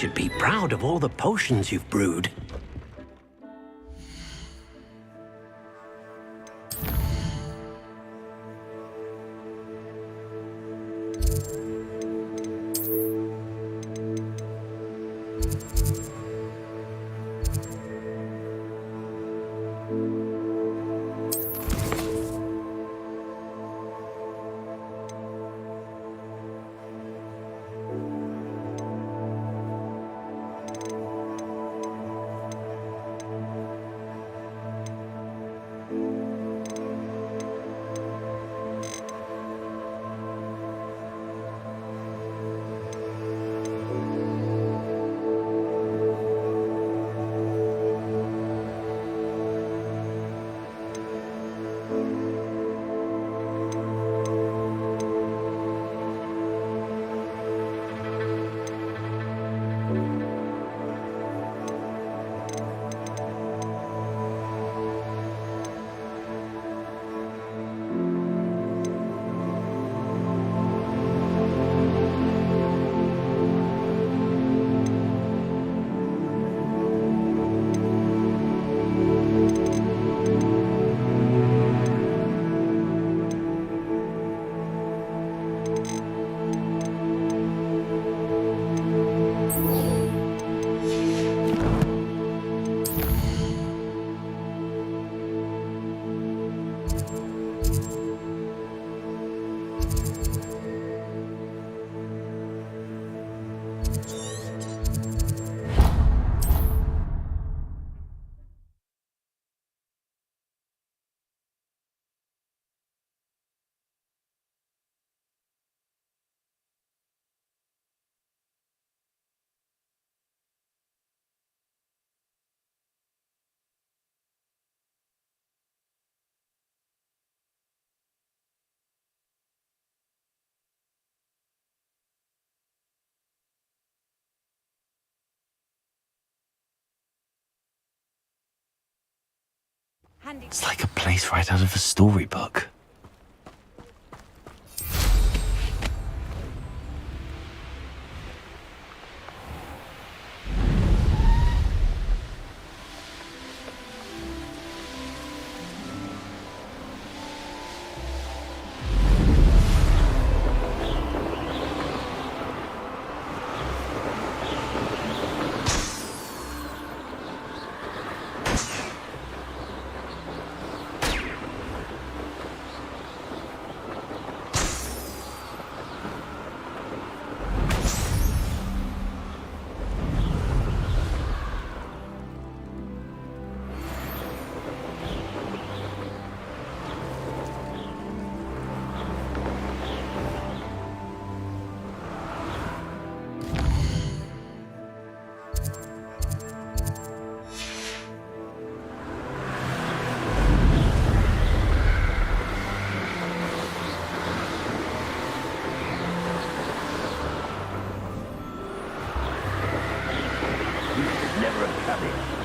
should be proud of all the potions you've brewed. It's like a place right out of a storybook. Never have come here.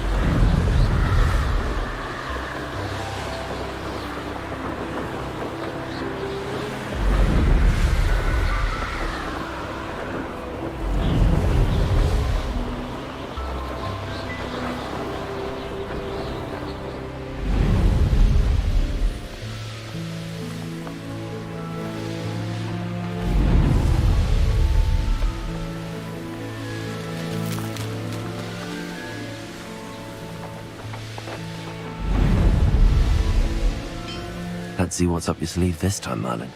Let's see what's up your sleeve this time, Merlin.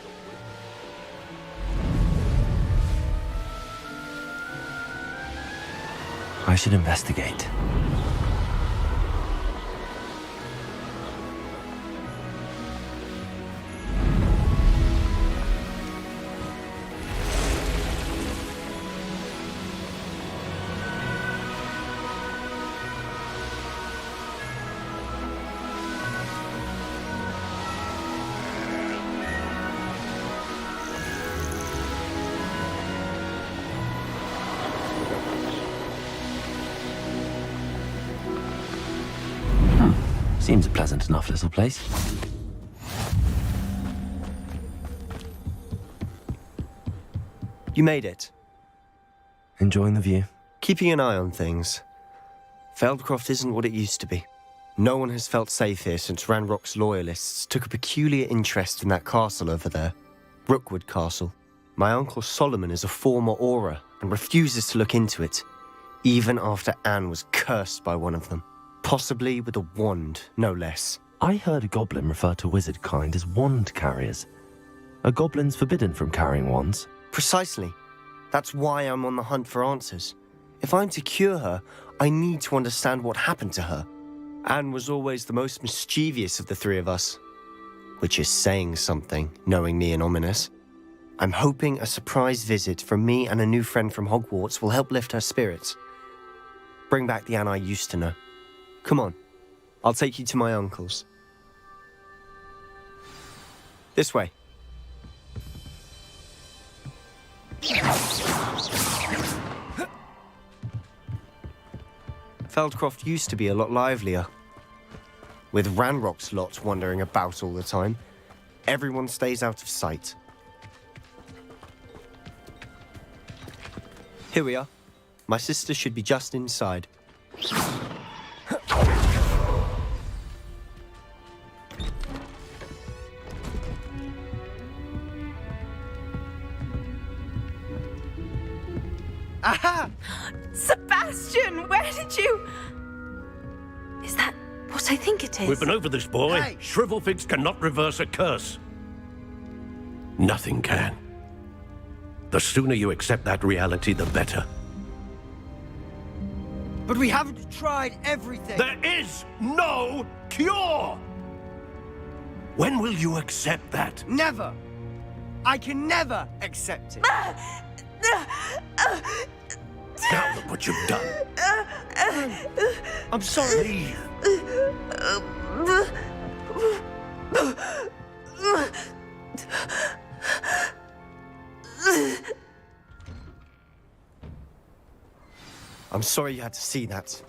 I should investigate. Seems a pleasant enough little place. You made it. Enjoying the view? Keeping an eye on things. Feldcroft isn't what it used to be. No one has felt safe here since Ranrock's loyalists took a peculiar interest in that castle over there. Rookwood Castle. My uncle Solomon is a former Auror and refuses to look into it, even after Anne was cursed by one of them. Possibly with a wand, no less. I heard a goblin refer to wizard kind as wand carriers. Are goblins forbidden from carrying wands? Precisely. That's why I'm on the hunt for answers. If I'm to cure her, I need to understand what happened to her. Anne was always the most mischievous of the three of us. Which is saying something, knowing me and Ominous. I'm hoping a surprise visit from me and a new friend from Hogwarts will help lift her spirits. Bring back the Anne I used to know. Come on, I'll take you to my uncle's. This way. Feldcroft used to be a lot livelier. With Ranrock's lot wandering about all the time, everyone stays out of sight. Here we are. My sister should be just inside. Aha! Sebastian, where did you... Is that what I think it is? We've been over this, boy. Hey! Shrivelfigs cannot reverse a curse. Nothing can. The sooner you accept that reality, the better. But we haven't tried everything. There is no cure! When will you accept that? Never. I can never accept it. Now look what you've done. I'm sorry. Leave. I'm sorry you had to see that.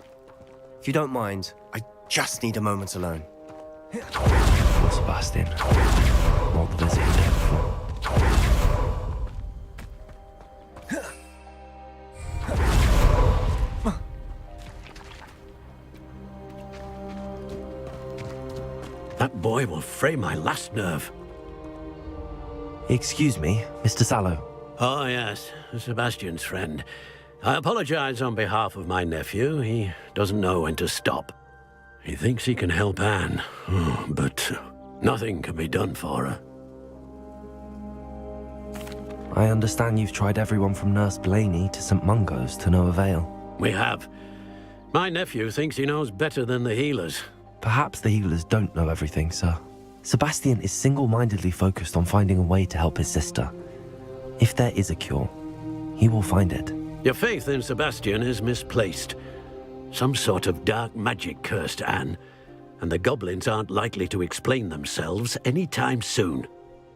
If you don't mind, I just need a moment alone. Poor Sebastian. More the visit he did before. That boy will fray my last nerve. Excuse me, Mr. Sallow. Oh, yes, Sebastian's friend. I apologize on behalf of my nephew. He doesn't know when to stop. He thinks he can help Anne, but nothing can be done for her. I understand you've tried everyone from Nurse Blaney to St. Mungo's to no avail. We have. My nephew thinks he knows better than the healers. Perhaps the healers don't know everything, sir. Sebastian is single-mindedly focused on finding a way to help his sister. If there is a cure, he will find it. Your faith in Sebastian is misplaced. Some sort of dark magic cursed Anne, and the goblins aren't likely to explain themselves anytime soon.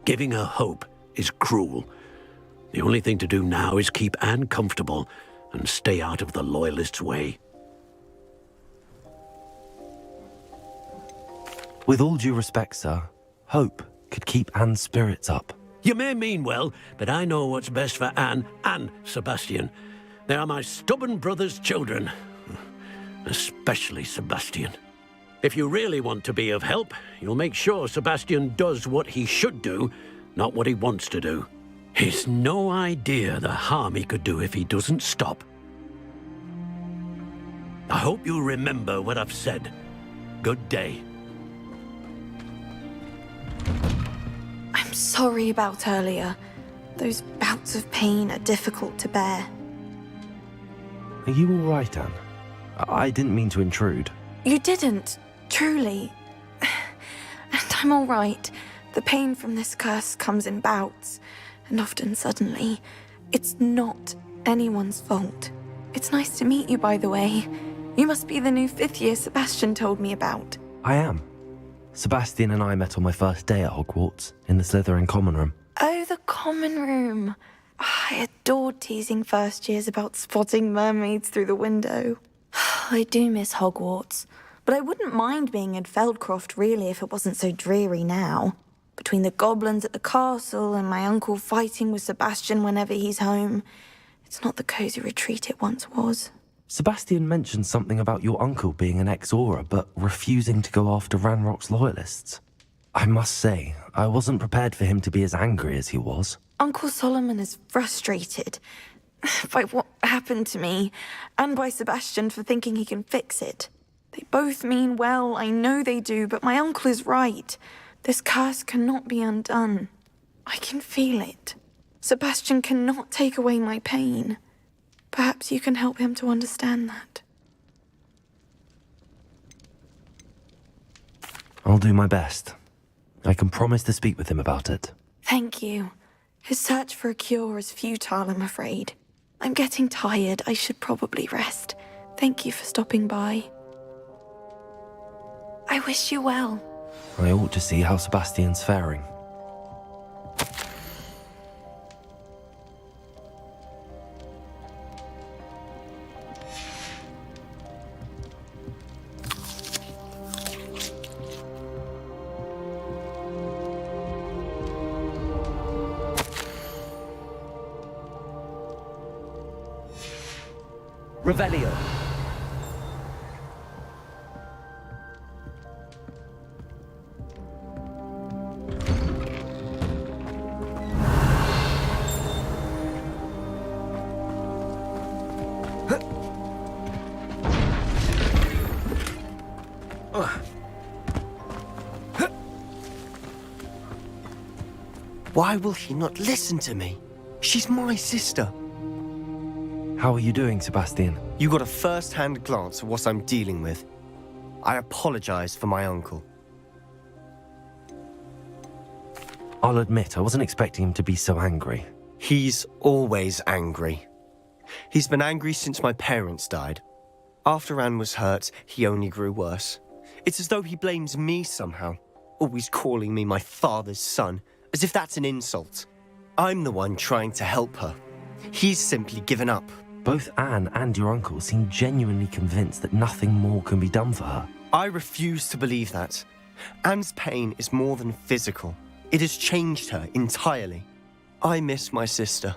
Giving her hope is cruel. The only thing to do now is keep Anne comfortable and stay out of the Loyalists' way. With all due respect, sir, hope could keep Anne's spirits up. You may mean well, but I know what's best for Anne and Sebastian. They are my stubborn brother's children. Especially Sebastian. If you really want to be of help, you'll make sure Sebastian does what he should do, not what he wants to do. He's no idea the harm he could do if he doesn't stop. I hope you'll remember what I've said. Good day. I'm sorry about earlier. Those bouts of pain are difficult to bear. Are you all right, Anne? I didn't mean to intrude. You didn't, truly. And I'm all right. The pain from this curse comes in bouts, and often suddenly. It's not anyone's fault. It's nice to meet you, by the way. You must be the new fifth year Sebastian told me about. I am. Sebastian and I met on my first day at Hogwarts, in the Slytherin common room. Oh, the common room. I adored teasing first years about spotting mermaids through the window. I do miss Hogwarts, but I wouldn't mind being in Feldcroft really if it wasn't so dreary now. Between the goblins at the castle and my uncle fighting with Sebastian whenever he's home, It's not the cozy retreat it once was. Sebastian mentioned something about your uncle being an ex-Aura, but refusing to go after Ranrock's loyalists. I must say, I wasn't prepared for him to be as angry as he was. Uncle Solomon is frustrated by what happened to me, and by Sebastian for thinking he can fix it. They both mean well, I know they do, but my uncle is right. This curse cannot be undone. I can feel it. Sebastian cannot take away my pain. Perhaps you can help him to understand that. I'll do my best. I can promise to speak with him about it. Thank you. His search for a cure is futile, I'm afraid. I'm getting tired. I should probably rest. Thank you for stopping by. I wish you well. I ought to see how Sebastian's faring. Revelio. Why will he not listen to me? She's my sister. How are you doing, Sebastian? You got a first-hand glance at what I'm dealing with. I apologize for my uncle. I'll admit, I wasn't expecting him to be so angry. He's always angry. He's been angry since my parents died. After Anne was hurt, he only grew worse. It's as though he blames me somehow, always calling me my father's son, as if that's an insult. I'm the one trying to help her. He's simply given up. Both Anne and your uncle seem genuinely convinced that nothing more can be done for her. I refuse to believe that. Anne's pain is more than physical. It has changed her entirely. I miss my sister.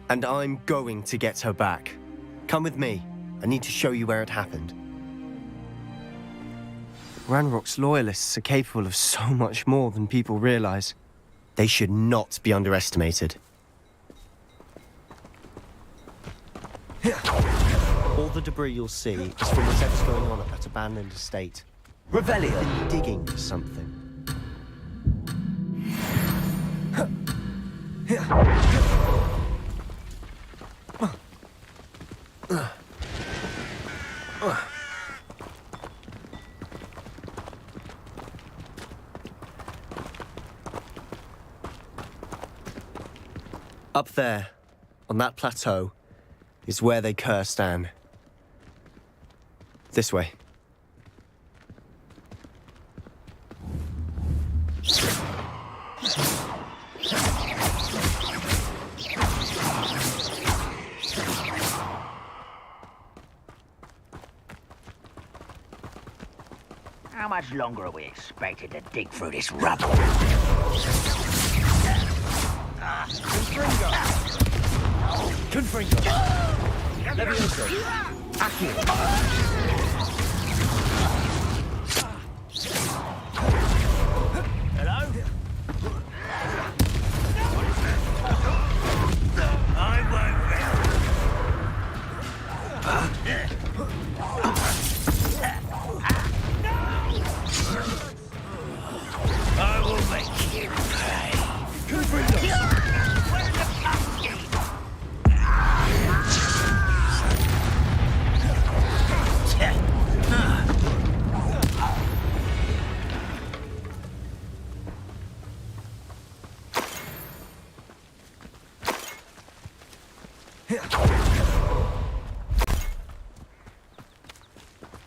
And I'm going to get her back. Come with me. I need to show you where it happened. Ranrock's loyalists are capable of so much more than people realize. They should not be underestimated. All the debris you'll see is from whatever's going on at that abandoned estate. Revelio. They're digging for something. Up there, on that plateau, is where they cursed Anne. This way. How much longer are we expected to dig through this rubble? Confringo. Levioso. Accio. Hello? I won't I will make you pay. Confringo.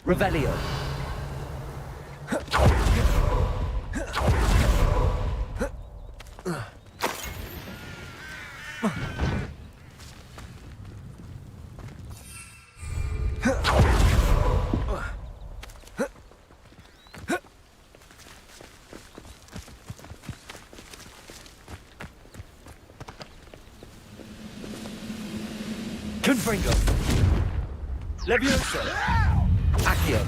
Revelio. Confringo. Levioso. Accio.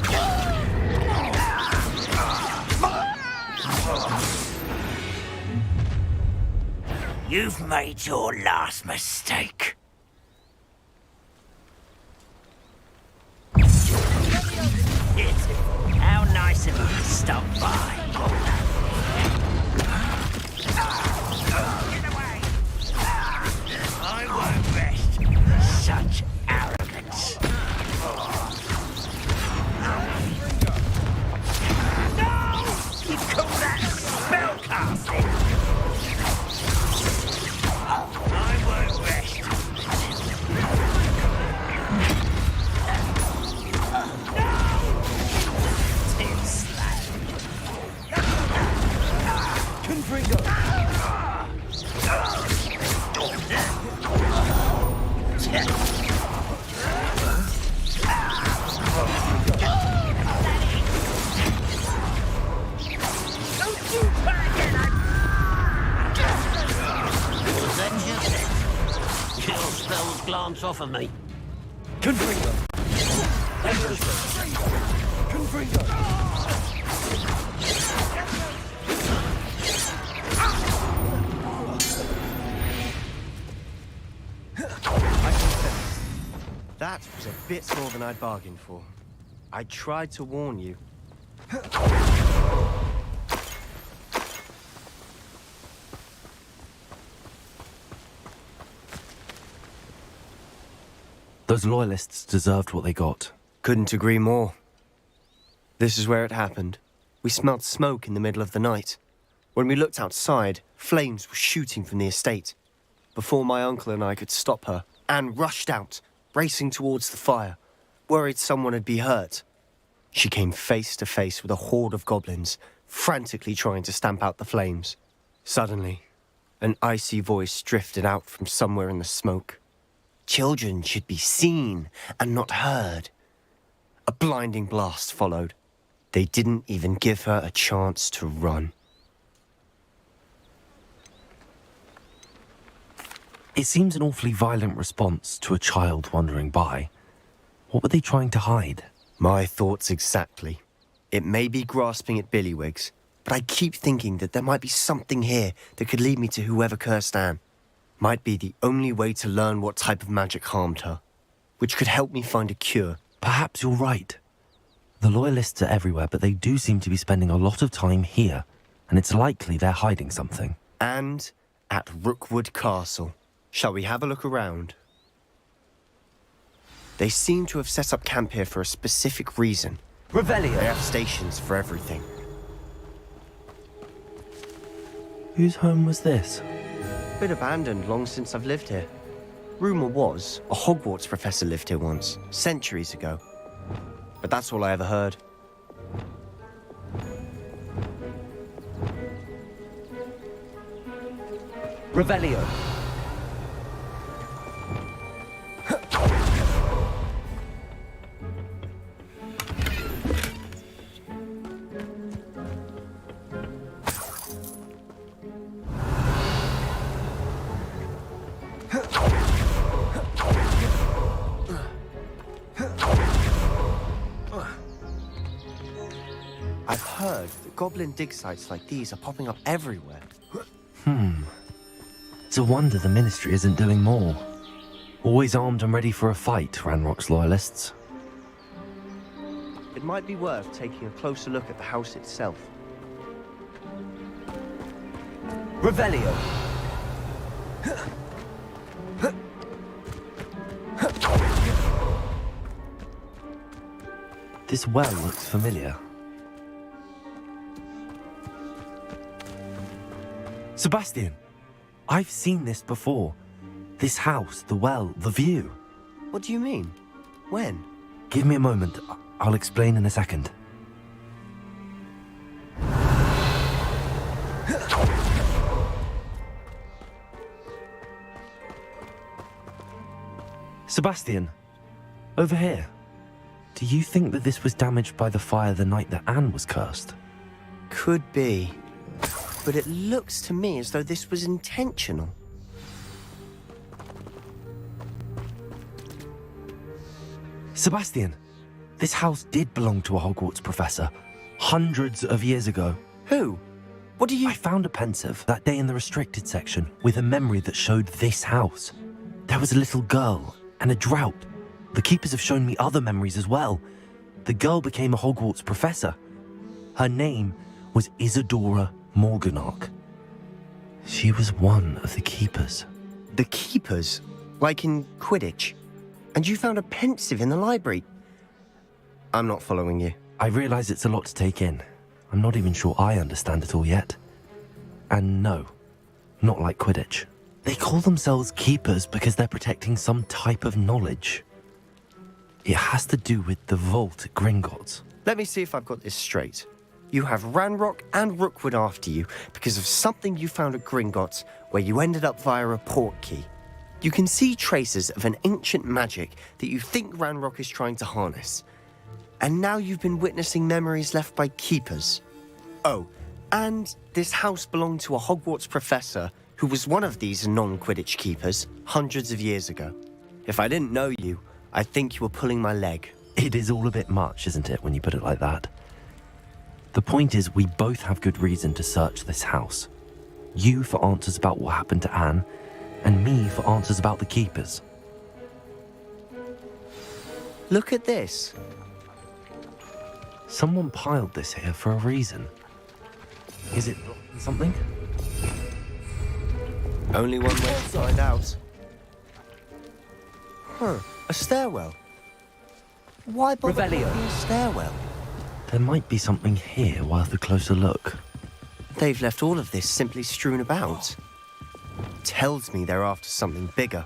You've made your last mistake. How nice of you to stop by. Get away! I won't rest. Such arrogance. No! You call that spellcasting? I won't rest. Confringo. Was that just it? Kill spells glance off of me. Confringo. Levioso. Confringo. I confess, that was a bit more than I'd bargained for. I tried to warn you. Those loyalists deserved what they got. Couldn't agree more. This is where it happened. We smelled smoke in the middle of the night. When we looked outside, flames were shooting from the estate. Before my uncle and I could stop her, Anne rushed out, racing towards the fire, worried someone had been hurt. She came face to face with a horde of goblins, frantically trying to stamp out the flames. Suddenly, an icy voice drifted out from somewhere in the smoke. Children should be seen and not heard. A blinding blast followed. They didn't even give her a chance to run. It seems an awfully violent response to a child wandering by. What were they trying to hide? My thoughts exactly. It may be grasping at Billywigs, but I keep thinking that there might be something here that could lead me to whoever cursed Anne. Might be the only way to learn what type of magic harmed her, which could help me find a cure. Perhaps you're right. The loyalists are everywhere, but they do seem to be spending a lot of time here, and it's likely they're hiding something. And at Rookwood Castle. Shall we have a look around? They seem to have set up camp here for a specific reason. They Revelio. have stations for everything. Whose home was this? Been abandoned long since I've lived here. Rumour was a Hogwarts professor lived here once, centuries ago. But that's all I ever heard. Revelio. I've heard that goblin dig sites like these are popping up everywhere. It's a wonder the Ministry isn't doing more. Always armed and ready for a fight, Ranrock's loyalists. It might be worth taking a closer look at the house itself. Revelio. This well looks familiar. Sebastian! I've seen this before. This house, the well, the view. What do you mean? When? Give me a moment. I'll explain in a second. Sebastian, over here. Do you think that this was damaged by the fire the night that Anne was cursed? Could be. But it looks to me as though this was intentional. Sebastian, this house did belong to a Hogwarts professor hundreds of years ago. Who? What do you... I found a pensive that day in the restricted section with a memory that showed this house. There was a little girl and a drought. The keepers have shown me other memories as well. The girl became a Hogwarts professor. Her name was Isadora Morganach. She was one of the keepers. The keepers? Like in Quidditch? And you found a pensive in the library? I'm not following you. I realize it's a lot to take in. I'm not even sure I understand it all yet. And no, not like Quidditch. They call themselves keepers because they're protecting some type of knowledge. It has to do with the vault at Gringotts. Let me see if I've got this straight. You have Ranrock and Rookwood after you because of something you found at Gringotts where you ended up via a port key. You can see traces of an ancient magic that you think Ranrock is trying to harness. And now you've been witnessing memories left by keepers. Oh, and this house belonged to a Hogwarts professor who was one of these non-Quidditch keepers hundreds of years ago. If I didn't know you, I'd think you were pulling my leg. It is all a bit much, isn't it, when you put it like that? The point is, we both have good reason to search this house. You for answers about what happened to Anne, and me for answers about the keepers. Look at this. Someone piled this here for a reason. Is it something? Only one way to find out. Huh, a stairwell. Why bother Revelio. building a stairwell? There might be something here worth a closer look. They've left all of this simply strewn about. Tells me they're after something bigger.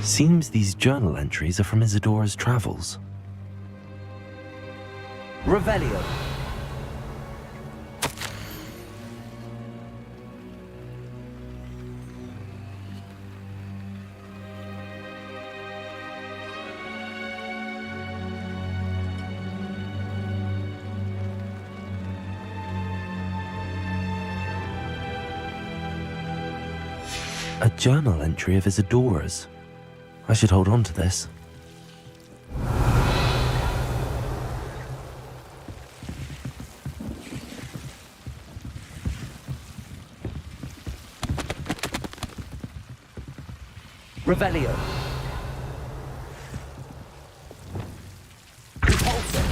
Seems these journal entries are from Isadora's travels. Revelio. A journal entry of Isadora's. I should hold on to this. Revelio. Repulsor.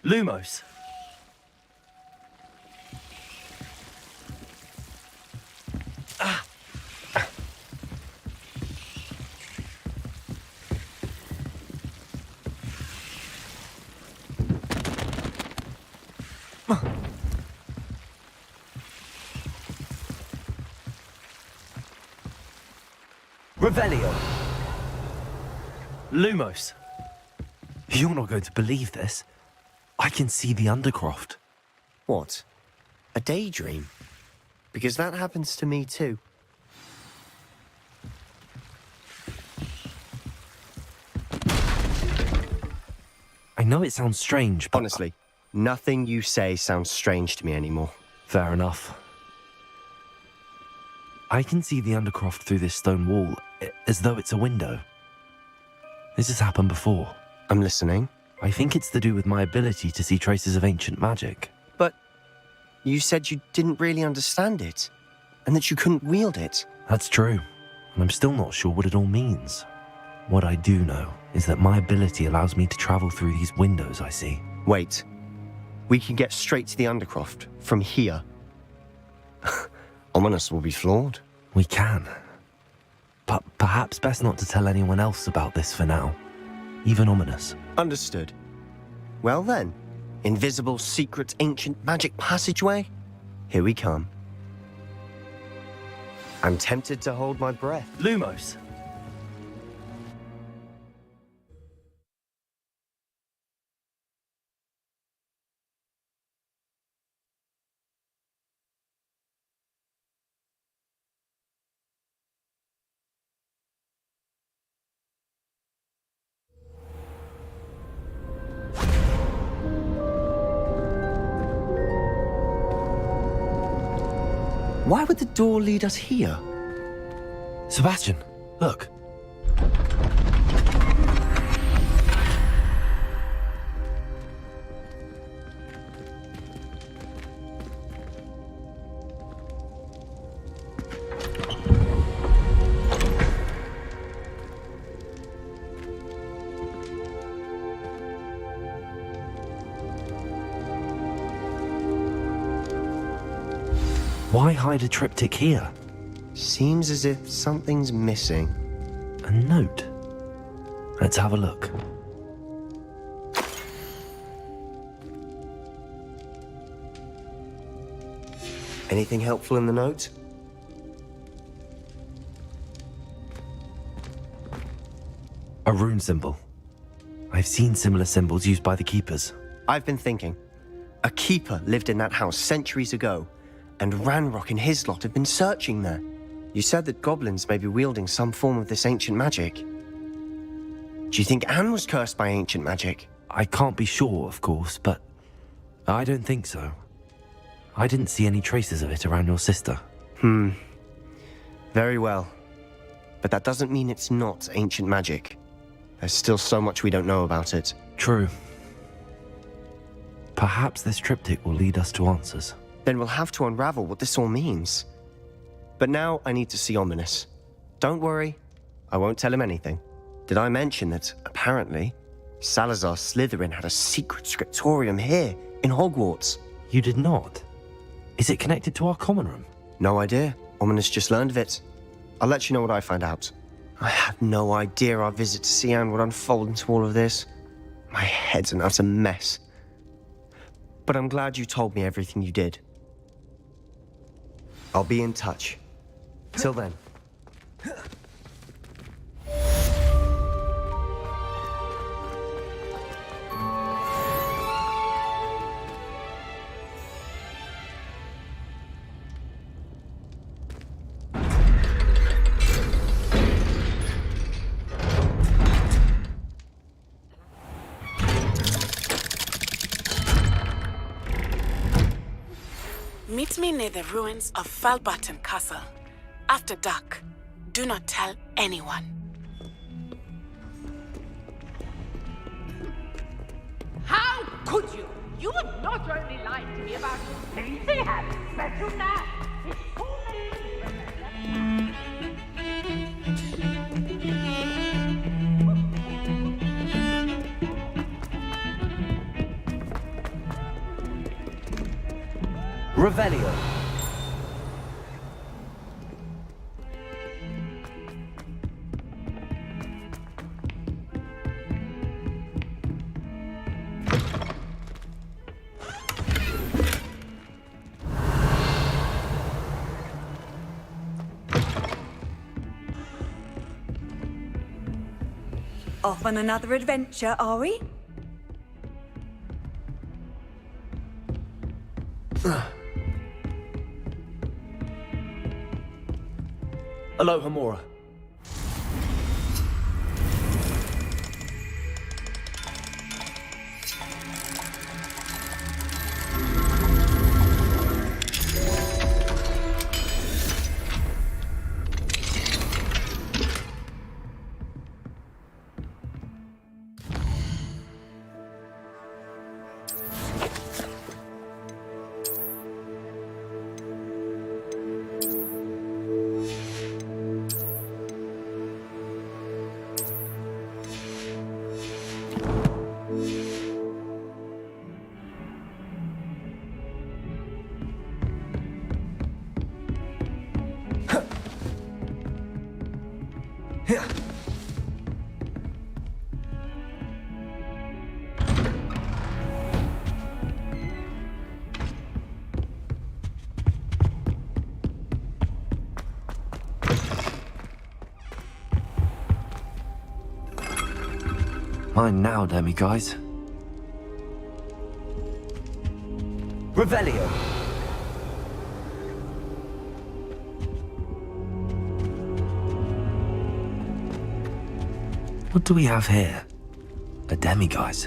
Lumos. Revelio. Lumos. You're not going to believe this. I can see the Undercroft. What? A daydream? Because that happens to me too. I know it sounds strange, but... Honestly, nothing you say sounds strange to me anymore. Fair enough. I can see the Undercroft through this stone wall, as though it's a window. This has happened before. I'm listening. I think it's to do with my ability to see traces of ancient magic. But you said you didn't really understand it, and that you couldn't wield it. That's true, and I'm still not sure what it all means. What I do know is that my ability allows me to travel through these windows I see. Wait. We can get straight to the Undercroft from here. Ominous will be flawed. We can, But perhaps best not to tell anyone else about this for now. Even ominous. Understood. Well then, invisible, secret, ancient magic passageway? Here we come. I'm tempted to hold my breath. Lumos. Why would the door lead us here? Sebastian, look. Why hide a triptych here? Seems as if something's missing. A note. Let's have a look. Anything helpful in the note? A rune symbol. I've seen similar symbols used by the keepers. I've been thinking. A keeper lived in that house centuries ago, and Ranrock and his lot have been searching there. You said that goblins may be wielding some form of this ancient magic. Do you think Anne was cursed by ancient magic? I can't be sure, of course, but I don't think so. I didn't see any traces of it around your sister. Very well. But that doesn't mean it's not ancient magic. There's still so much we don't know about it. True. Perhaps this triptych will lead us to answers. Then we'll have to unravel what this all means. But now I need to see Ominous. Don't worry, I won't tell him anything. Did I mention that, apparently, Salazar Slytherin had a secret scriptorium here, in Hogwarts? You did not? Is it connected to our common room? No idea. Ominous just learned of it. I'll let you know what I find out. I had no idea our visit to Cian would unfold into all of this. My head's an utter mess. But I'm glad you told me everything you did. I'll be in touch. Till then. Meet me near the ruins of Falbarton Castle. After dark. Do not tell anyone. How could you? You would not only lie to me about lazy habits, but you now. It's too late. Revelio. Off on another adventure, are we? Aloha Mora. Mine now, demiguise. Revelio. What do we have here? A demiguise.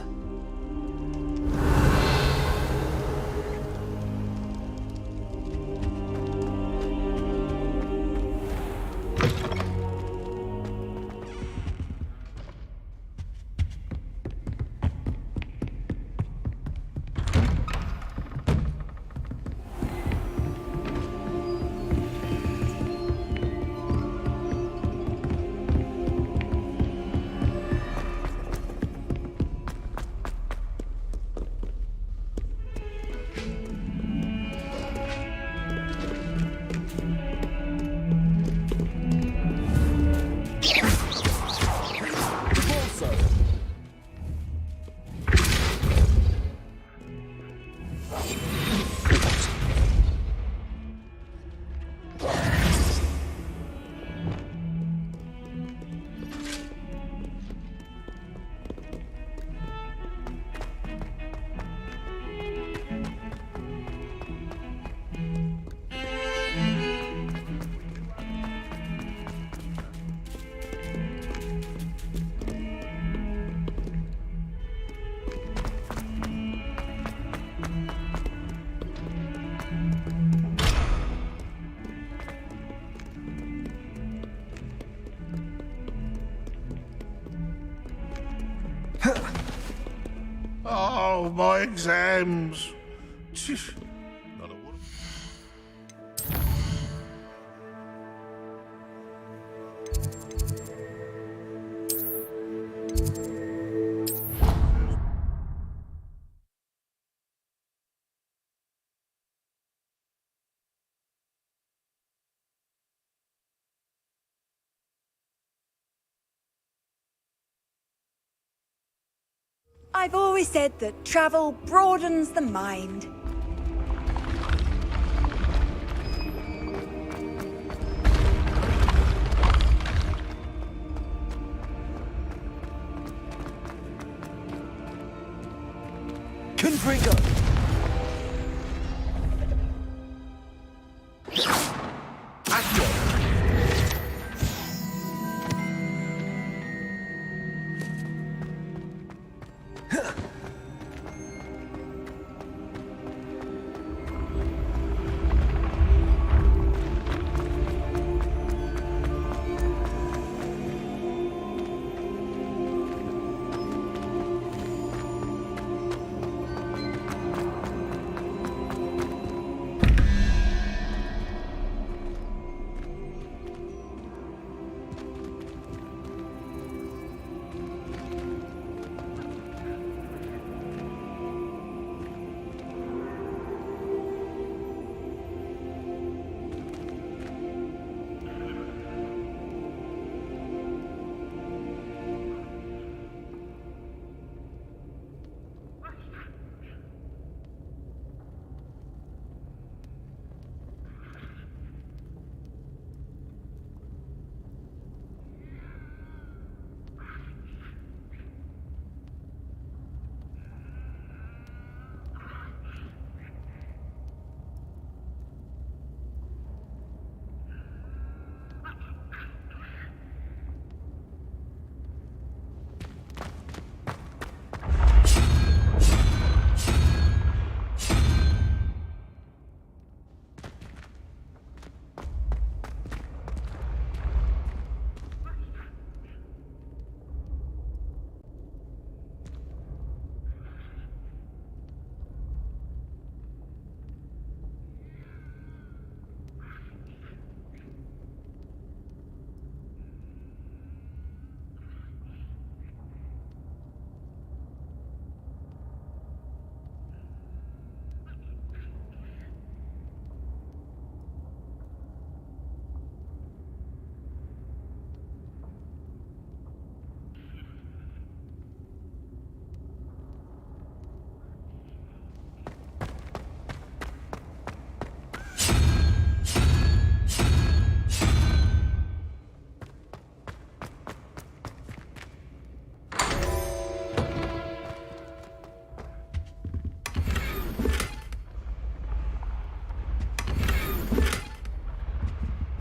Oh, my exams. Not a word. I've always said that travel broadens the mind. Confringo. Accio.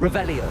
Revelio.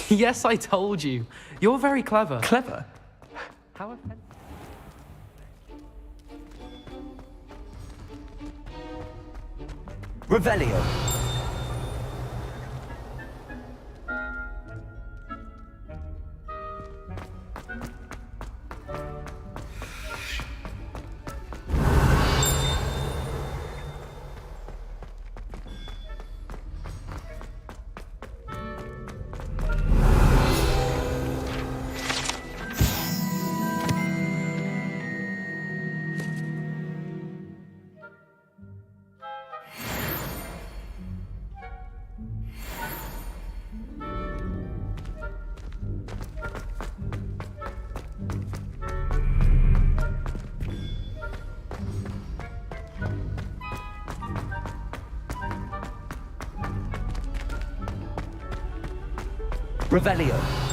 Yes, I told you. You're very clever. Clever? How offensive. Revelio. Revelio.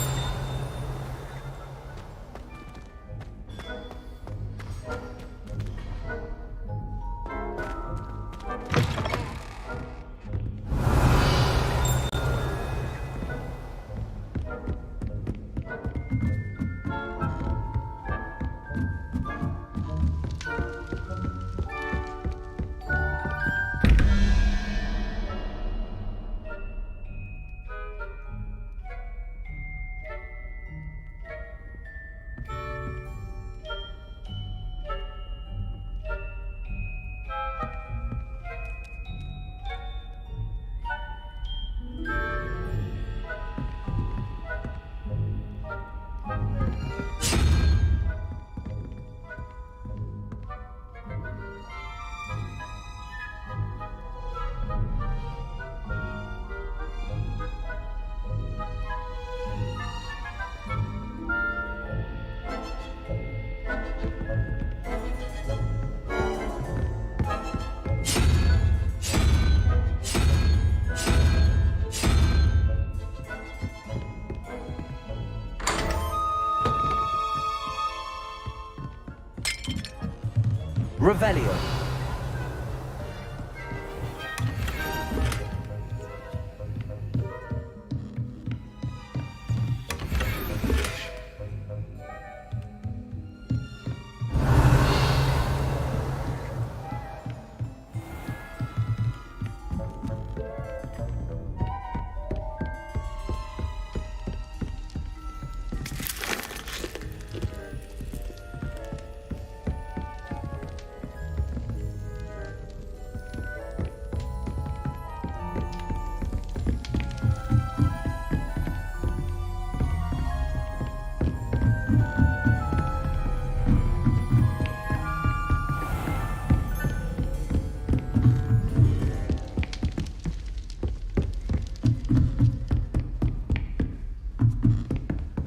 Revelio.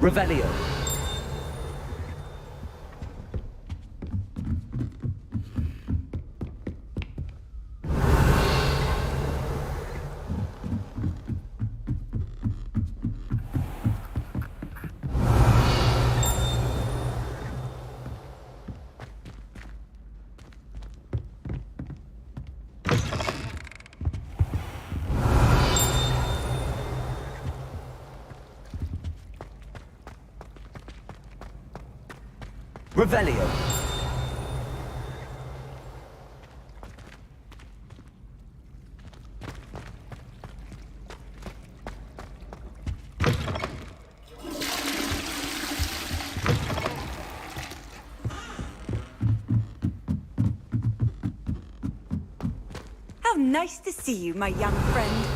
Revelio. Revelio. Nice to see you, my young friend.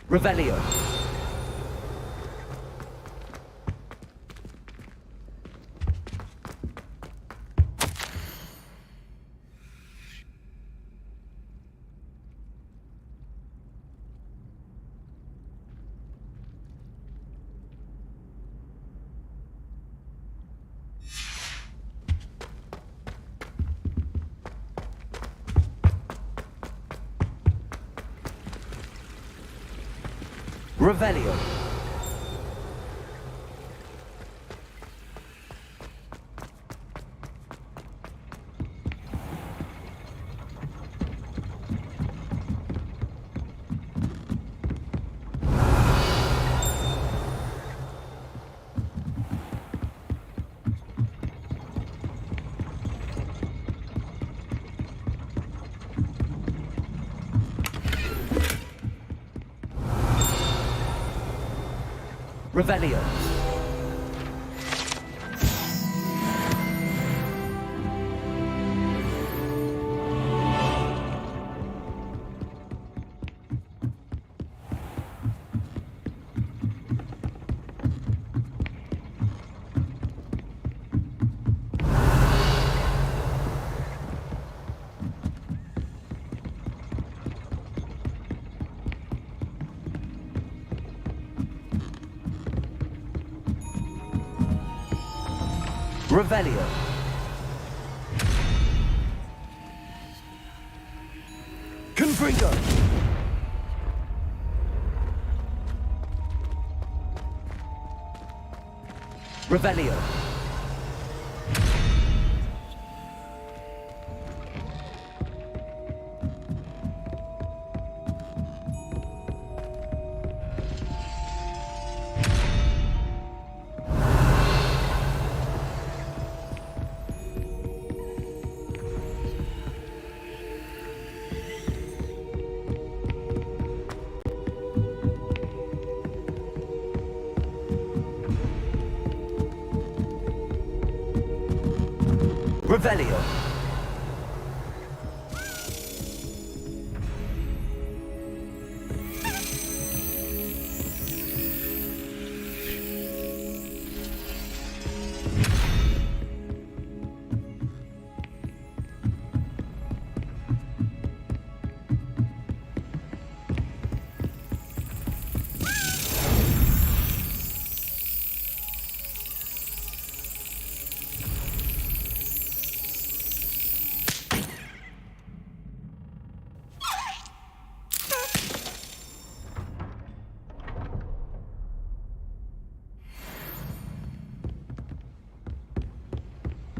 Revelio. Revelio. Revelio. Revelio. Confringo. Revelio. Revelio.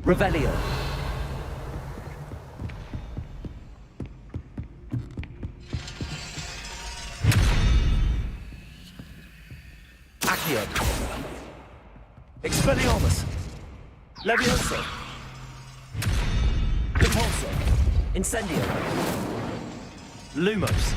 Revelio. Accio. Expelliarmus. Levioso. Repulso. Incendio. Lumos.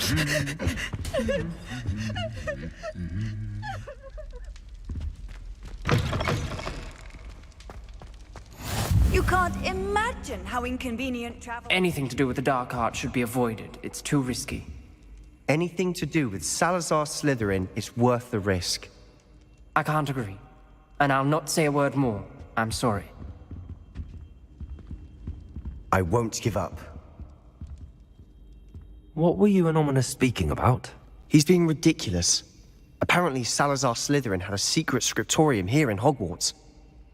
You can't imagine how inconvenient travel... Anything to do with the dark arts should be avoided. It's too risky. Anything to do with Salazar Slytherin is worth the risk. I can't agree. And I'll not say a word more. I'm sorry. I won't give up. What were you and Ominous speaking about? He's being ridiculous. Apparently Salazar Slytherin had a secret scriptorium here in Hogwarts.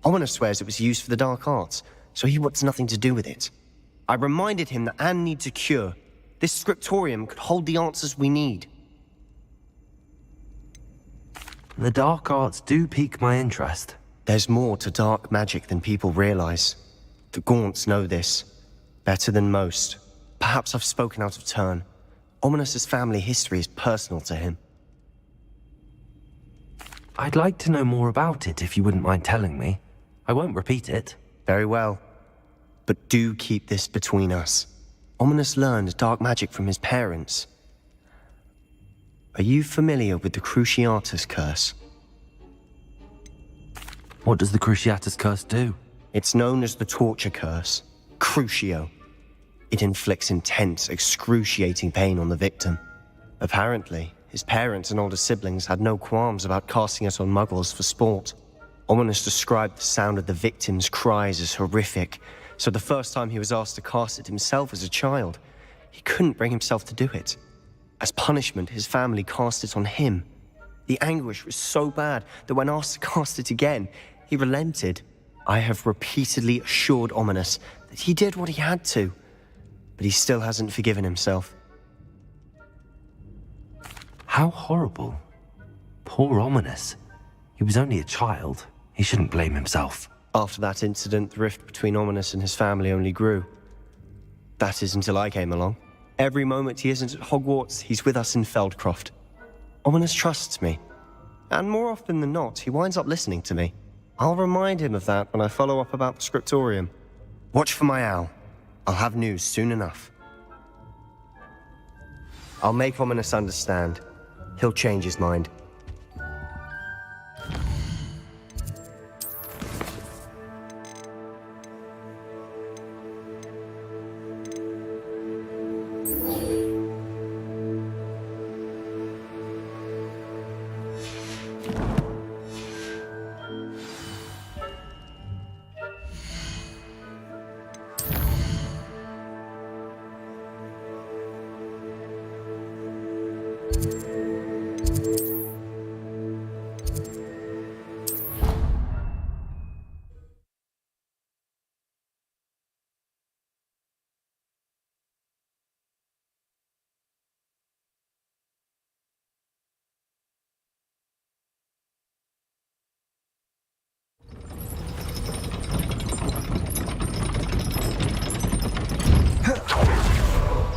Ominous swears it was used for the dark arts, so he wants nothing to do with it. I reminded him that Anne needs a cure. This scriptorium could hold the answers we need. The dark arts do pique my interest. There's more to dark magic than people realize. The Gaunts know this. Better than most. Perhaps I've spoken out of turn. Ominous's family history is personal to him. I'd like to know more about it if you wouldn't mind telling me. I won't repeat it. Very well. But do keep this between us. Ominous learned dark magic from his parents. Are you familiar with the Cruciatus Curse? What does the Cruciatus Curse do? It's known as the Torture Curse. Crucio. It inflicts intense, excruciating pain on the victim. Apparently, his parents and older siblings had no qualms about casting it on muggles for sport. Ominous described the sound of the victim's cries as horrific, so the first time he was asked to cast it himself as a child, he couldn't bring himself to do it. As punishment, his family cast it on him. The anguish was so bad that when asked to cast it again, he relented. I have repeatedly assured Ominous that he did what he had to, but he still hasn't forgiven himself. How horrible. Poor Ominous. He was only a child. He shouldn't blame himself. After that incident, the rift between Ominous and his family only grew. That is until I came along. Every moment he isn't at Hogwarts, he's with us in Feldcroft. Ominous trusts me. And more often than not, he winds up listening to me. I'll remind him of that when I follow up about the scriptorium. Watch for my owl. I'll have news soon enough. I'll make Ominous understand. He'll change his mind.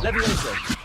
Levioso.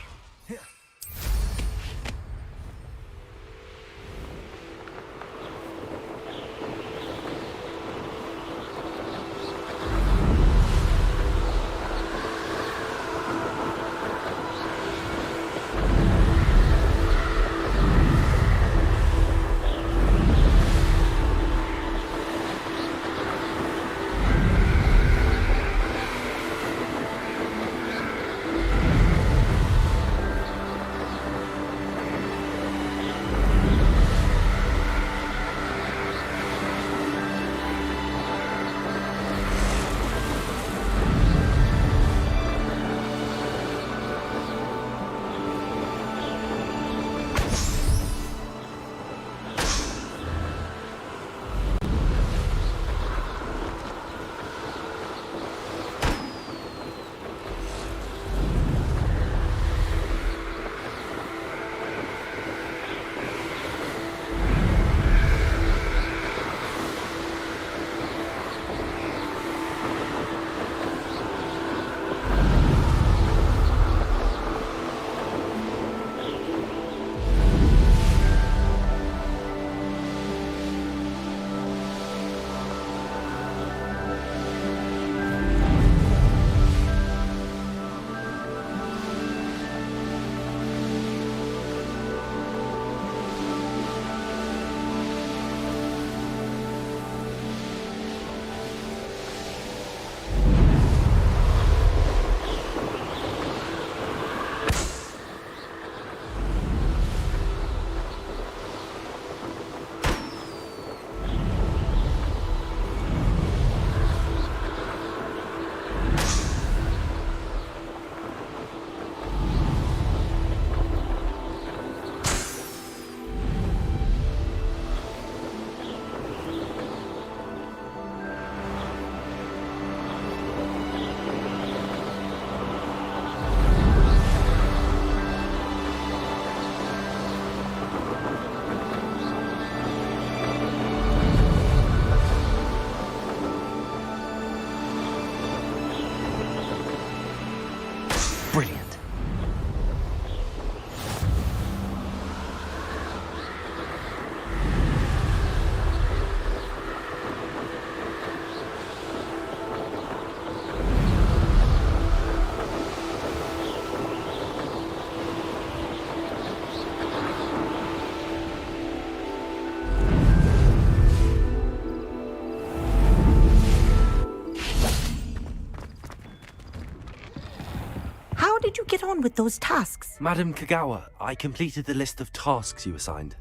get on with those tasks? Madam Kagawa, I completed the list of tasks you assigned.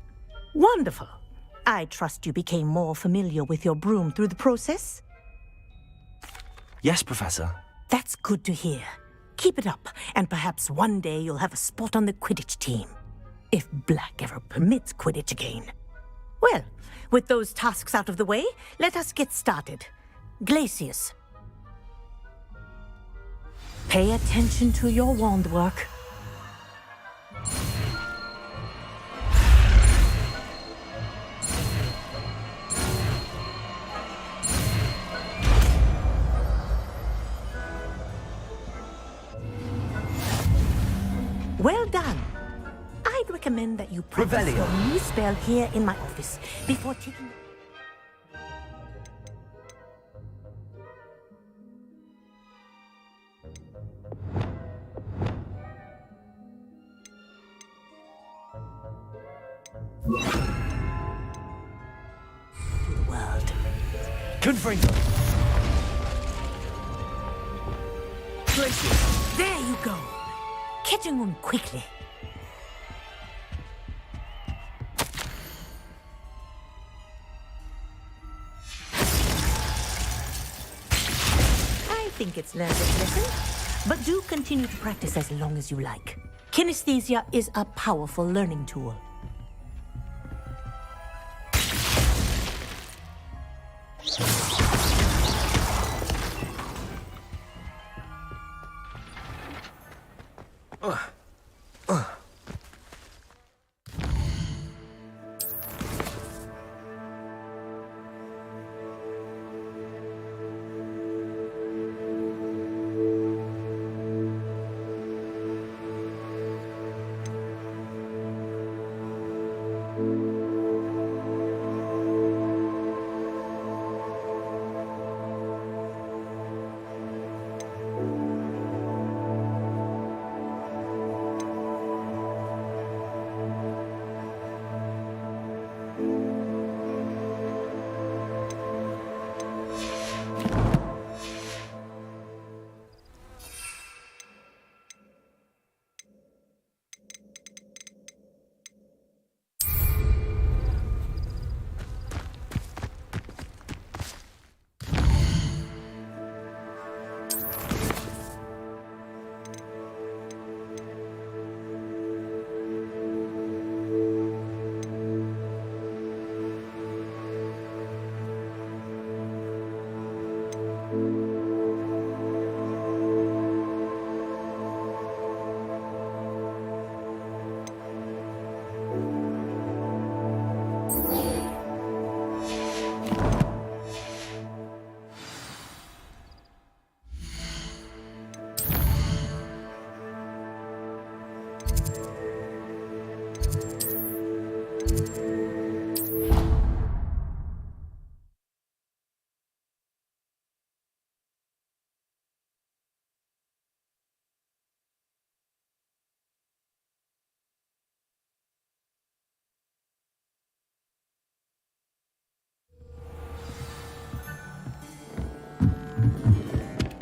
Wonderful. I trust you became more familiar with your broom through the process? Yes, Professor. That's good to hear. Keep it up, and perhaps one day you'll have a spot on the Quidditch team. If Black ever permits Quidditch again. Well, with those tasks out of the way, let us get started. Glacius. Pay attention to your wand work. Well done. I'd recommend that you practice Revelio. your new spell here in my office before taking... to the world. Confringo. Glacius. There you go. Catching on quickly. I think it's learned its lesson, but do continue to practice as long as you like. Kinesthesia is a powerful learning tool.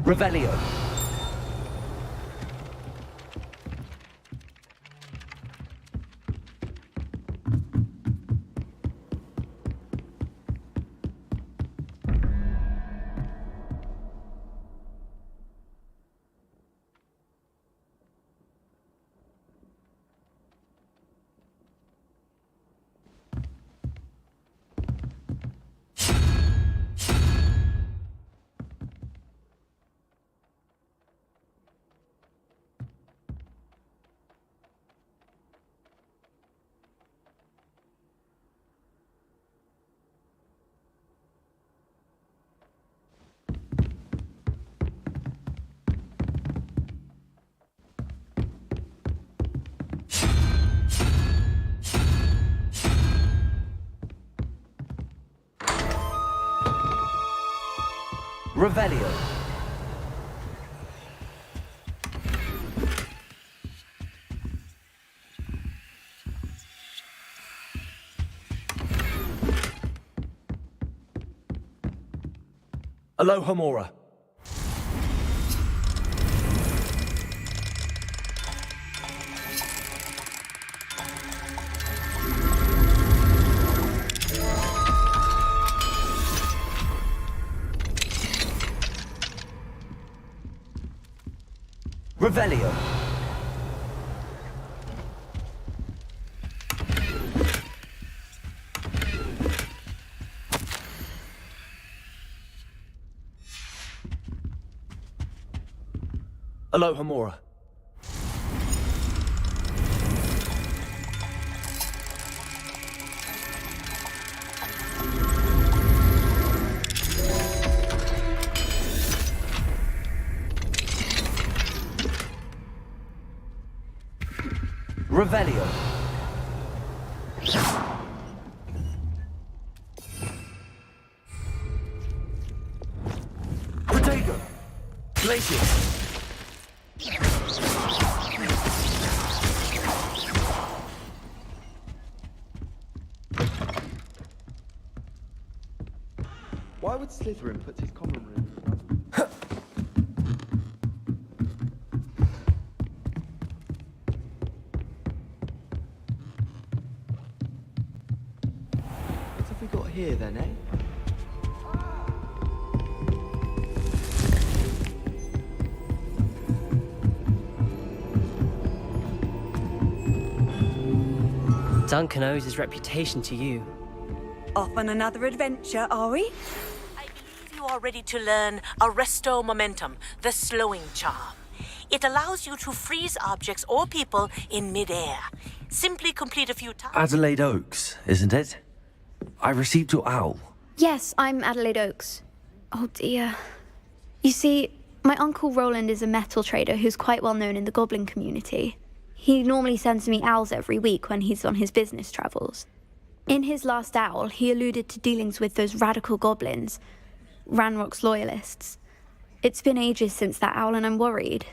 Revelio. Revelio. Alohomora. Revelio. Aloha Mora. Revelio. Protego. Glacius. Why would Slytherin put his common room? What have we got here then, eh? Duncan owes his reputation to you. Off on another adventure, are we? I believe you are ready to learn Arresto Momentum, the slowing charm. It allows you to freeze objects or people in midair. Simply complete a few tasks. Adelaide Oaks, isn't it? I received your owl. Yes, I'm Adelaide Oaks. Oh dear. You see, my Uncle Roland is a metal trader who's quite well known in the goblin community. He normally sends me owls every week when he's on his business travels. In his last owl, he alluded to dealings with those radical goblins, Ranrock's loyalists. It's been ages since that owl and I'm worried.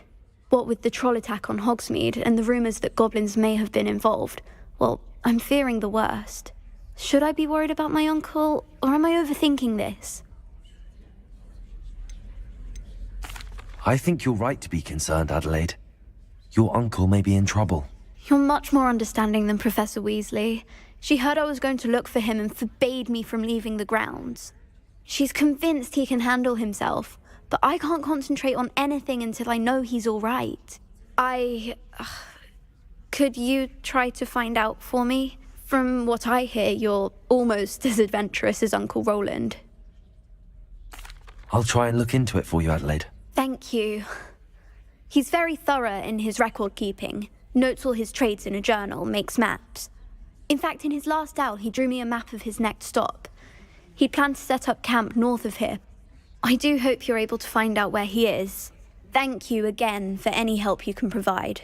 What with the troll attack on Hogsmeade and the rumours that goblins may have been involved, well, I'm fearing the worst. Should I be worried about my uncle, or am I overthinking this? I think you're right to be concerned, Adelaide. Your uncle may be in trouble. You're much more understanding than Professor Weasley. She heard I was going to look for him and forbade me from leaving the grounds. She's convinced he can handle himself, but I can't concentrate on anything until I know he's all right. Could you try to find out for me? From what I hear, you're almost as adventurous as Uncle Roland. I'll try and look into it for you, Adelaide. Thank you. He's very thorough in his record keeping, notes all his trades in a journal, makes maps. In fact, in his last owl, he drew me a map of his next stop. He planned to set up camp north of here. I do hope you're able to find out where he is. Thank you again for any help you can provide.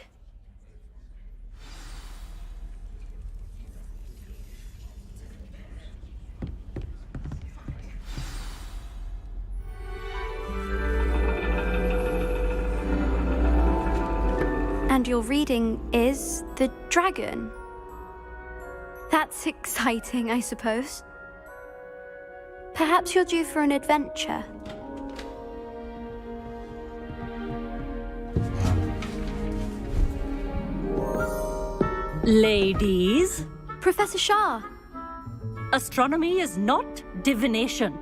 And your reading is The Dragon. That's exciting, I suppose. Perhaps you're due for an adventure. Ladies. Professor Shah. Astronomy is not divination.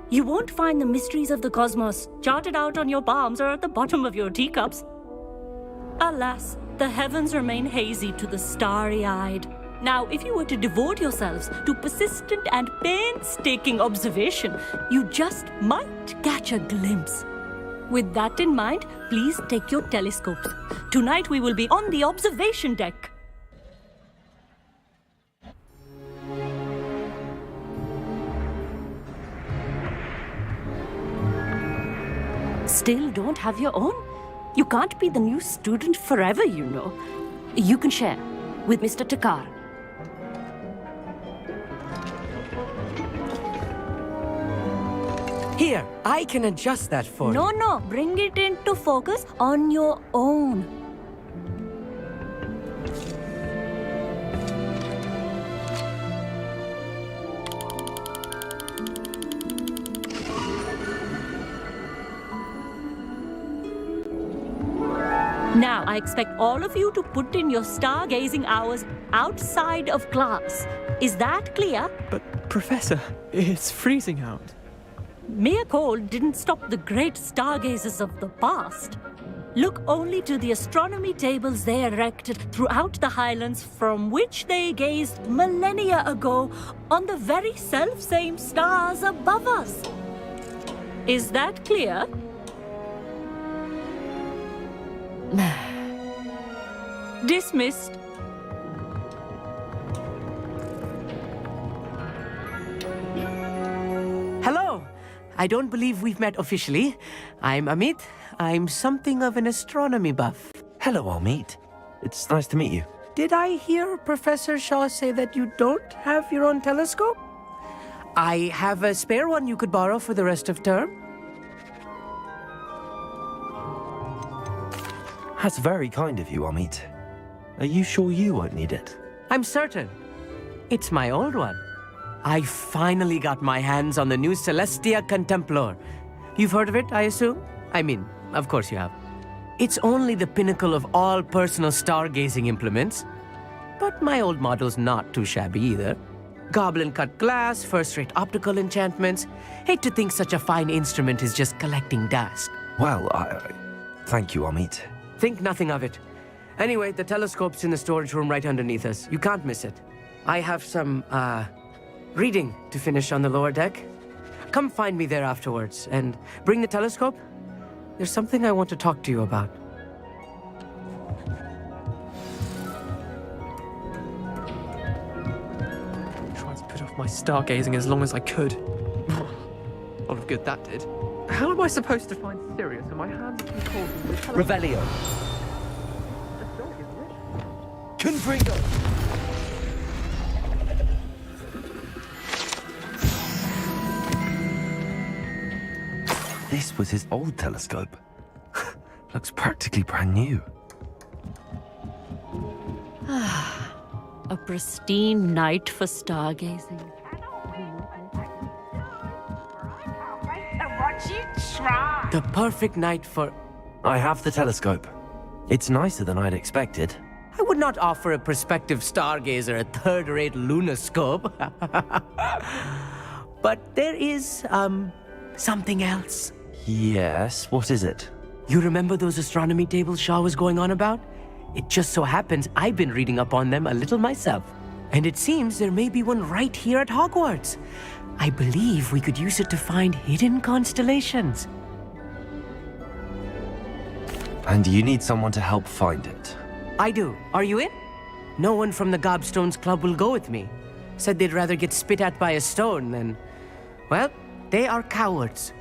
You won't find the mysteries of the cosmos charted out on your palms or at the bottom of your teacups. Alas, the heavens remain hazy to the starry-eyed. Now, if you were to devote yourselves to persistent and painstaking observation, you just might catch a glimpse. With that in mind, please take your telescopes. Tonight we will be on the observation deck. Still don't have your own? You can't be the new student forever, you know. You can share with Mr. Takar. Here, I can adjust that for you. No, bring it into focus on your own. Now, I expect all of you to put in your stargazing hours outside of class. Is that clear? But, Professor, it's freezing out. Mere cold didn't stop the great stargazers of the past. look only to the astronomy tables they erected throughout the Highlands, from which they gazed millennia ago on the very self-same stars above us. Is that clear? Dismissed. Hello. I don't believe we've met officially. I'm Amit. I'm something of an astronomy buff. Hello, Amit. It's nice to meet you. Did I hear Professor Shaw say that you don't have your own telescope? I have a spare one you could borrow for the rest of term. That's very kind of you, Amit. Are you sure you won't need it? I'm certain. It's my old one. I finally got my hands on the new Celestia Contemplar. You've heard of it, I assume? I mean, of course you have. It's only the pinnacle of all personal stargazing implements. But my old model's not too shabby either. Goblin-cut glass, first-rate optical enchantments. Hate to think such a fine instrument is just collecting dust. Well, thank you, Amit. Think nothing of it. Anyway, the telescope's in the storage room right underneath us. You can't miss it. I have some, reading to finish on the lower deck. Come find me there afterwards, and bring the telescope. There's something I want to talk to you about. Tried to put off my stargazing as long as I could. A lot of good that did. How am I supposed to find Sirius when my hands are too cold from the telescope? Revelio. Confringo. This was his old telescope. Looks practically brand new. A pristine night for stargazing. The perfect night for... I have the telescope. It's nicer than I'd expected. I would not offer a prospective stargazer a third-rate lunoscope. But there is, something else. Yes, what is it? You remember those astronomy tables Shaw was going on about? It just so happens I've been reading up on them a little myself. And it seems there may be one right here at Hogwarts. I believe we could use it to find hidden constellations. And you need someone to help find it. I do. Are you in? No one from the Gobstones Club will go with me. Said they'd rather get spit at by a stone than... Well, they are cowards.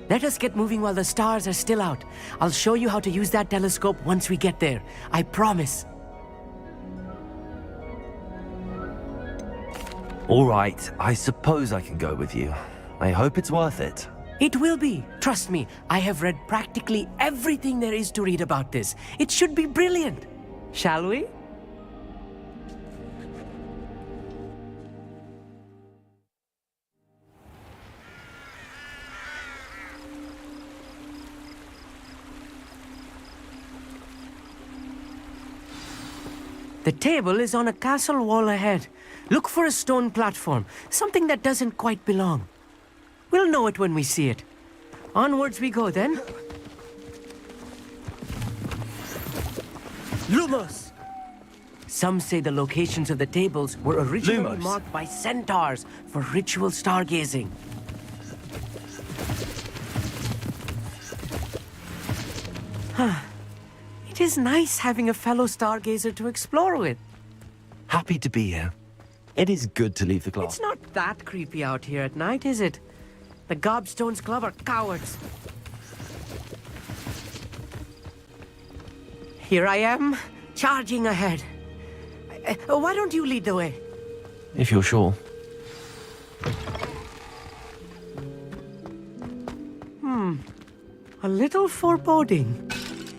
Let us get moving while the stars are still out. I'll show you how to use that telescope once we get there. I promise. All right, I suppose I can go with you. I hope it's worth it. It will be. Trust me, I have read practically everything there is to read about this. It should be brilliant. Shall we? The table is on a castle wall ahead. Look for a stone platform, something that doesn't quite belong. We'll know it when we see it. Onwards we go, then. Lumos! Some say the locations of the tables were originally Lumos. marked by centaurs for ritual stargazing. It is nice having a fellow stargazer to explore with. Happy to be here. It is good to leave the club. It's not that creepy out here at night, is it? The Gobstones Club are cowards. Here I am, charging ahead. Why don't you lead the way? If you're sure. A little foreboding.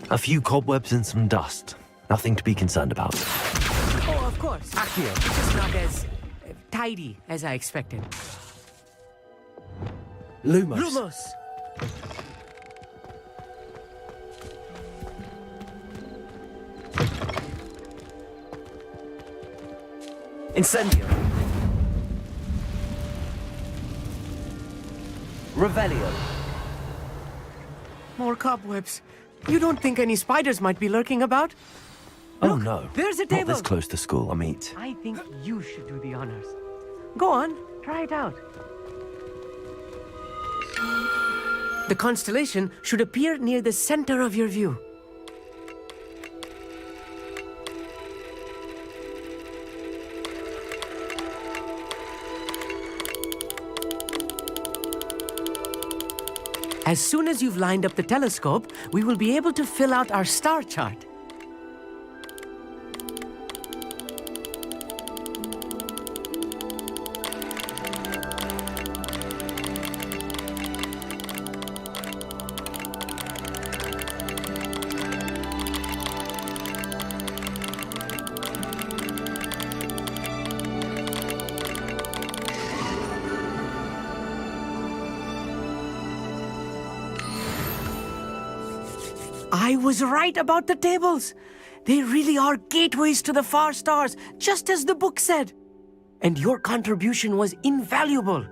A few cobwebs and some dust. Nothing to be concerned about. Oh, of course. Accio. It's just not as tidy as I expected. Lumos. Lumos! Incendio. Revelio. More cobwebs. You don't think any spiders might be lurking about? Oh no. There's a Not table. this close to school, Amit. I think you should do the honors. Go on, try it out. The constellation should appear near the center of your view. As soon as you've lined up the telescope, we will be able to fill out our star chart. I was right about the tables. They really are gateways to the far stars, just as the book said. And your contribution was invaluable.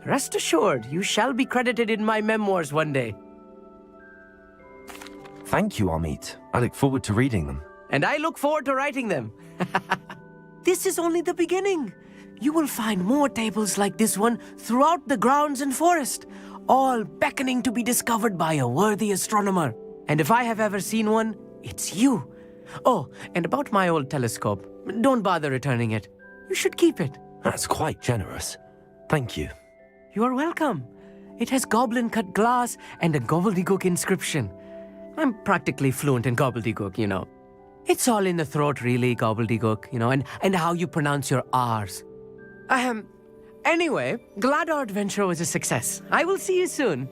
Rest assured, you shall be credited in my memoirs one day. Thank you, Amit. I look forward to reading them. And I look forward to writing them. This is only the beginning. You will find more tables like this one throughout the grounds and forest, all beckoning to be discovered by a worthy astronomer. And if I have ever seen one, it's you. Oh, and about my old telescope, don't bother returning it. You should keep it. That's quite generous. Thank you. You are welcome. It has goblin-cut glass and a gobbledygook inscription. I'm practically fluent in gobbledygook, you know. It's all in the throat, really, gobbledygook, you know, and how you pronounce your R's. Anyway, glad our adventure was a success. I will see you soon.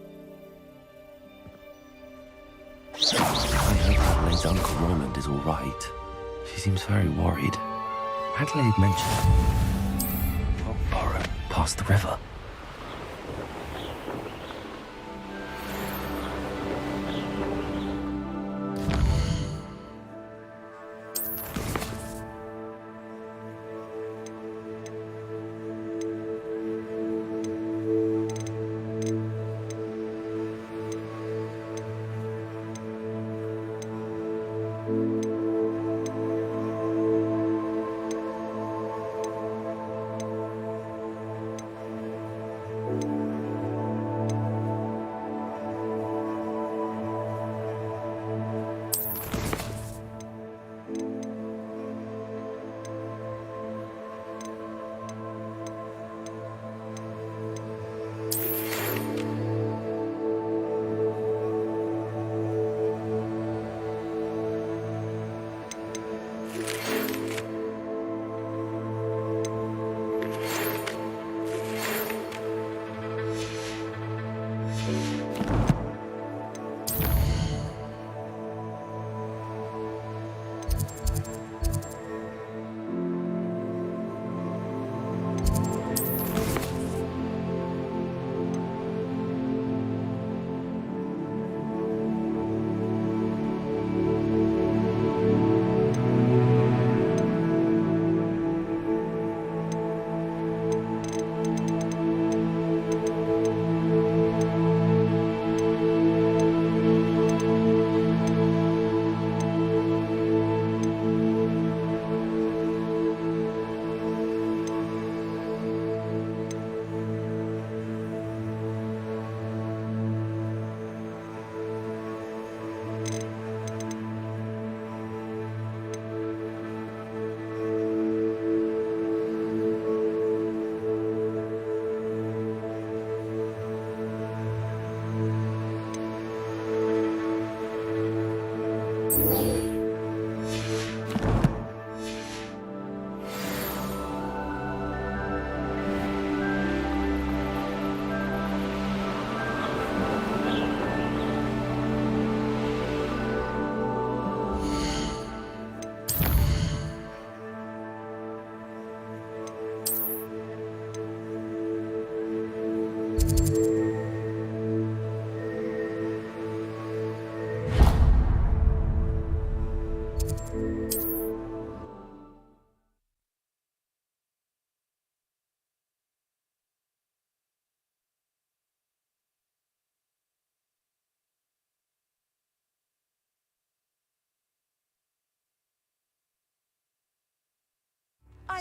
I hope Adelaide's Uncle Roland is all right. She seems very worried. Adelaide mentioned Rockborough past the river.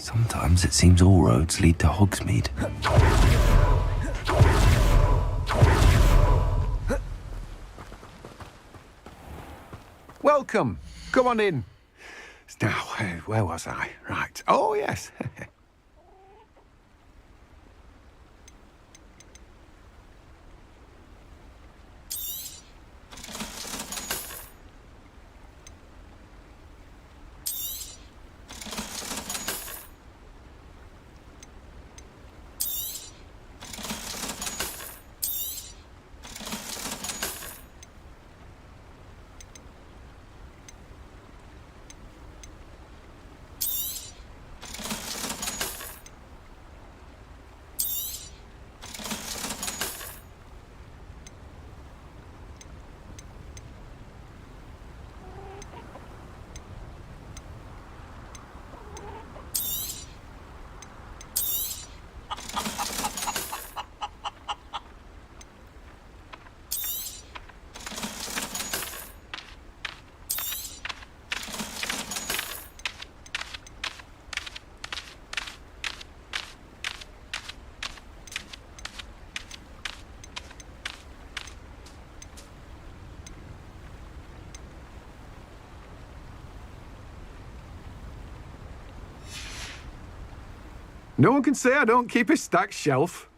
Sometimes it seems all roads lead to Hogsmeade. Welcome. Come on in. Now, where was I? Right. Oh, yes. No one can say I don't keep a stacked shelf.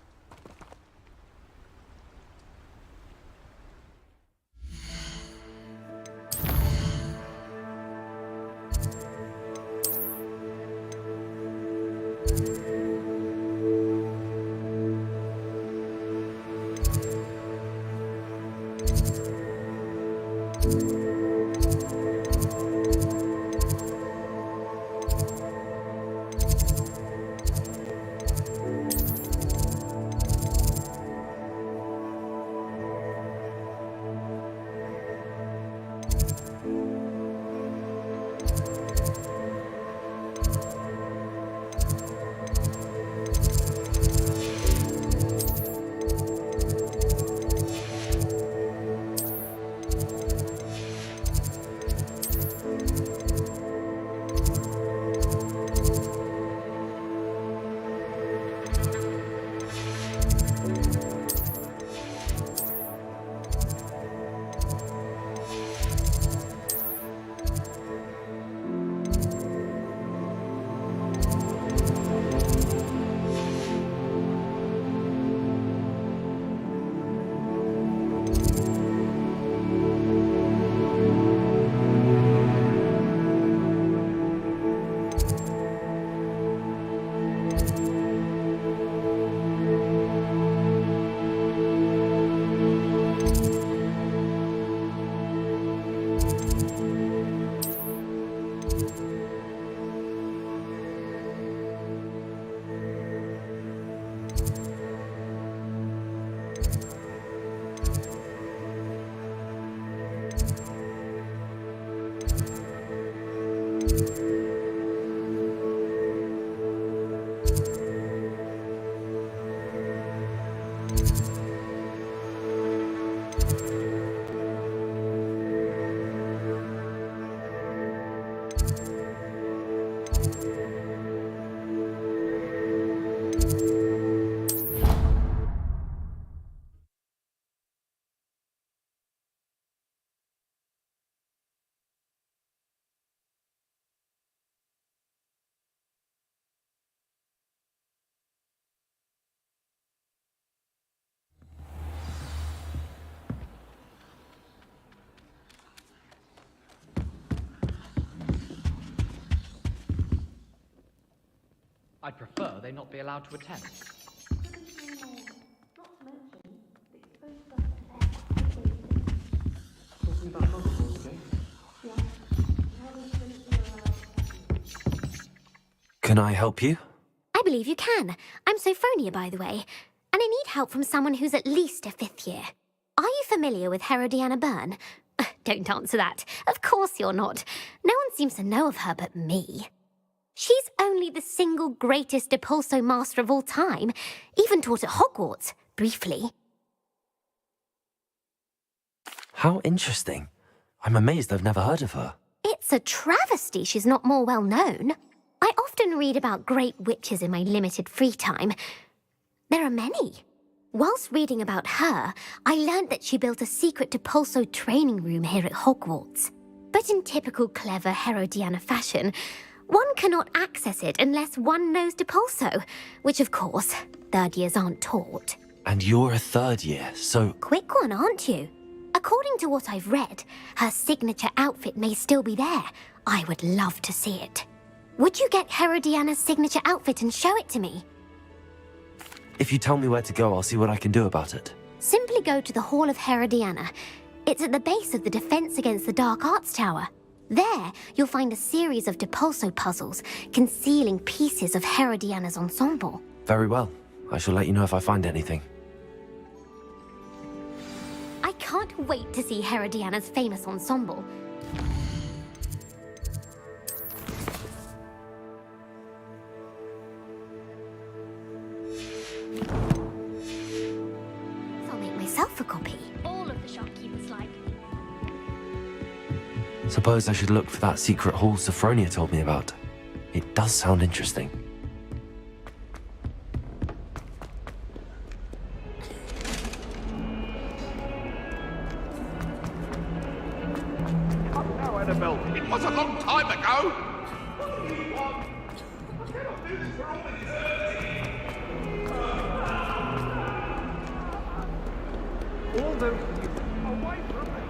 I'd prefer they not be allowed to attend. Can I help you? I believe you can. I'm Sophronia, by the way, and I need help from someone who's at least a 5th year. Are you familiar with Herodiana Byrne? Don't answer that. Of course you're not. No one seems to know of her but me. She's only the single greatest Depulso master of all time, even taught at Hogwarts, briefly. How interesting. I'm amazed I've never heard of her. It's a travesty she's not more well known. I often read about great witches in my limited free time. There are many. Whilst reading about her, I learned that she built a secret Depulso training room here at Hogwarts. But in typical clever Herodiana fashion, one cannot access it unless one knows Depulso, which of course, third years aren't taught. And you're a third year, so... Quick one, aren't you? According to what I've read, her signature outfit may still be there. I would love to see it. Would you get Herodiana's signature outfit and show it to me? If you tell me where to go, I'll see what I can do about it. Simply go to the Hall of Herodiana. It's at the base of the Defense Against the Dark Arts Tower. There, you'll find a series of Depulso puzzles concealing pieces of Herodiana's ensemble. Very well. I shall let you know if I find anything. I can't wait to see Herodiana's famous ensemble. I'll make myself a copy. All of the shopkeepers like. Suppose I should look for that secret hall Sophronia told me about. It does sound interesting. No, Annabelle, it was a long time ago. All those away from me.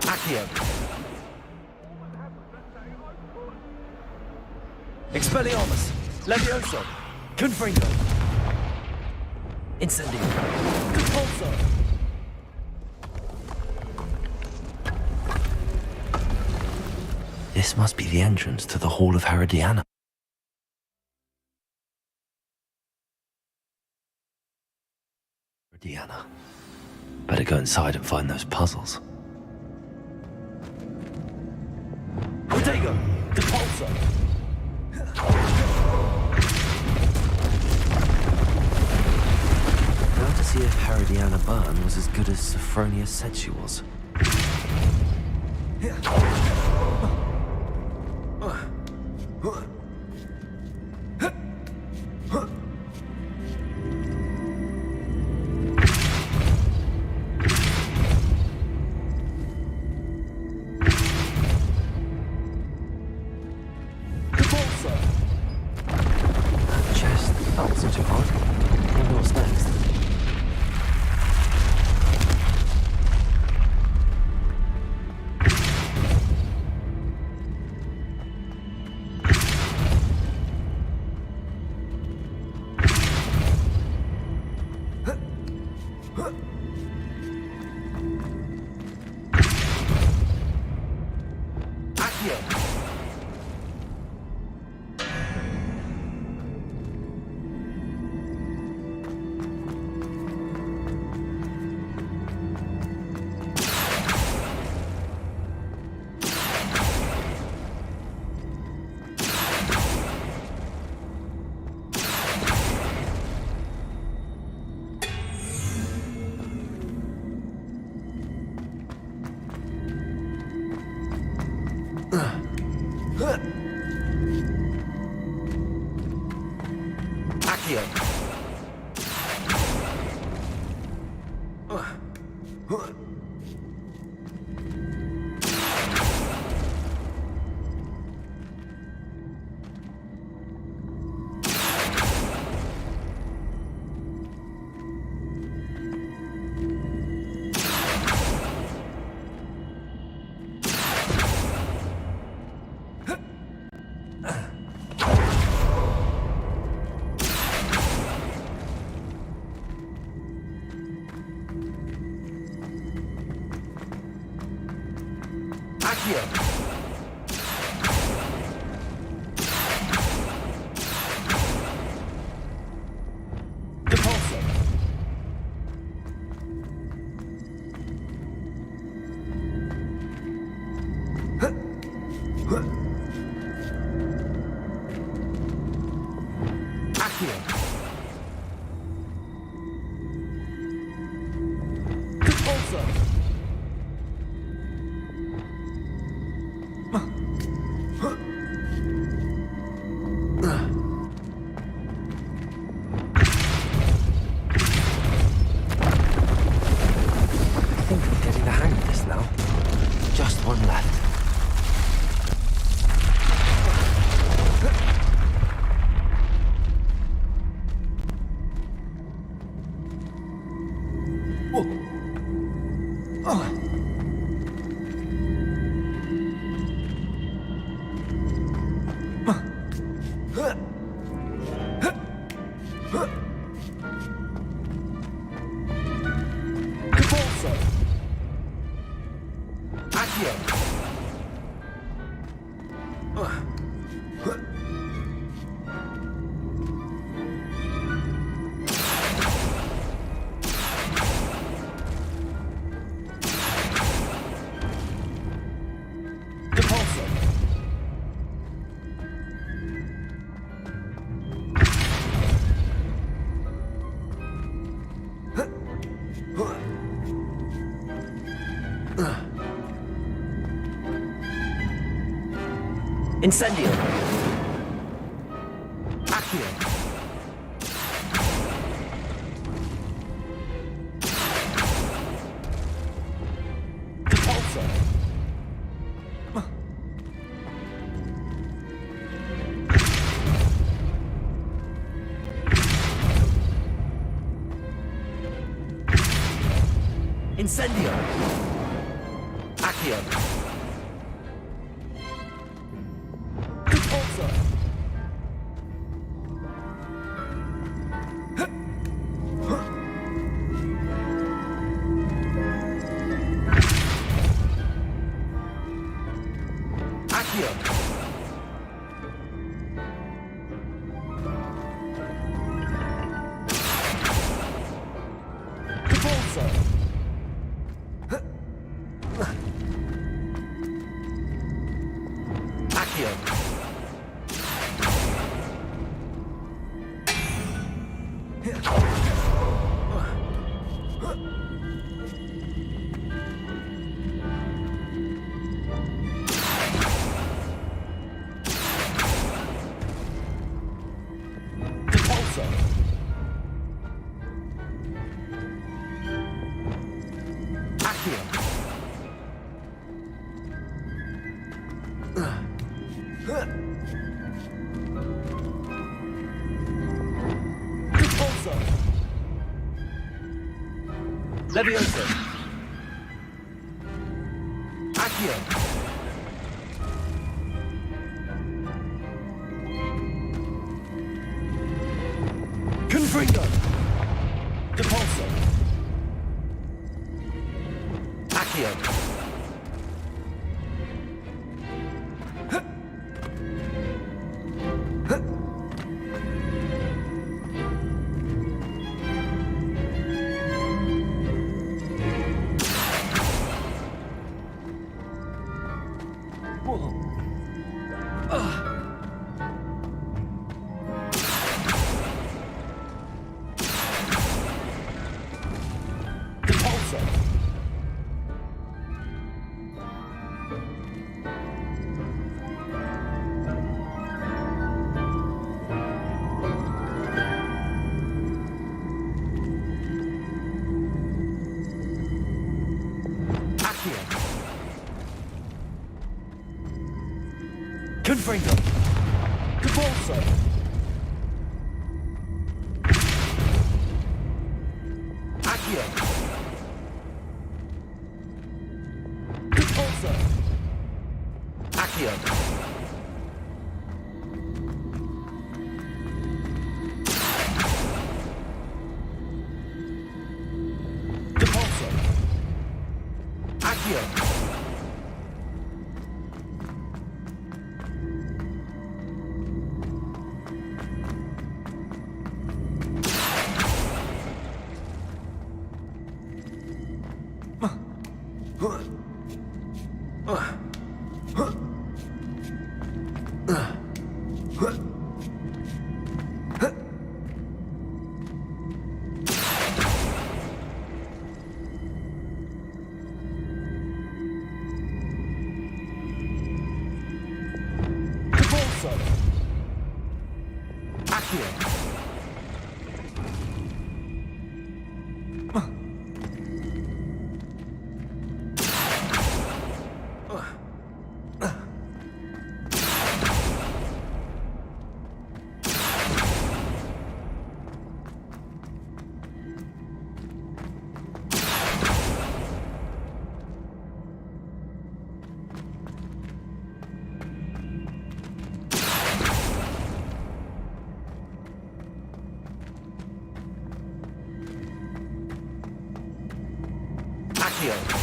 Accio. Expelliarmus. Levioso. Confringo. Incendio. Compulso. This must be the entrance to the Hall of Herodiana. Herodiana. Better go inside and find those puzzles. Protego. Compulso. Now to see if Herodiana Byrne was as good as Sophronia said she was. That chest, that wasn't too hard. I wonder what's next. Accio. Repulsor. Accio. Incendio. Accio. Repulsor. Incendio. Accio. Repulsor. Accio. Repulsor. Accio. Repulsor. Accio. Repulsor. Leviosa. Accio. Confringo. Repulsor. Accio. Repulsor. Accio. Confringo. Repulsor. Accio. Repulsor. Accio. Repulsor. Accio. Repulsor. Accio. Accio.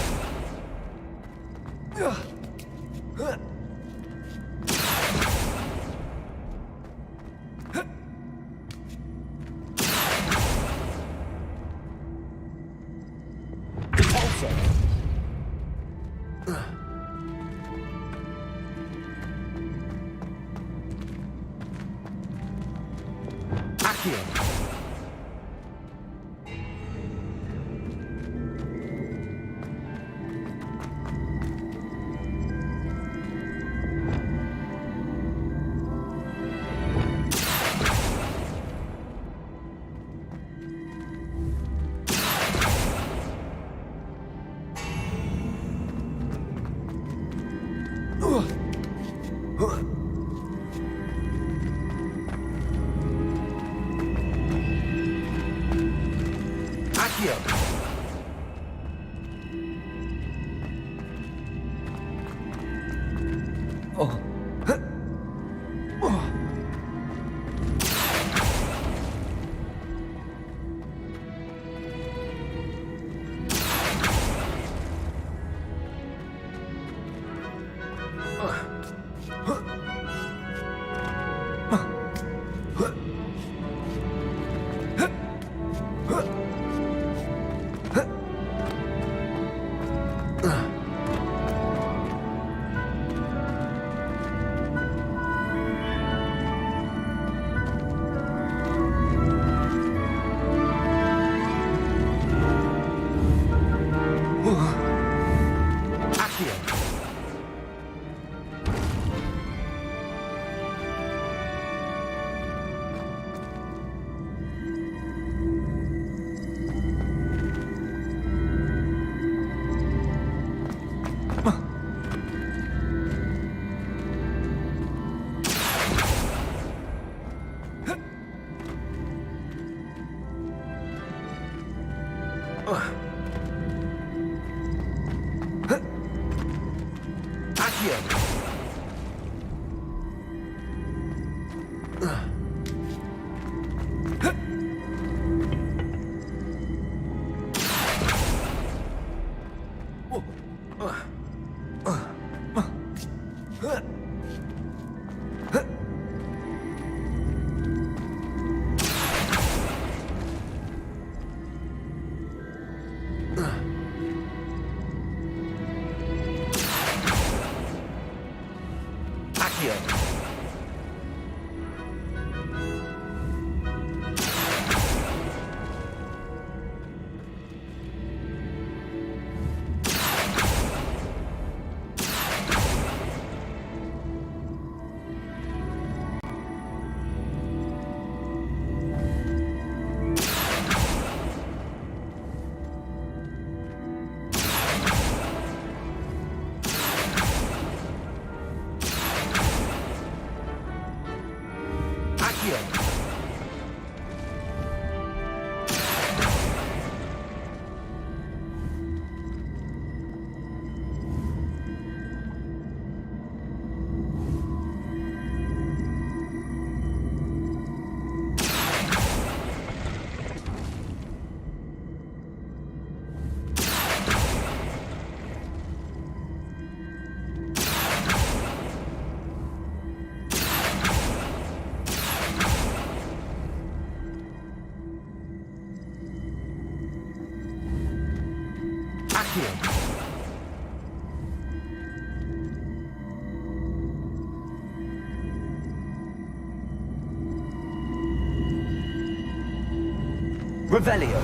Revelio.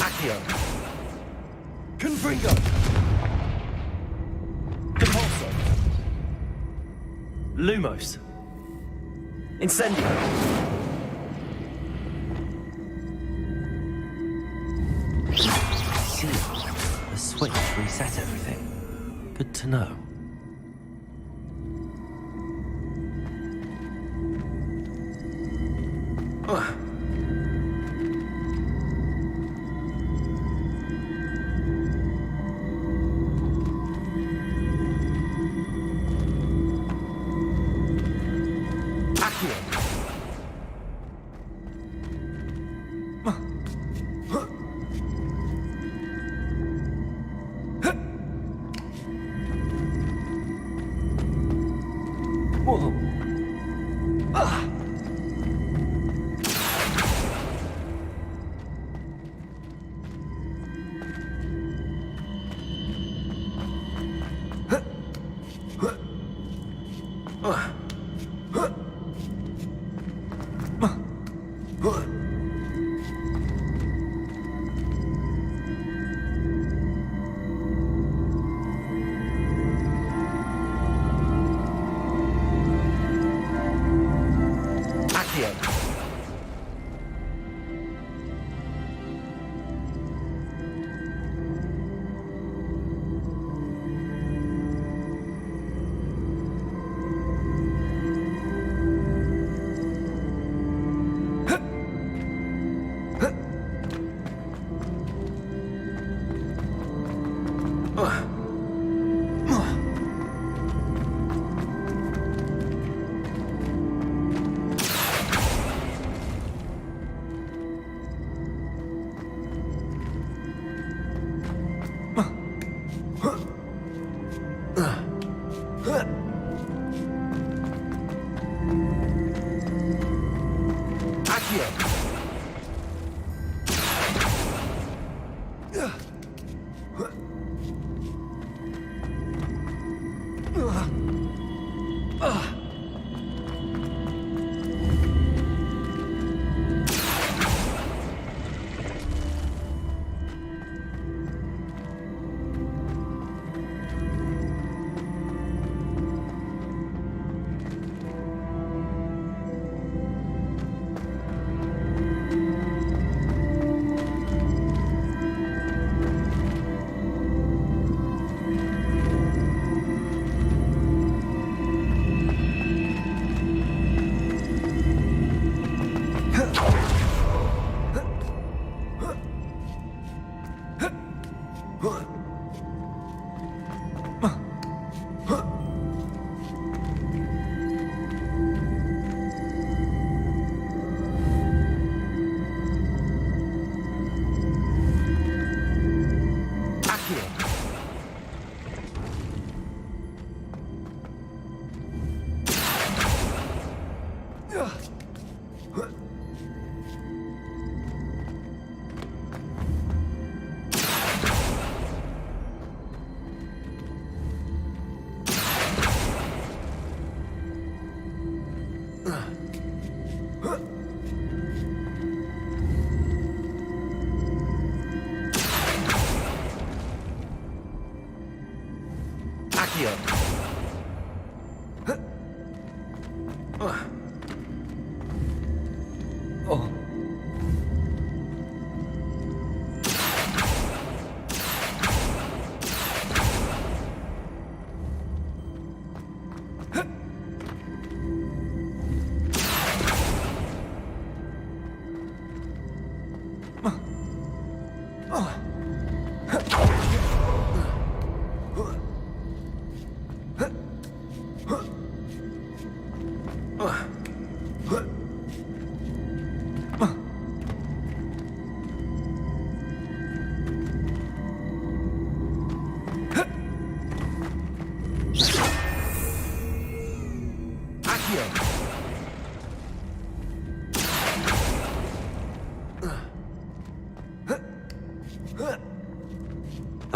Accio. Confringo. Depulso. Lumos. Incendio. See, the switch reset everything. Good to know.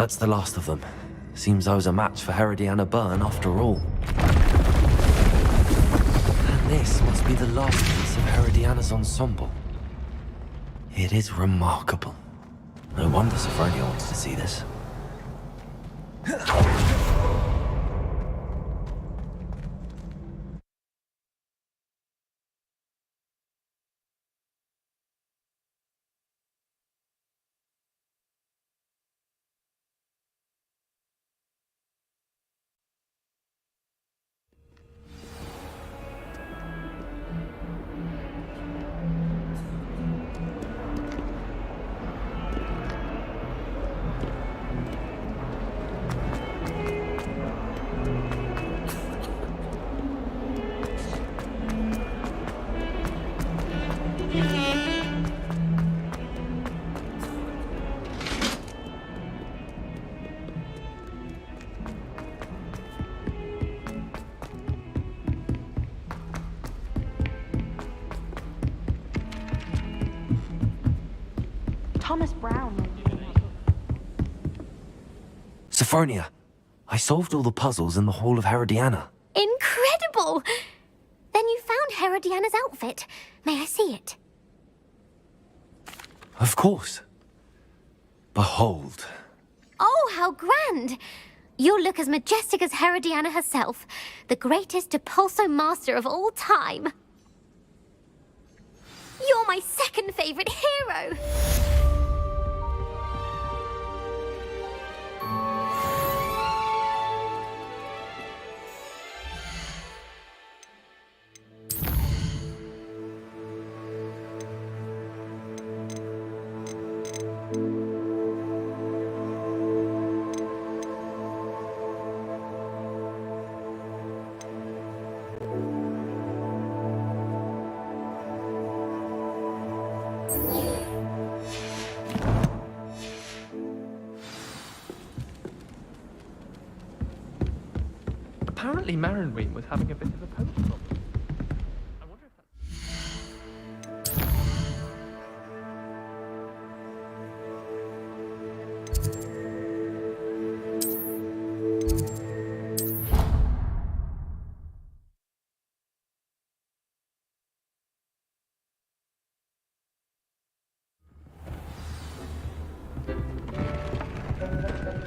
That's the last of them. Seems I was a match for Herodiana Byrne after all. And this must be the last piece of Herodiana's ensemble. It is remarkable. No wonder Sophronia wants to see this. Thomas Brown. Sophronia, I solved all the puzzles in the Hall of Herodiana. Incredible! Then you found Herodiana's outfit. May I see it? Of course. Behold. Oh, how grand! You'll look as majestic as Herodiana herself, the greatest Depulso master of all time. You're my second favorite hero! Apparently Marinween was having a bit of a poke problem.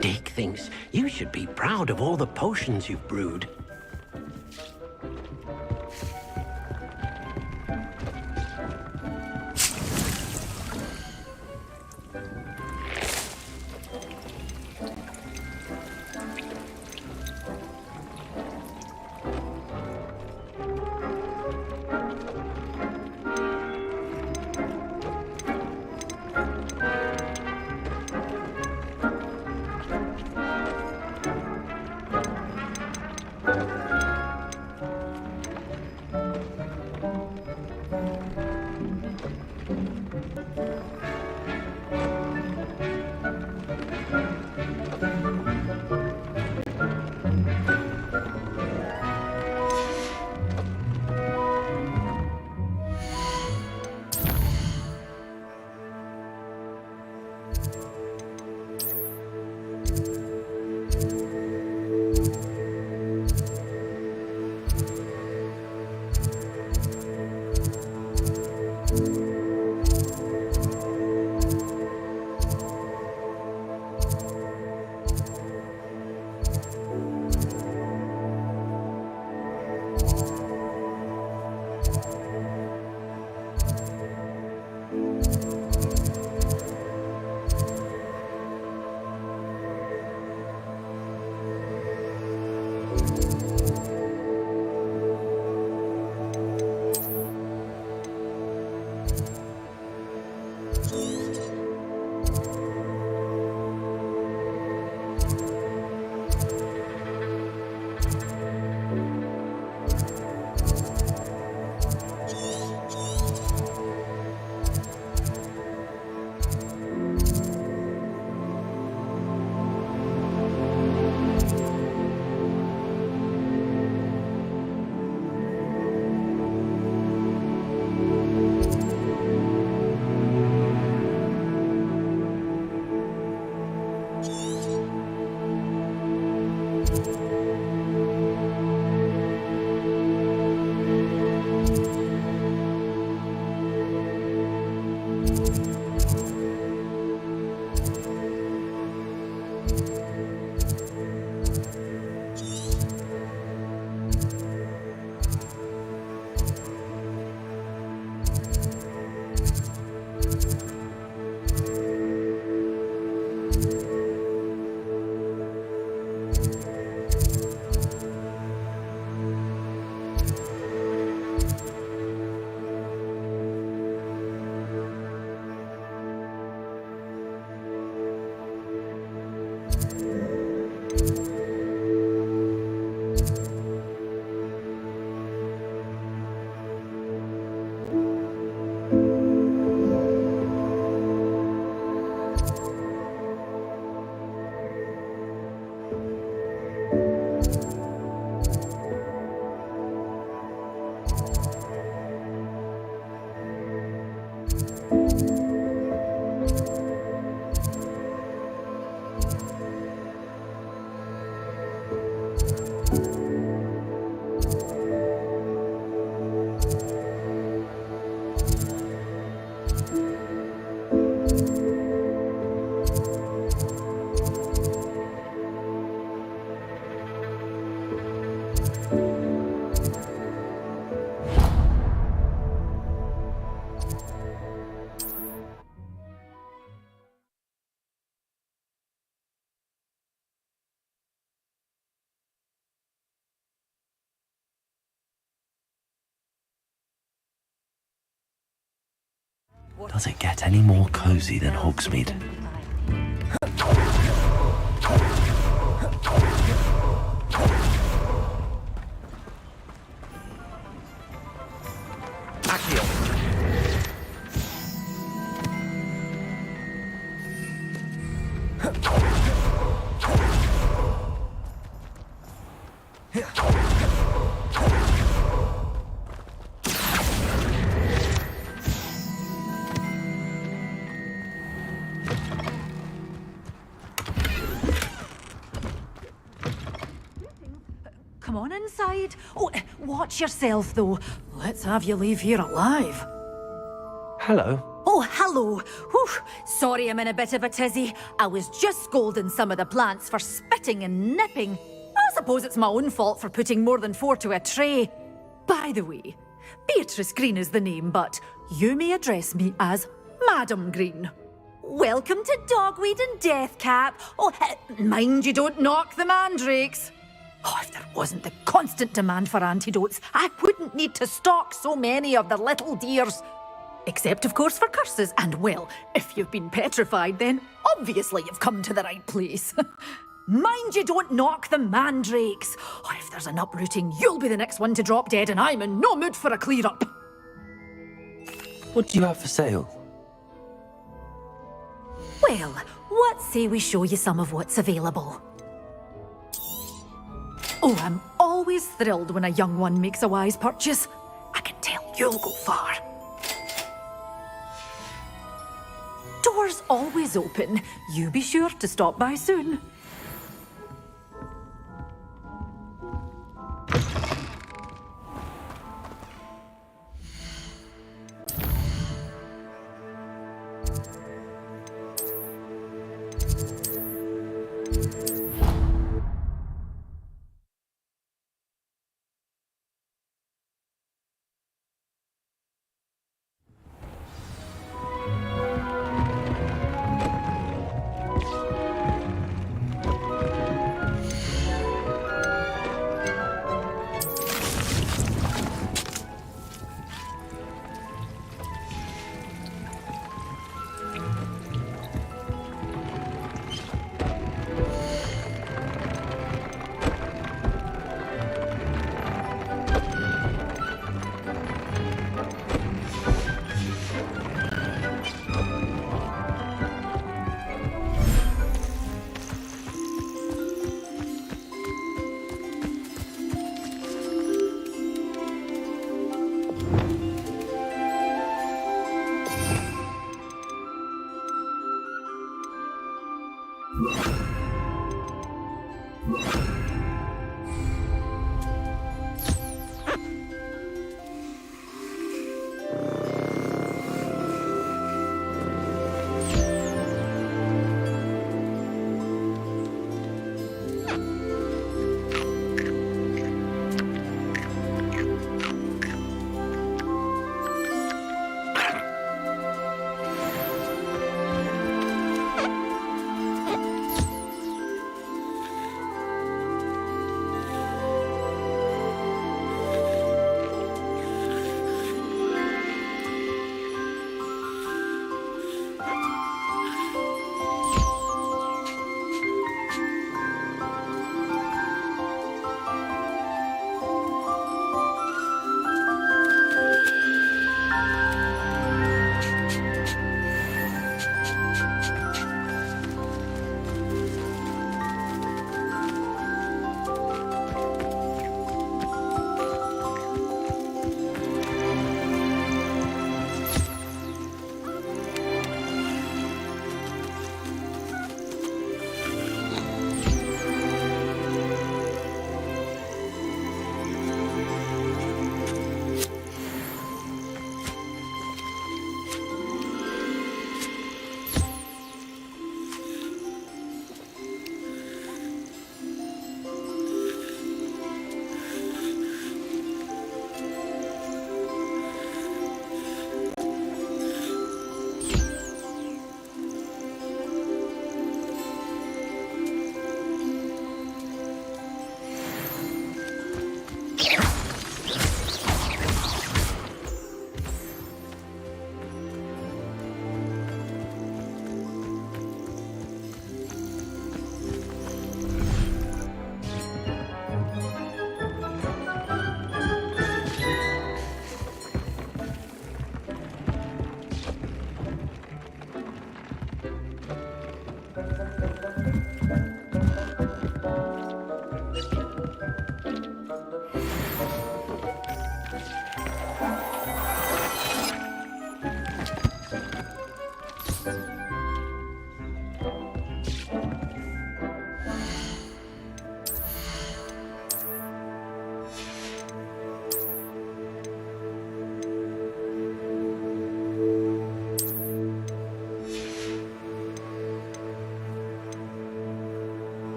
Dick thinks you should be proud of all the potions you've brewed. Does it get any more cozy than Hogsmeade? Come on inside. Oh, watch yourself, though. Let's have you leave here alive. Hello. Oh, hello. Whew. Sorry I'm in a bit of a tizzy. I was just scolding some of the plants for spitting and nipping. I suppose it's my own fault for putting more than 4 to a tray. By the way, Beatrice Green is the name, but you may address me as Madam Green. Welcome to Dogweed and Deathcap. Oh, mind you don't knock the mandrakes. Oh, if there wasn't the constant demand for antidotes, I wouldn't need to stock so many of the little dears. Except, of course, for curses. And, well, if you've been petrified, then obviously you've come to the right place. Mind you don't knock the mandrakes. Oh, if there's an uprooting, you'll be the next one to drop dead, and I'm in no mood for a clear-up. What do you have for sale? Well, what say we show you some of what's available? Oh, I'm always thrilled when a young one makes a wise purchase. I can tell you'll go far. Doors always open. You be sure to stop by soon.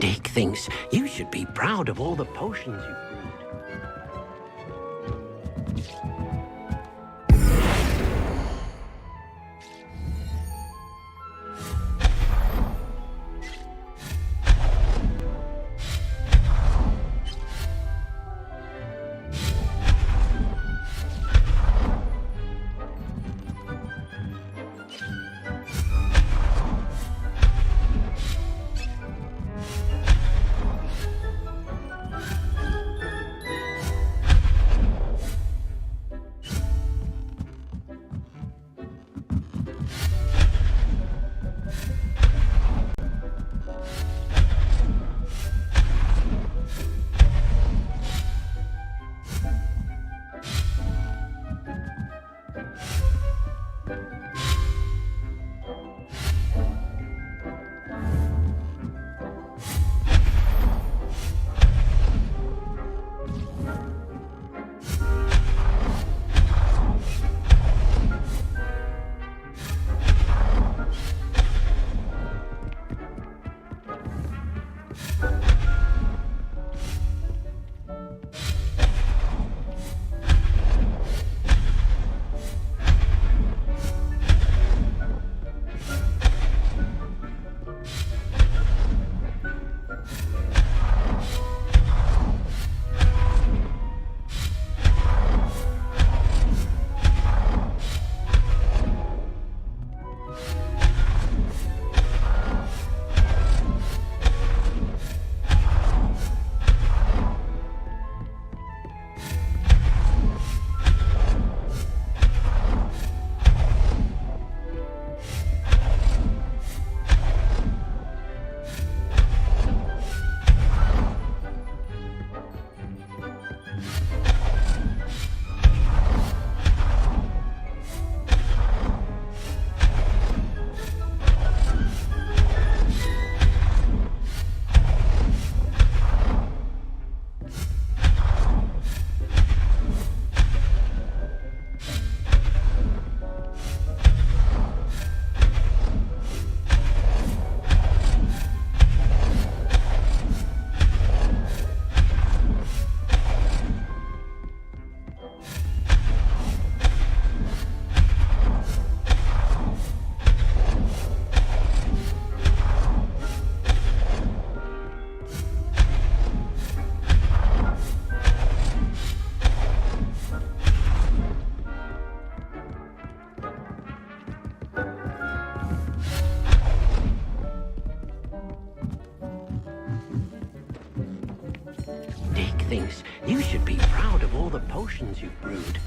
Dick thinks you should be proud of all the potions you've brewed. Thinks you should be proud of all the potions you've brewed.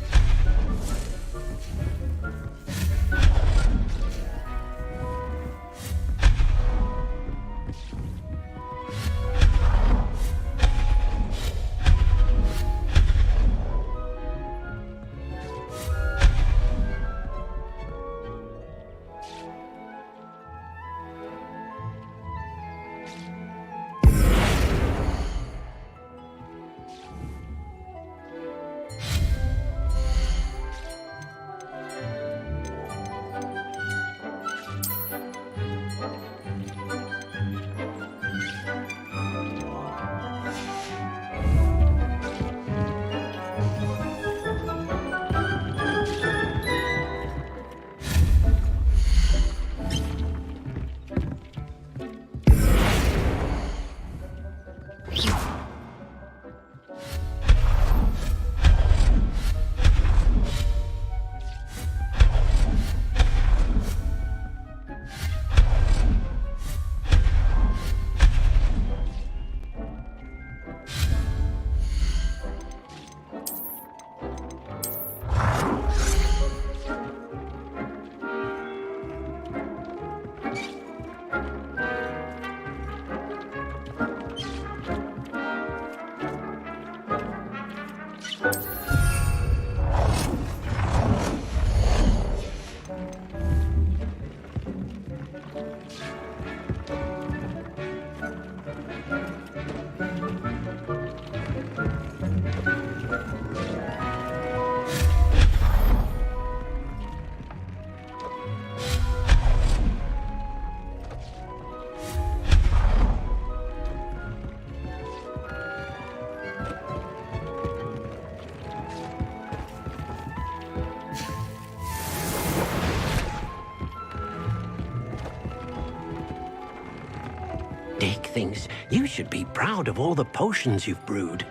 Dick thinks you should be proud of all the potions you've brewed.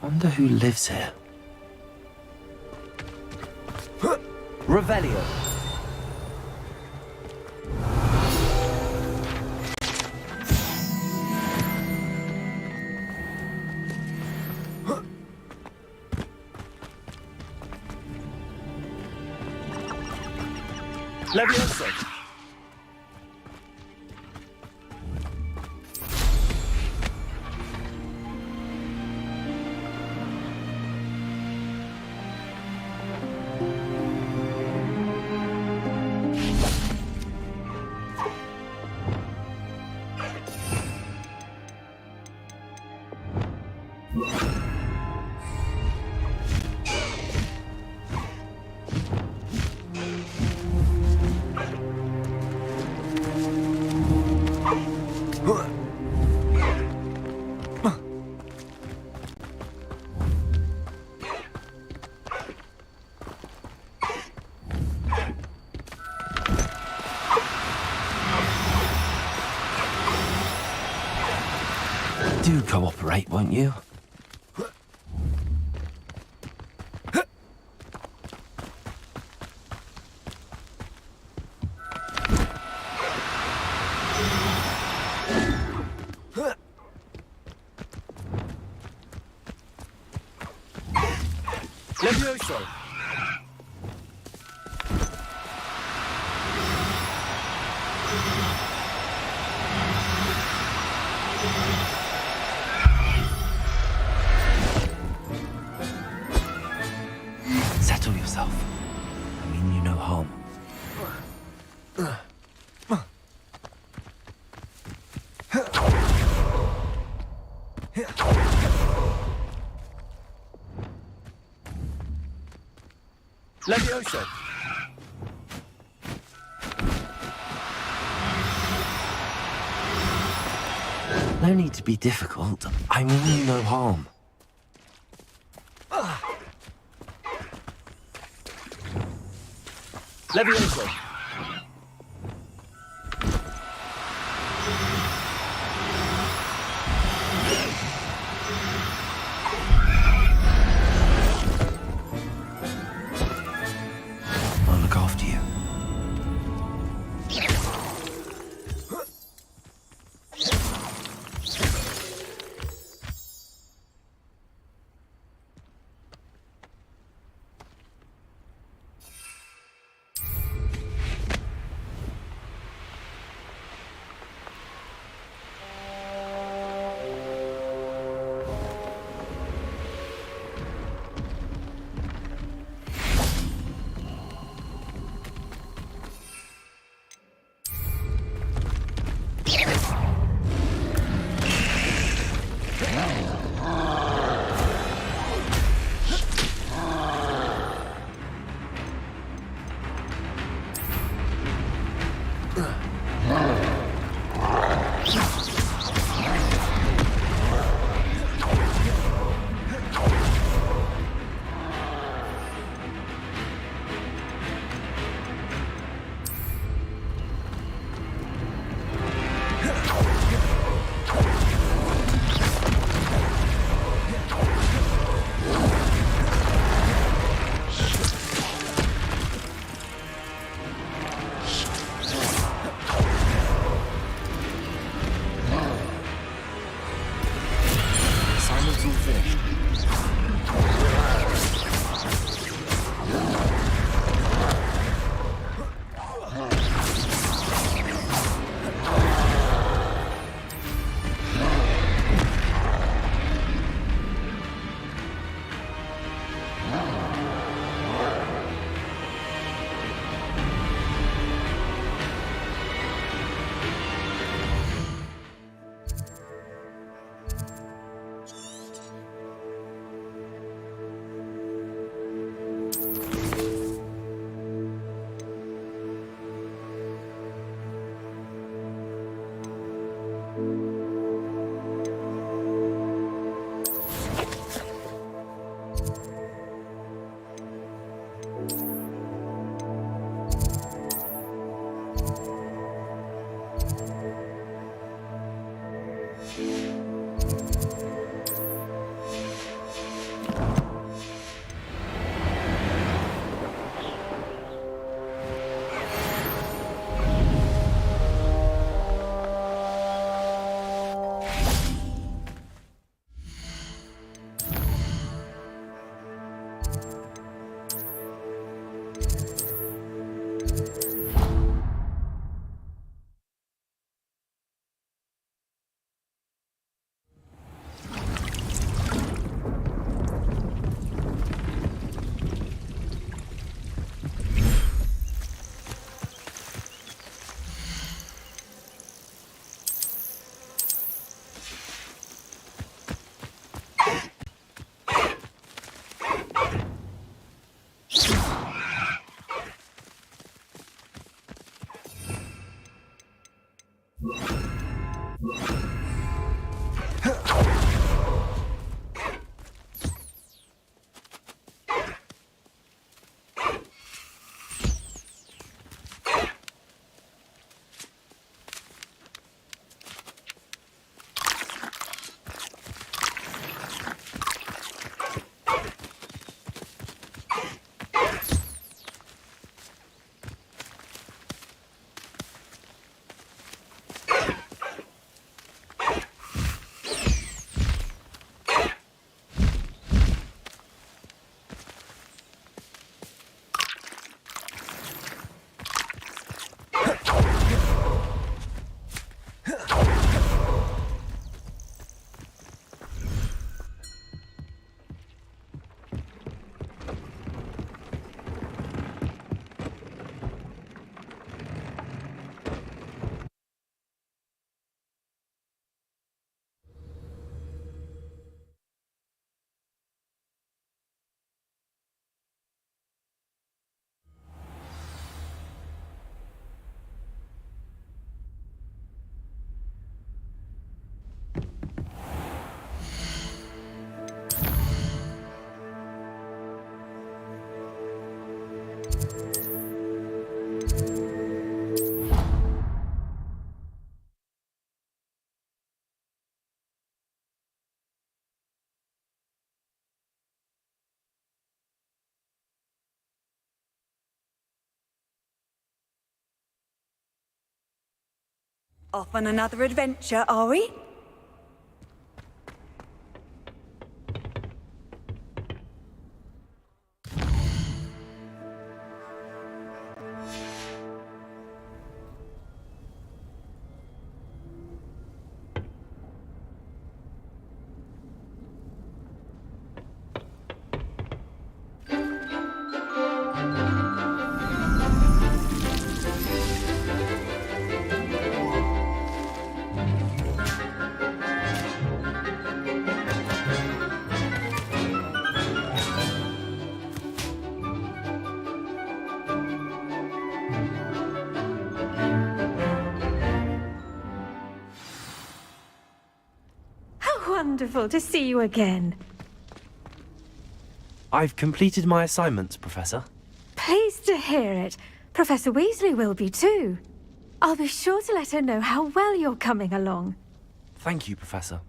Wonder who lives here. Revelio. Levioso. Do cooperate, won't you? Levioso. Settle yourself. I mean you no harm. Levioso. No need to be difficult. I mean you no harm. Levioso. I'll look after you. Off on another adventure, are we? wonderful to see you again. I've completed my assignments, Professor. Pleased to hear it. Professor Weasley will be too. I'll be sure to let her know how well you're coming along. Thank you, Professor.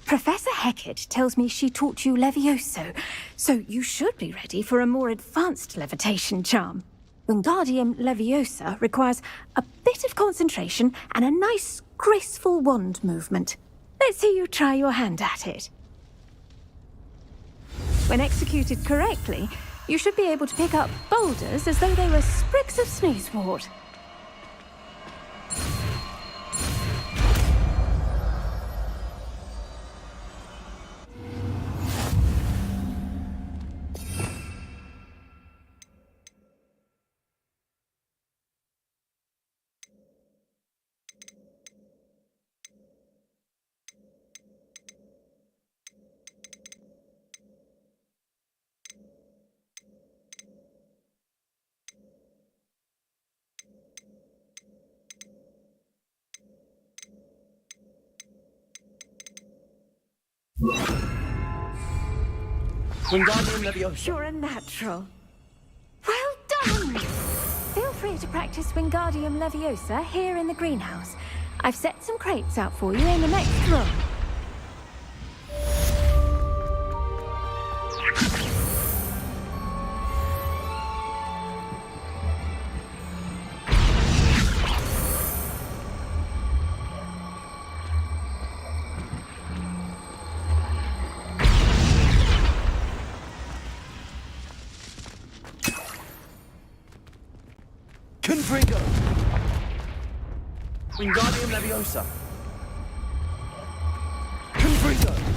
Professor Hecat tells me she taught you Levioso, so you should be ready for a more advanced levitation charm. Wingardium Leviosa requires a bit of concentration and a nice, graceful wand movement. Let's see you try your hand at it. When executed correctly, you should be able to pick up boulders as though they were sprigs of snoozewort. Wingardium Leviosa. You're a natural. Well done! Feel free to practice Wingardium Leviosa here in the greenhouse. I've set some crates out for you in the next room. Confringo! Wingardium Leviosa. Confringo!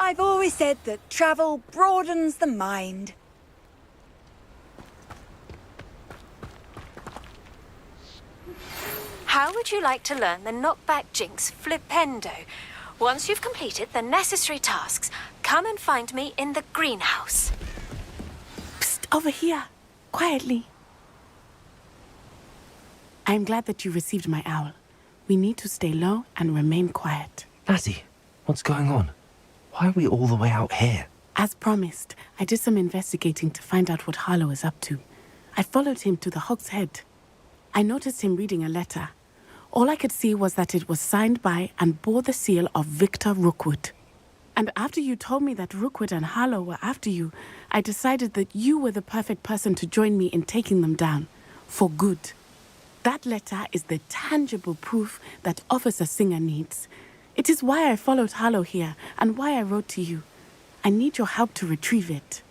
I've always said that travel broadens the mind. How would you like to learn the knockback jinx flipendo? Once you've completed the necessary tasks, come and find me in the greenhouse. Psst, over here. Quietly. I'm glad that you received my owl. We need to stay low and remain quiet. Natty, what's going on? Why are we all the way out here? As promised, I did some investigating to find out what Harlow is up to. I followed him to the Hog's Head. I noticed him reading a letter. All I could see was that it was signed by and bore the seal of Victor Rookwood. And after you told me that Rookwood and Harlow were after you, I decided that you were the perfect person to join me in taking them down. For good. That letter is the tangible proof that Officer Singer needs. It is why I followed Harlow here and why I wrote to you. I need your help to retrieve it.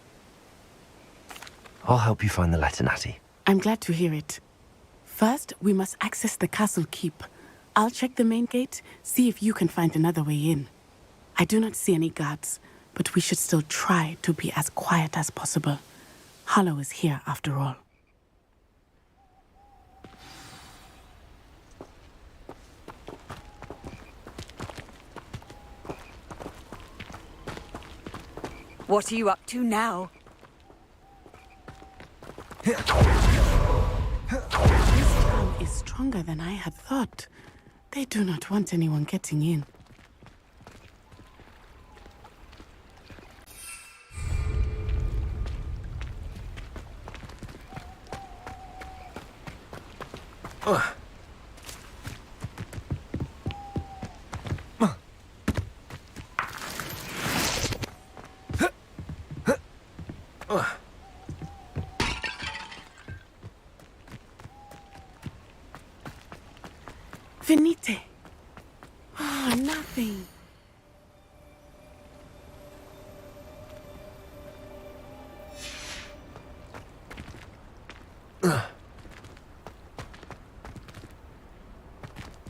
I'll help you find the letter, Natty. I'm glad to hear it. First, we must access the castle keep. I'll check the main gate, see if you can find another way in. I do not see any guards, but we should still try to be as quiet as possible. Harlow is here after all. What are you up to now? This town is stronger than I had thought. They do not want anyone getting in. Finite. Oh, nothing.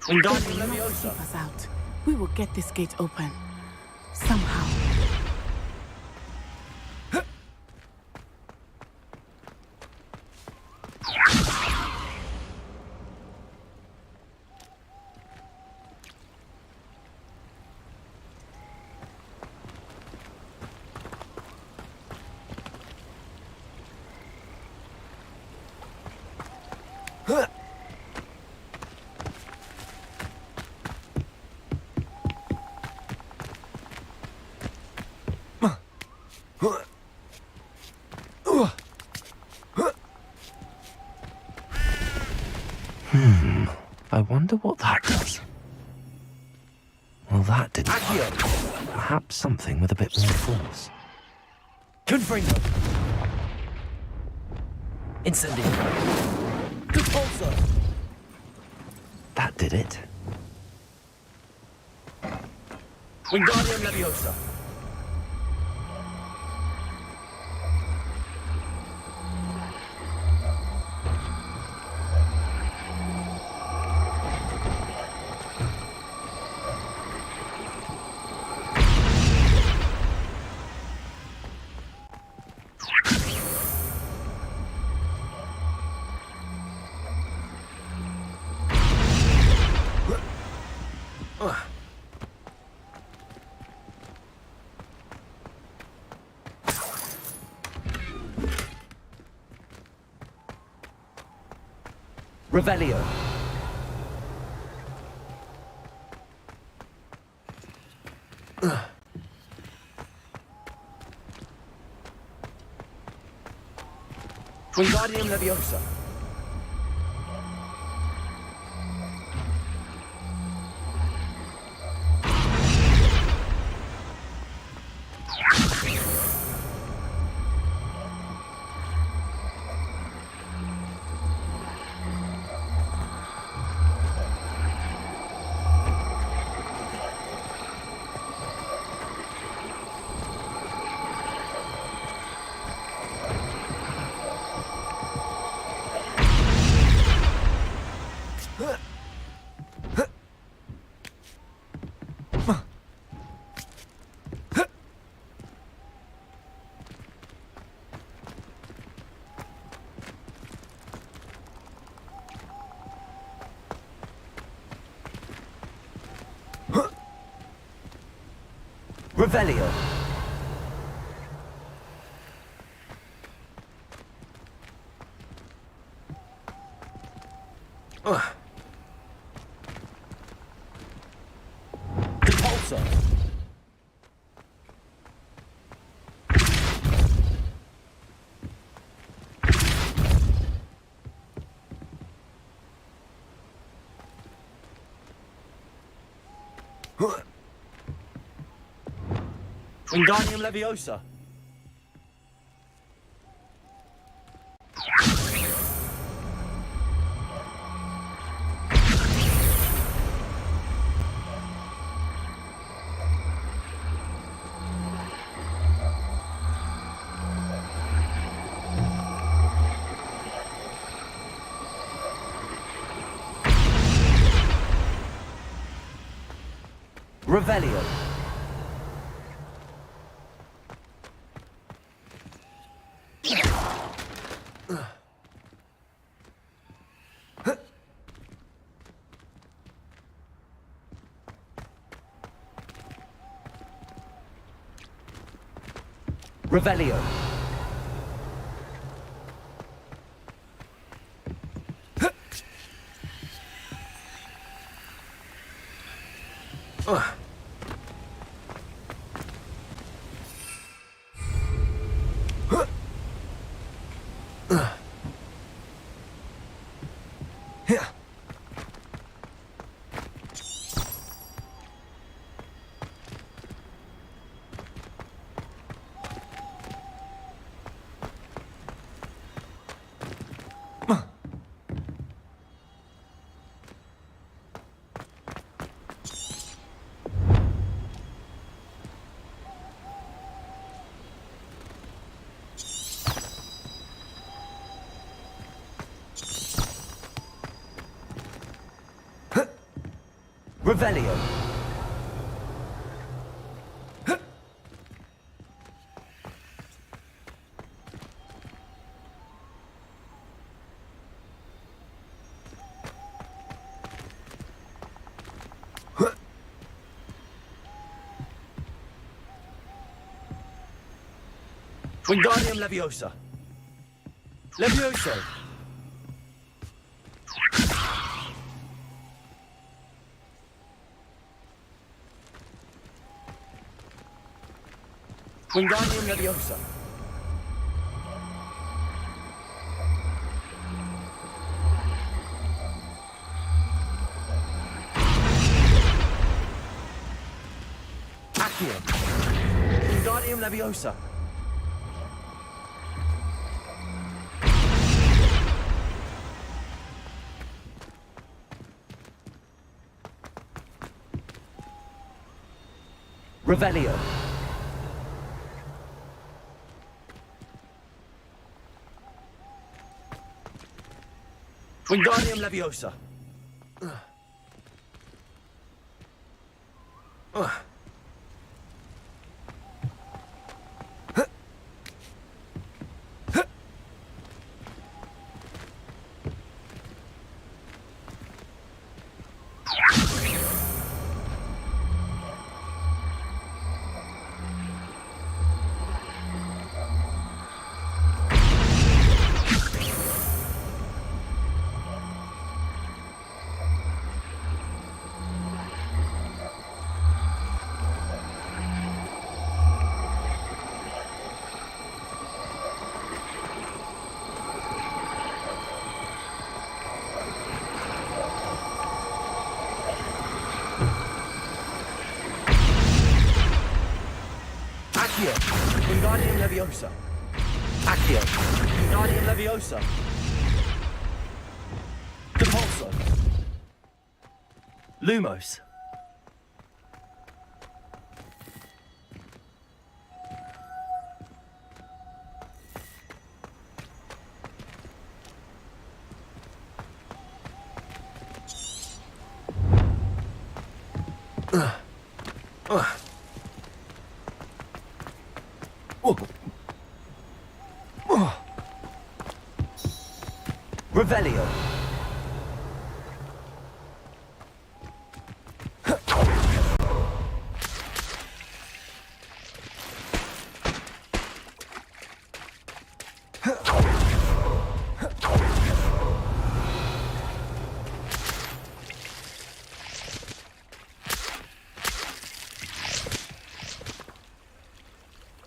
Wingardium Keep Leviosa. us out. We will get this gate open. Somehow. I wonder what that does. Well, that didn't work. Perhaps something with a bit more force. Confringo. Incendio. Repulsor. That did it. Wingardium Leviosa. Revelio. Wingardium Leviosa. Revelio. Repulsor. Wingardium Leviosa. Revelio. Revelio. Revelio. Wingardium Leviosa. Levioso. Wingardium Leviosa. Accio. Wingardium Leviosa. Revelio. Wingardium Leviosa. Accio. Wingardium Leviosa. Accio. Wingardium Leviosa. Depulso. Lumos. Revelio.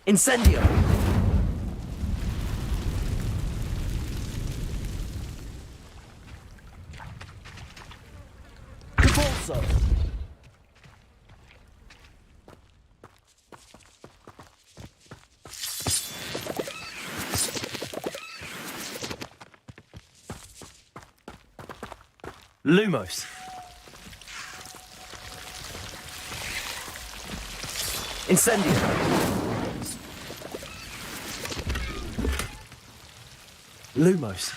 Incendio. Depulso. Lumos. Incendio. Lumos.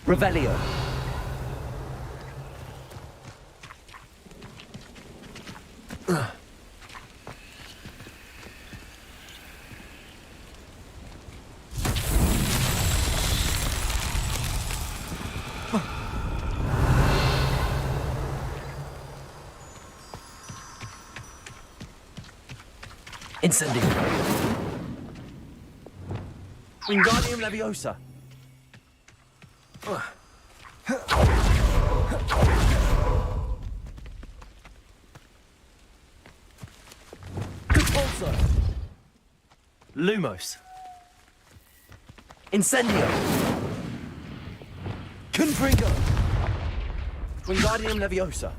Revelio. Incendio. Wingardium Leviosa. Depulso. Lumos. Incendio. Confringo. Wingardium Leviosa.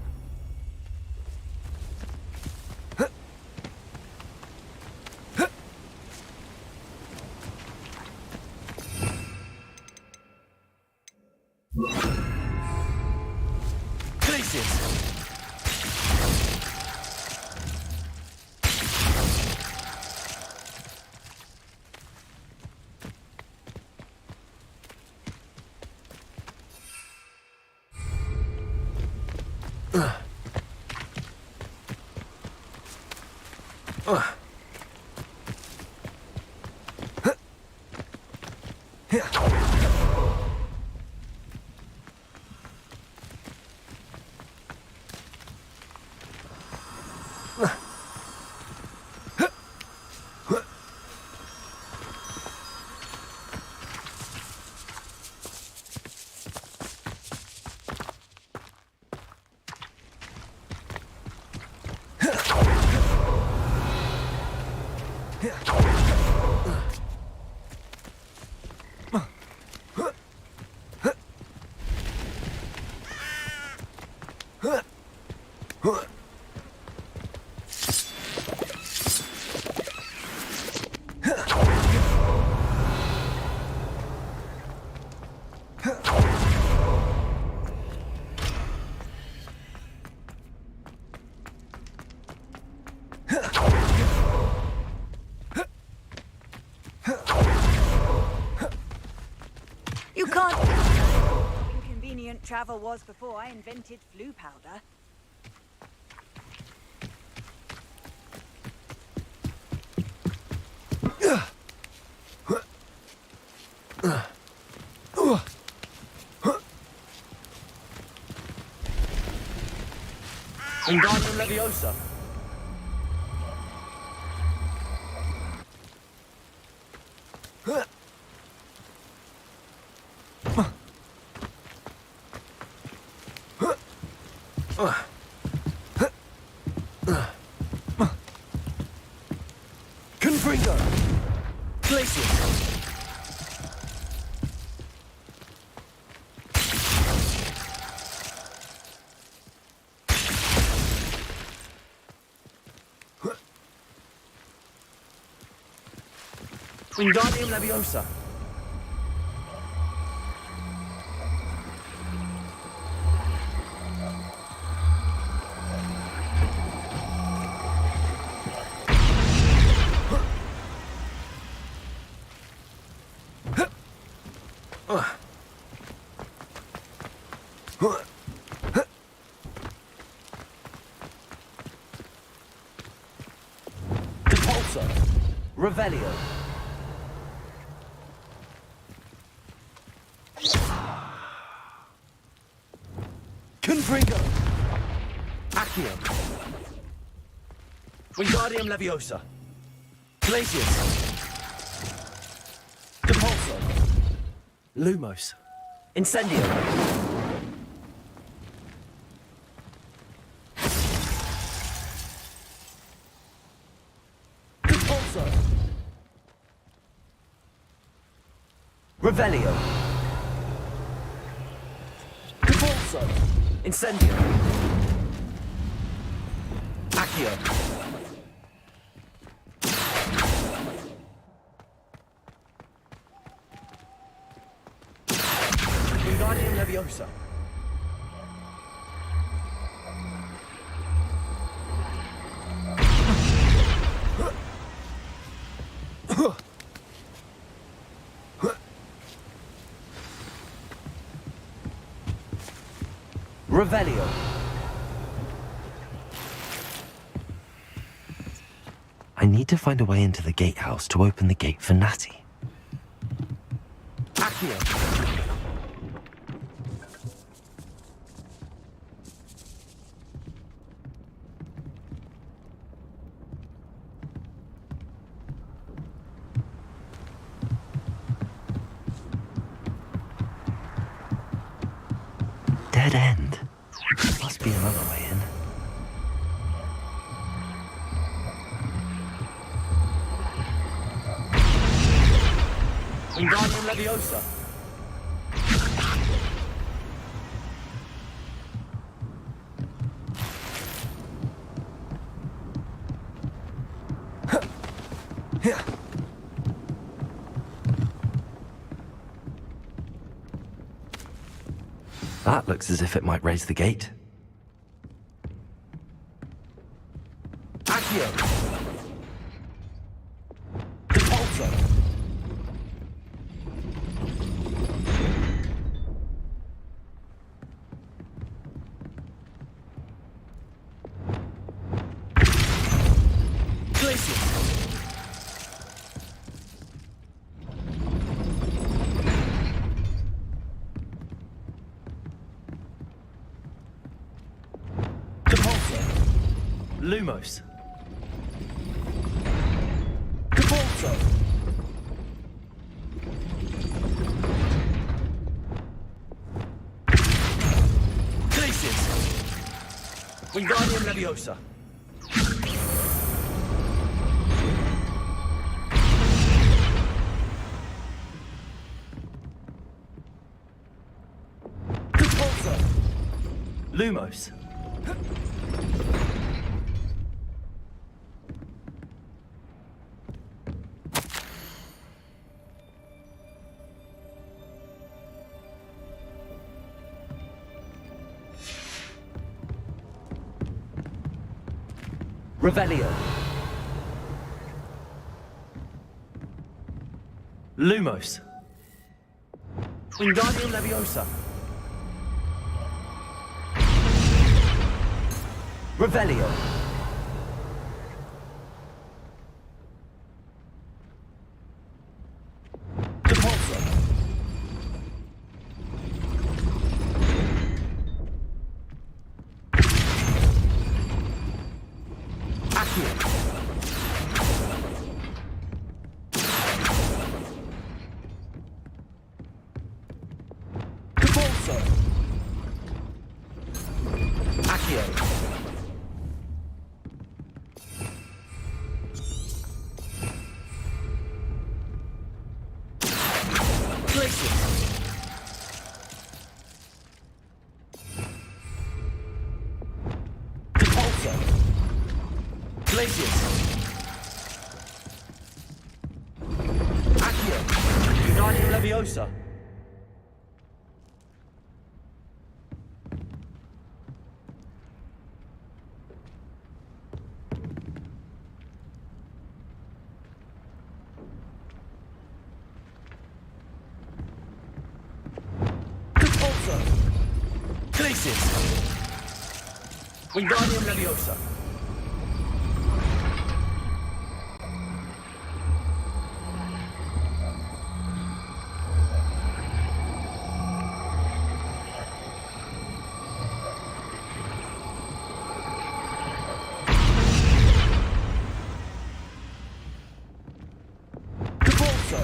Glacius! You can't... How inconvenient travel was before I invented flu powder. Wingardium Leviosa! Confringo! Glacius! Wingardium Leviosa! Repulsor! Revelio! Confringo! Accio! Wingardium Leviosa! Glacius! Repulsor! Lumos! Incendio! Repulsor! Revelio! Repulsor! Incendio! Accio! Wingardium Leviosa! Revelio! I need to find a way into the gatehouse to open the gate for Natty. Accio! Dead end. Must be another way in. Wingardium Leviosa! That looks as if it might raise the gate. Accio. Depulso. Glacius. Depulso. Lumos. Depulso. Glacius. Wingardium Leviosa. Depulso. Lumos. Revelio. Lumos. Wingardium Leviosa. Revelio. Depulso. Accio. Depulso. Accio. Glacius. Depulso. Glacius. Accio. Wingardium Leviosa. Depulso. Glacius. Wingardium Leviosa. Depulso.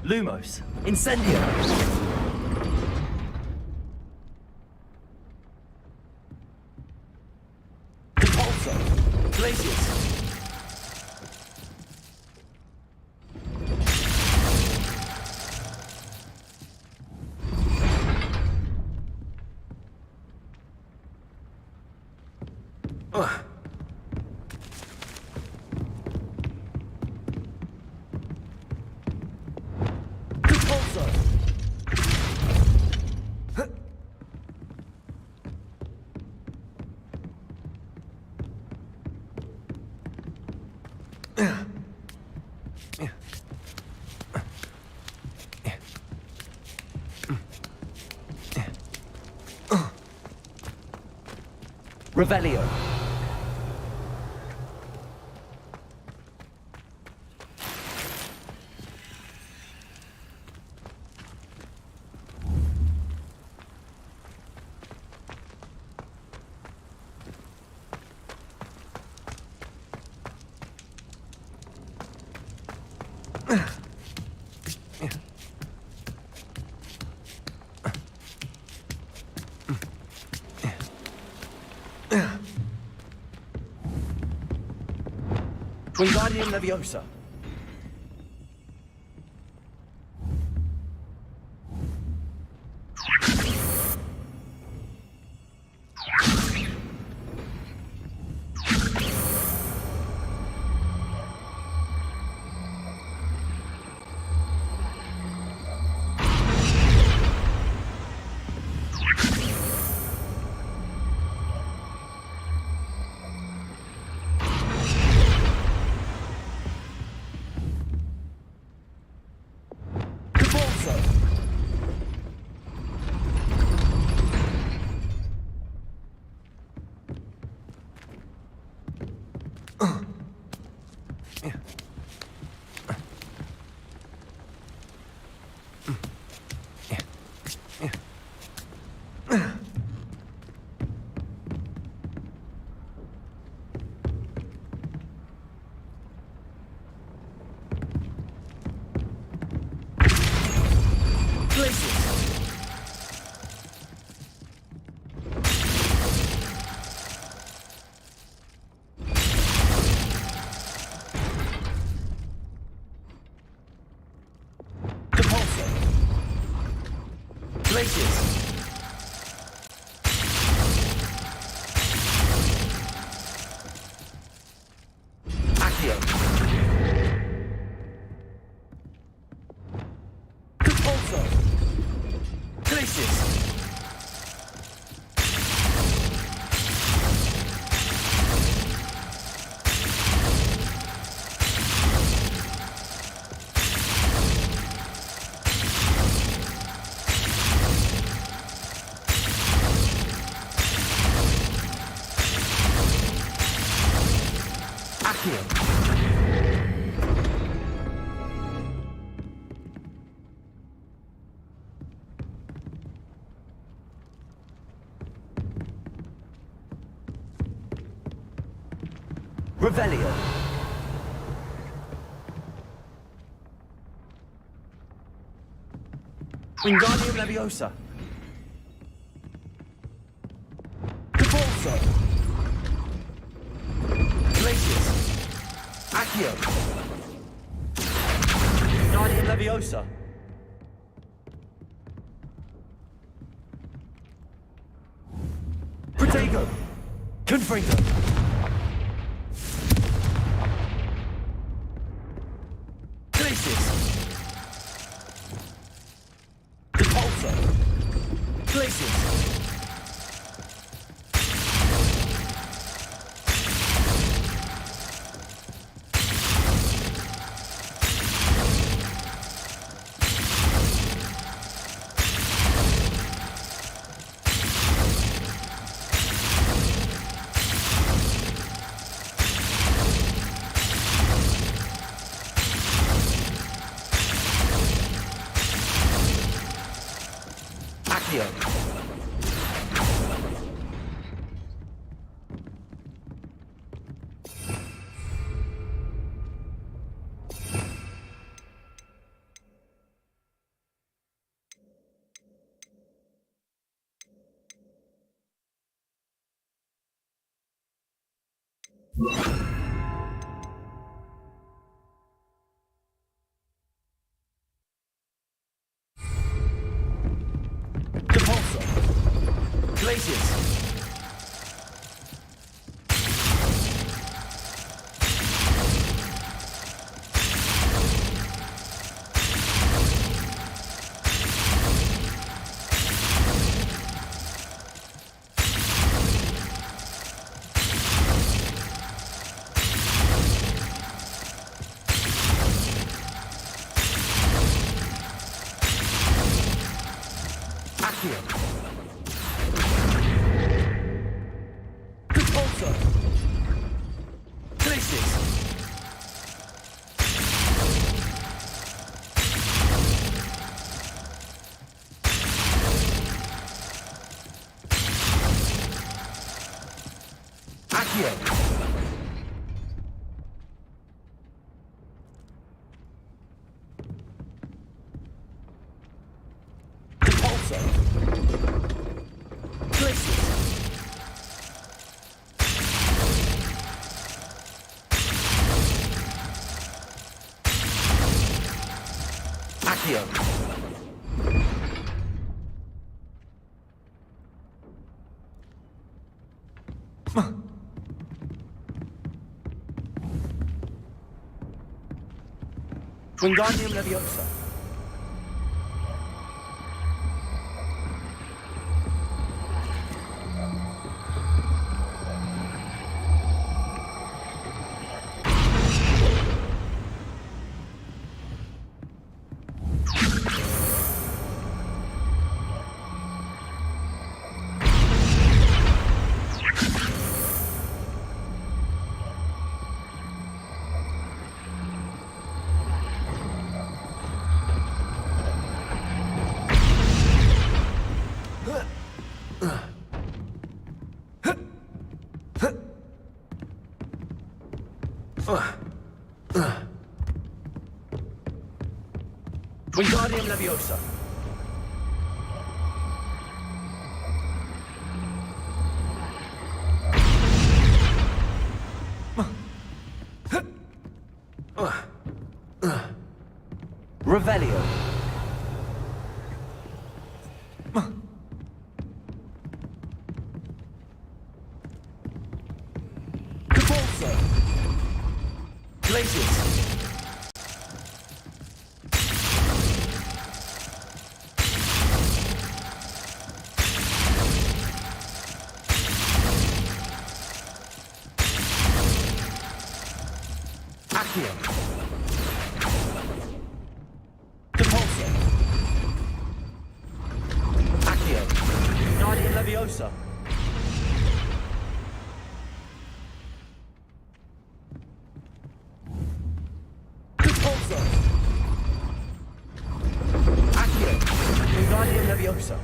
Lumos. Incendio. Depulso. Glacius. Depulso. Revelio. Wingardium Leviosa. Revelio. Wingardium Leviosa. Repulso. Glacius. Accio. Wingardium Leviosa. Protego. Confringo. Wingardium Leviosa. Wingardium Leviosa. Revelio. Capulso. Glacius. Accio. Depulso. Accio. Guardian Leviosa. Depulso. Accio. Guardian Leviosa.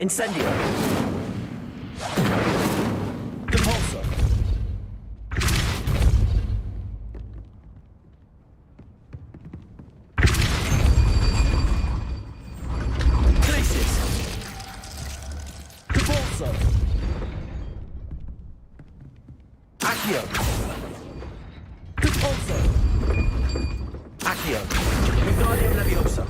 Incendio. Depulso. Glacius. Depulso. Accio. Depulso. Accio. Wingardium Leviosa.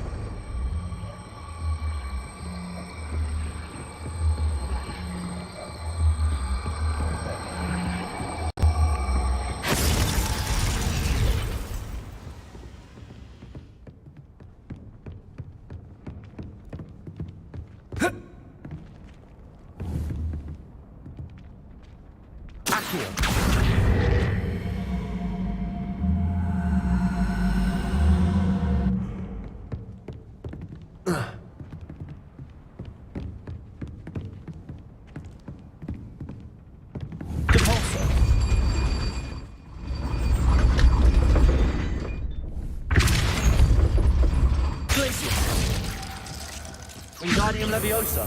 Wingardium Leviosa.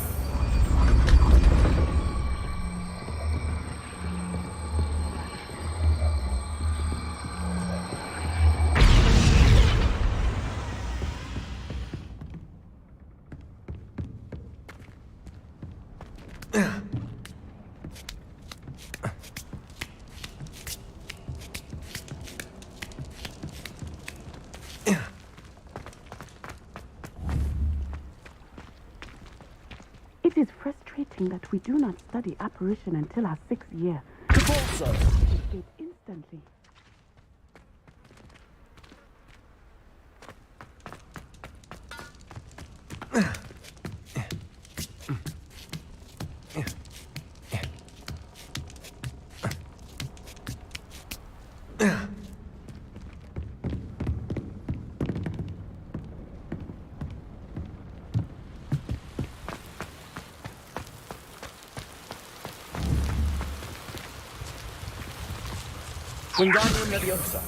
It is frustrating that we do not study apparition until our 6th year. Depulso. Escape instantly. Wingardium Leviosa.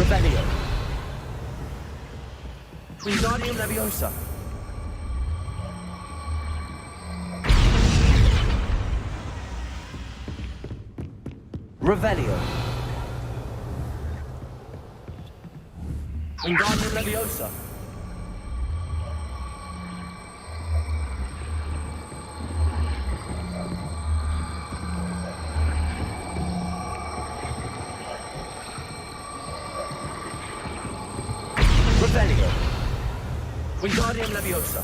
Revelio. Wingardium Leviosa. Revelio. Wingardium Leviosa. Revelio. Wingardium Leviosa.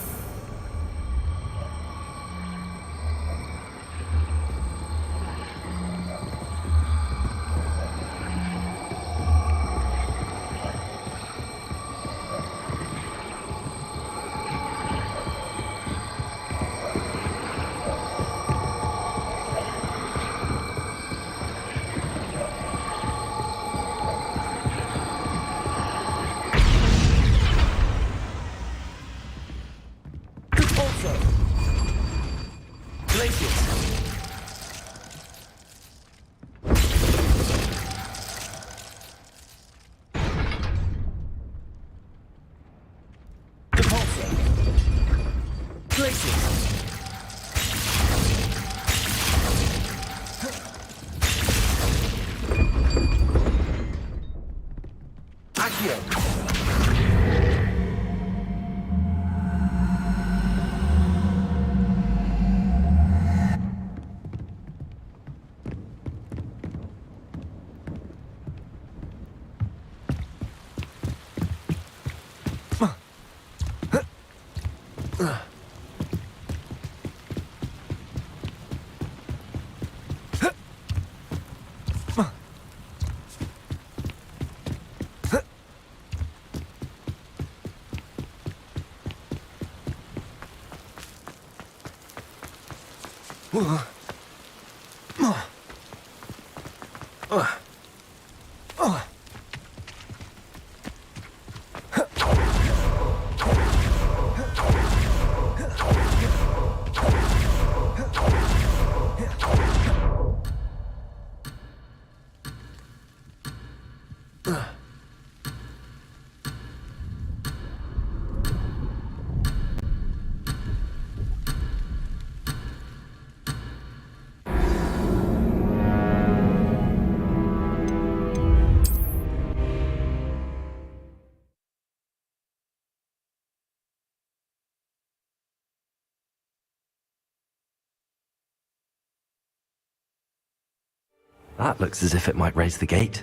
That looks as if it might raise the gate.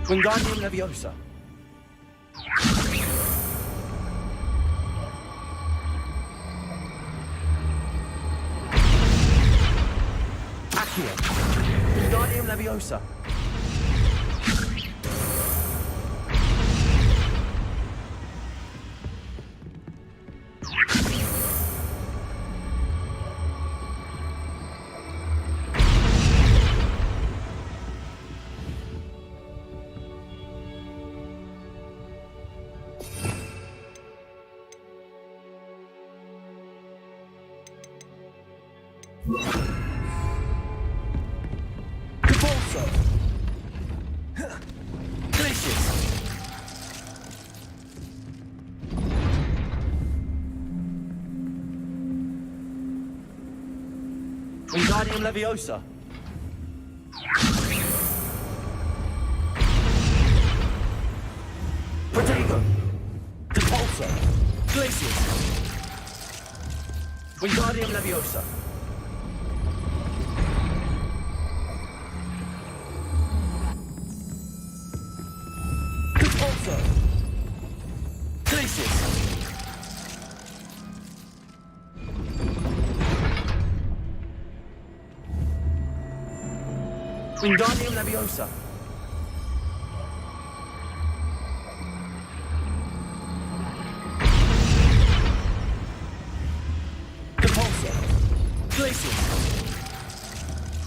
Wingardium Leviosa. Accio. Wingardium Leviosa. Wingardium Leviosa. Protego. Depulso. Glacius. Wingardium Leviosa. Depulso. Places! Wingardium Leviosa! Repulsor! Places!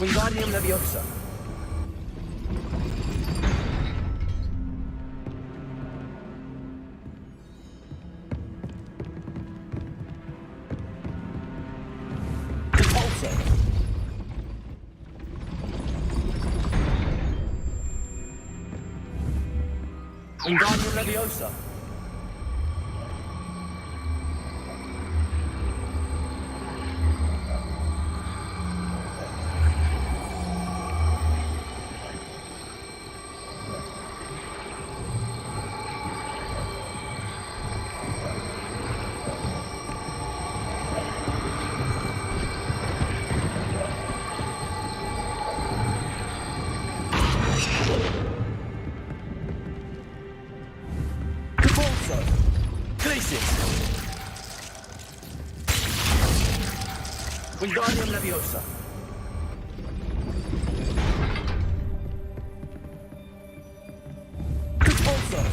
Wingardium Leviosa! Wingardium Leviosa. Wingardium Leviosa. Repulsor.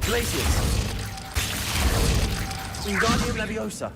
Glacius. Wingardium Leviosa.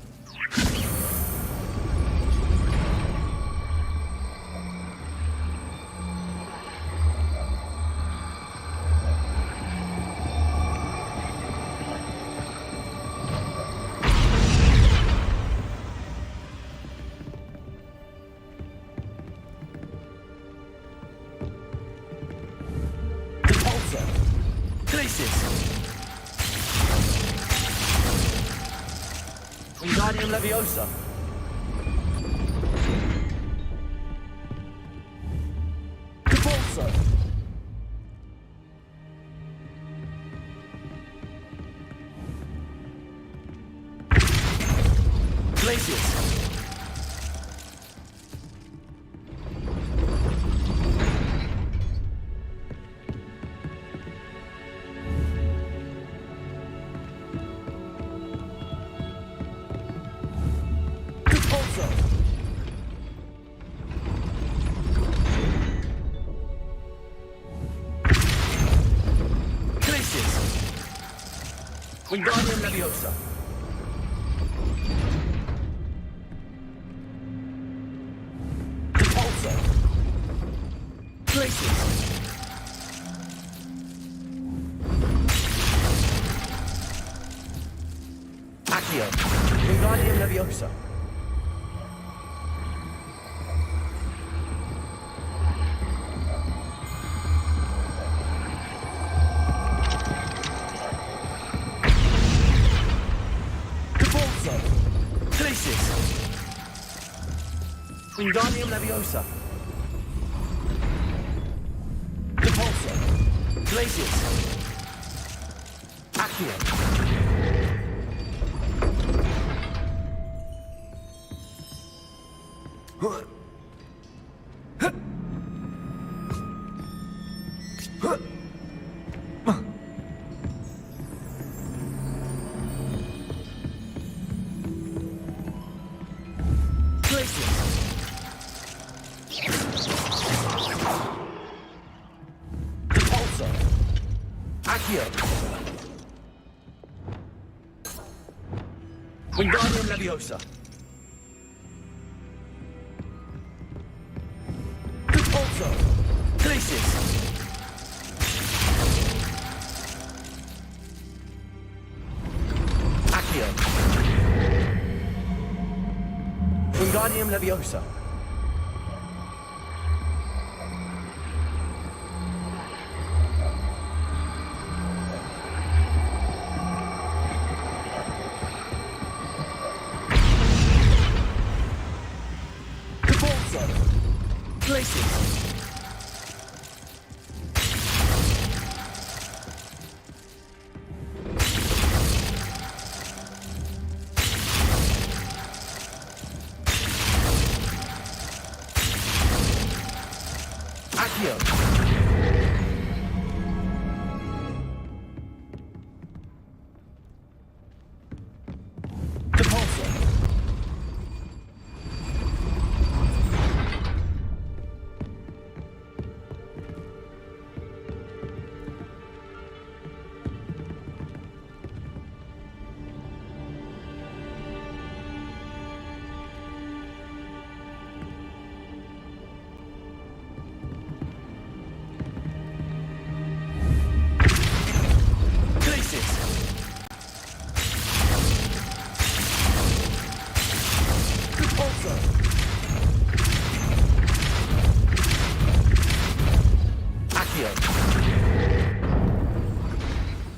Wingardium Leviosa. Repulsor. Glacius. Wingardium Leviosa. Repulsor. Glacius. Accio. Wingardium Leviosa. Wingardium Leviosa. Repulsor. Glacius. Accio. Wingardium Leviosa. Repulsor. Glacius. Accio. Wingardium Leviosa.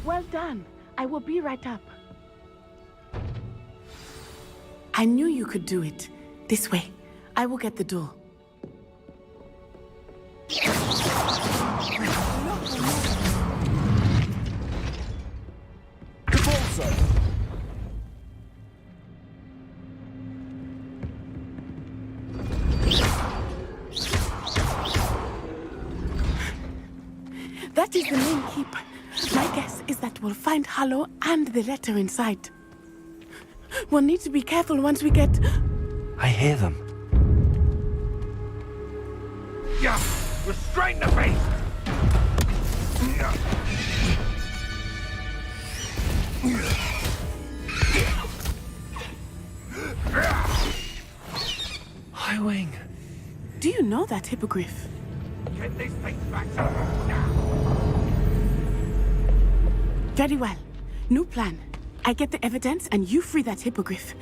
Well done. I will be right up. I knew you could do it. This way. I will get the door. That is the main keep. My guess is that we'll find Harlow and the letter inside. We'll need to be careful once we get... I hear them. Yeah! Restrain the beast! Highwing. Do you know that hippogriff? Get this thing back to now! Very well. New plan. I get the evidence and you free that hippogriff.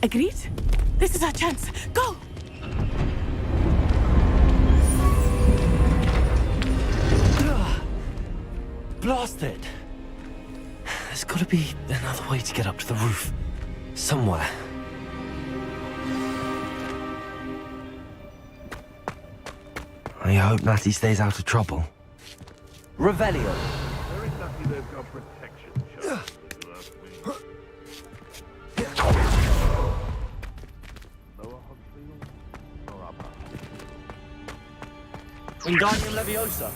Agreed? This is our chance. Go! Blast it! There's got to be another way to get up to the roof. Somewhere. I hope Natty stays out of trouble. Revelio. Very lucky they've got protection, Charlie, if you ask me. Lower Hogsfield or upper? Wingardium Leviosa.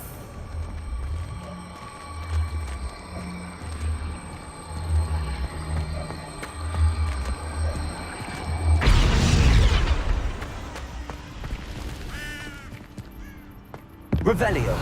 Revelio.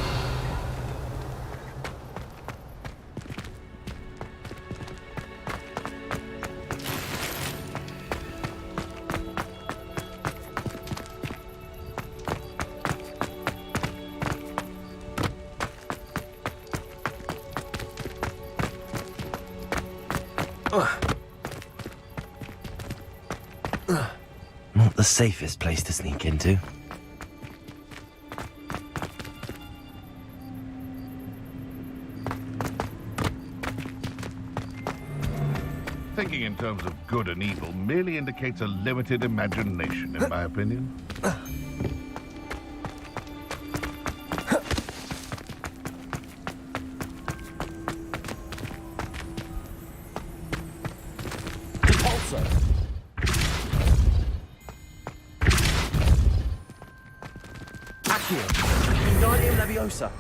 Not the safest place to sneak into. Thinking in terms of good and evil merely indicates a limited imagination, in my opinion. Wingardium Leviosa.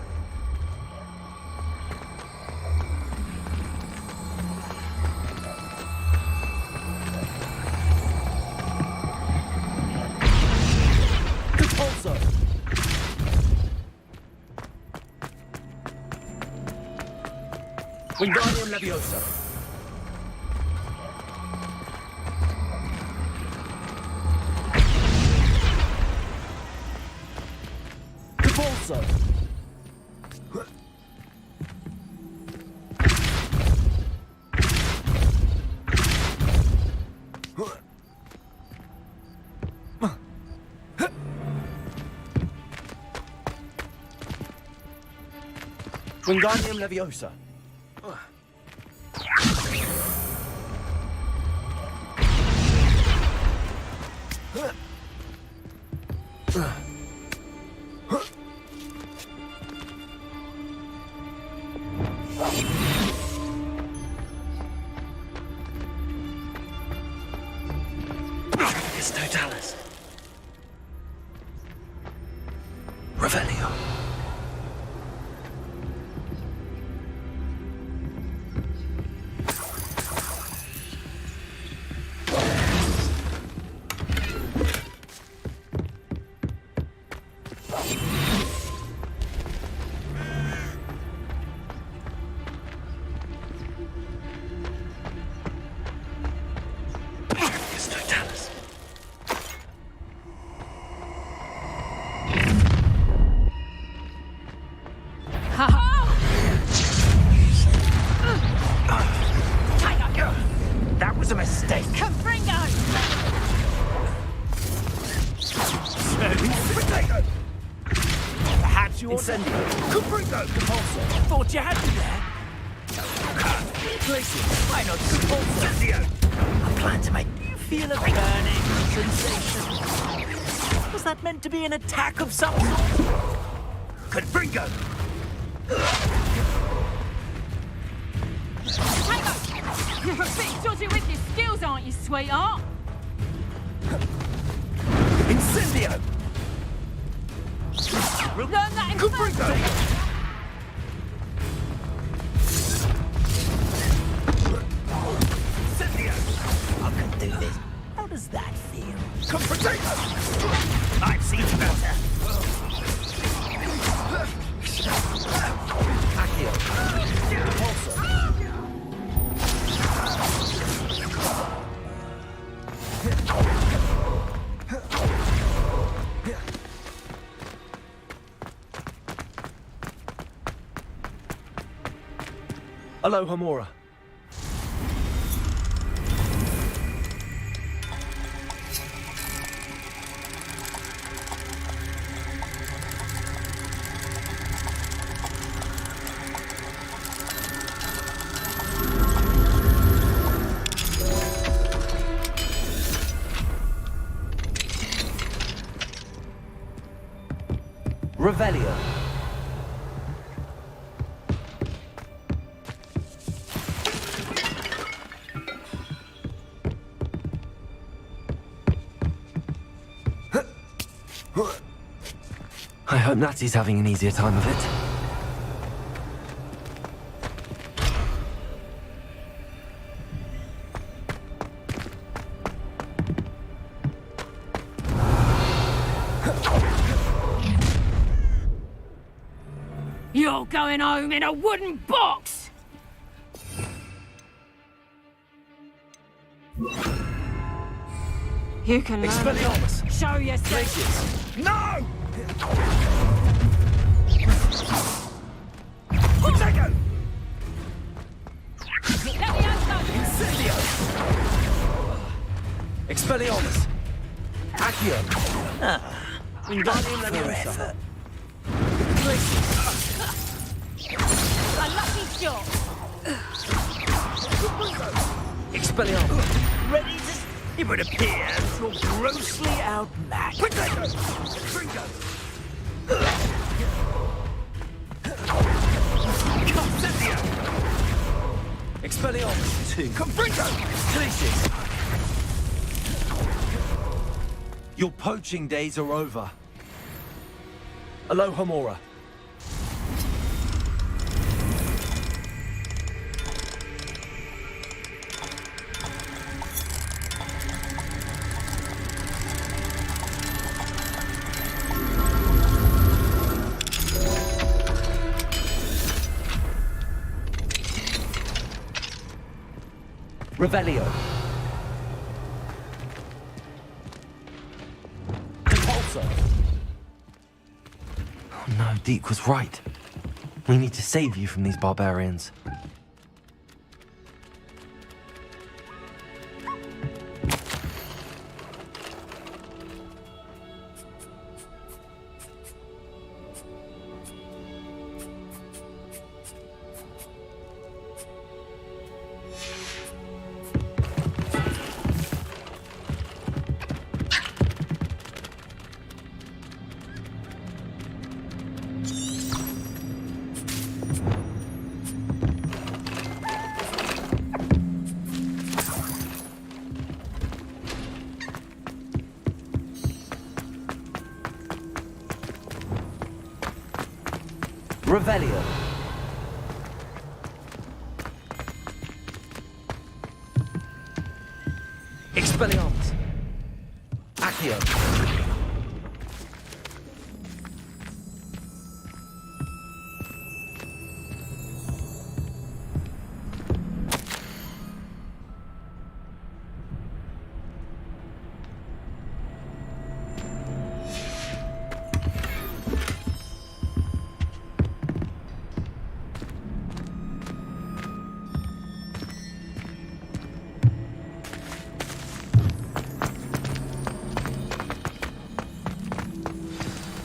Wingardium Leviosa. Repulsor. Wingardium Leviosa. Totalis. Revelio. Totalis. That was a mistake. Confringo! Potato! Perhaps you Incendio. Confringo! Repulsor. Thought you had me there. Why not compulsor? I plan to make... Do you feel a burning sensation? Was that meant to be an attack of some sort? Confringo! You're a bit dodgy with your skills, aren't you, sweetheart? Incendio! Learn that in first. I can do this. How does that feel? Confrontator! I've seen better. Accio. Repulsor. Aloha Mora. Revelio. I hope Natsy's having an easier time of it. You're going home in a wooden box! You can learn. Expelliarmus! Show yourself! No! Potato! Incendio! Expelliarmus! Accio! Wingardium Leviosa! A lucky shot! Expelliarmus! Ready to... It would appear you're grossly outmatched. Potato! Fringo! Incendio! Expelliarmus 2. Confringo! Glacius! Your poaching days are over. Aloha Mora. Revelio. Compulsor! Oh no, Deke was right. We need to save you from these barbarians. Revelio. Expelliarmus! Accio!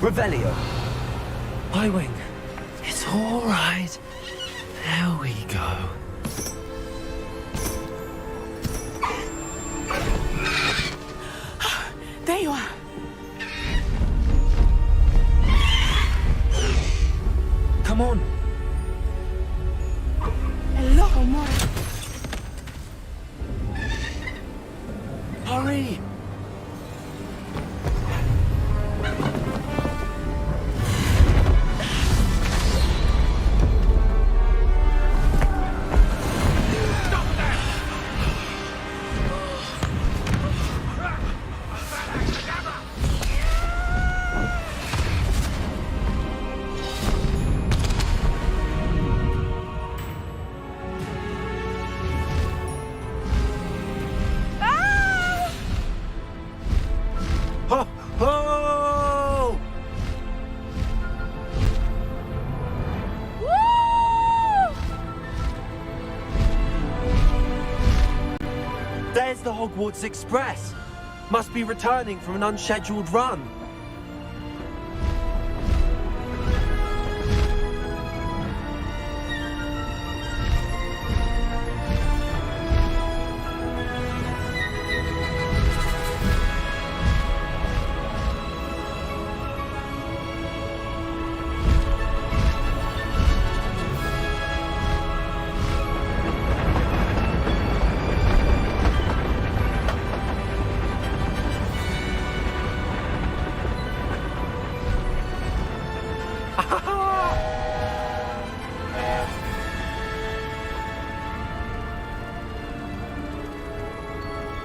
Revelio. Highwing. It's all right. There we go. more. Hurry! Ho! Ho! There's the Hogwarts Express. Must be returning from an unscheduled run.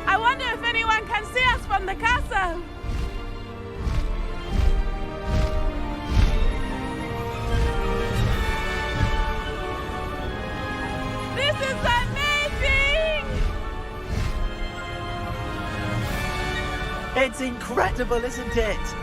I wonder if anyone can see us from the castle. This is amazing! It's incredible, isn't it?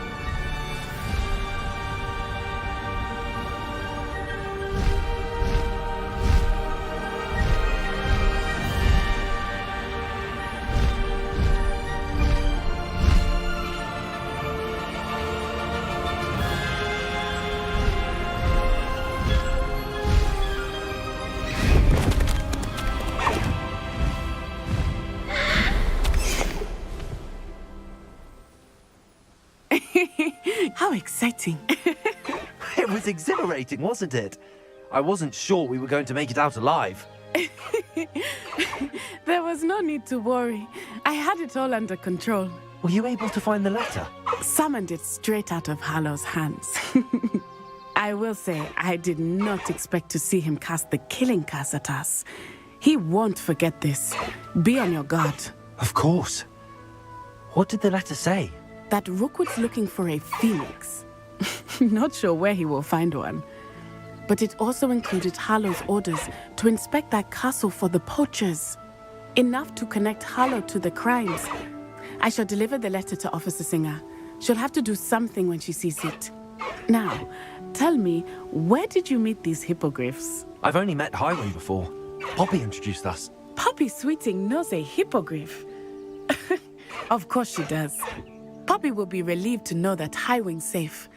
How exciting. It was exhilarating, wasn't it? I wasn't sure we were going to make it out alive. There was no need to worry. I had it all under control. Were you able to find the letter? Summoned it straight out of Hallow's hands. I will say, I did not expect to see him cast the killing curse at us. He won't forget this. Be on your guard. Of course. What did the letter say? That Rookwood's looking for a phoenix. Not sure where he will find one. But it also included Harlow's orders to inspect that castle for the poachers. Enough to connect Harlow to the crimes. I shall deliver the letter to Officer Singer. She'll have to do something when she sees it. Now, tell me, where did you meet these hippogriffs? I've only met Highway before. Poppy introduced us. Poppy Sweeting knows a hippogriff. Of course she does. Poppy will be relieved to know that Highwing's safe.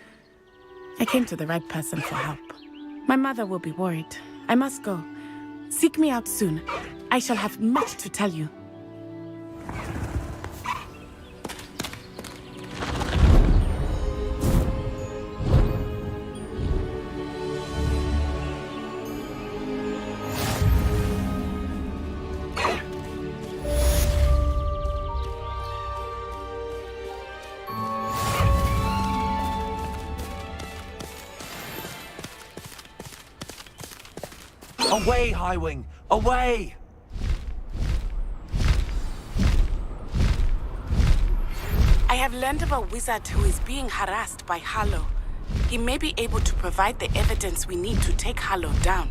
I came to the right person for help. My mother will be worried. I must go. Seek me out soon. I shall have much to tell you. Away, Highwing! Away! I have learned of a wizard who is being harassed by Harlow. He may be able to provide the evidence we need to take Harlow down.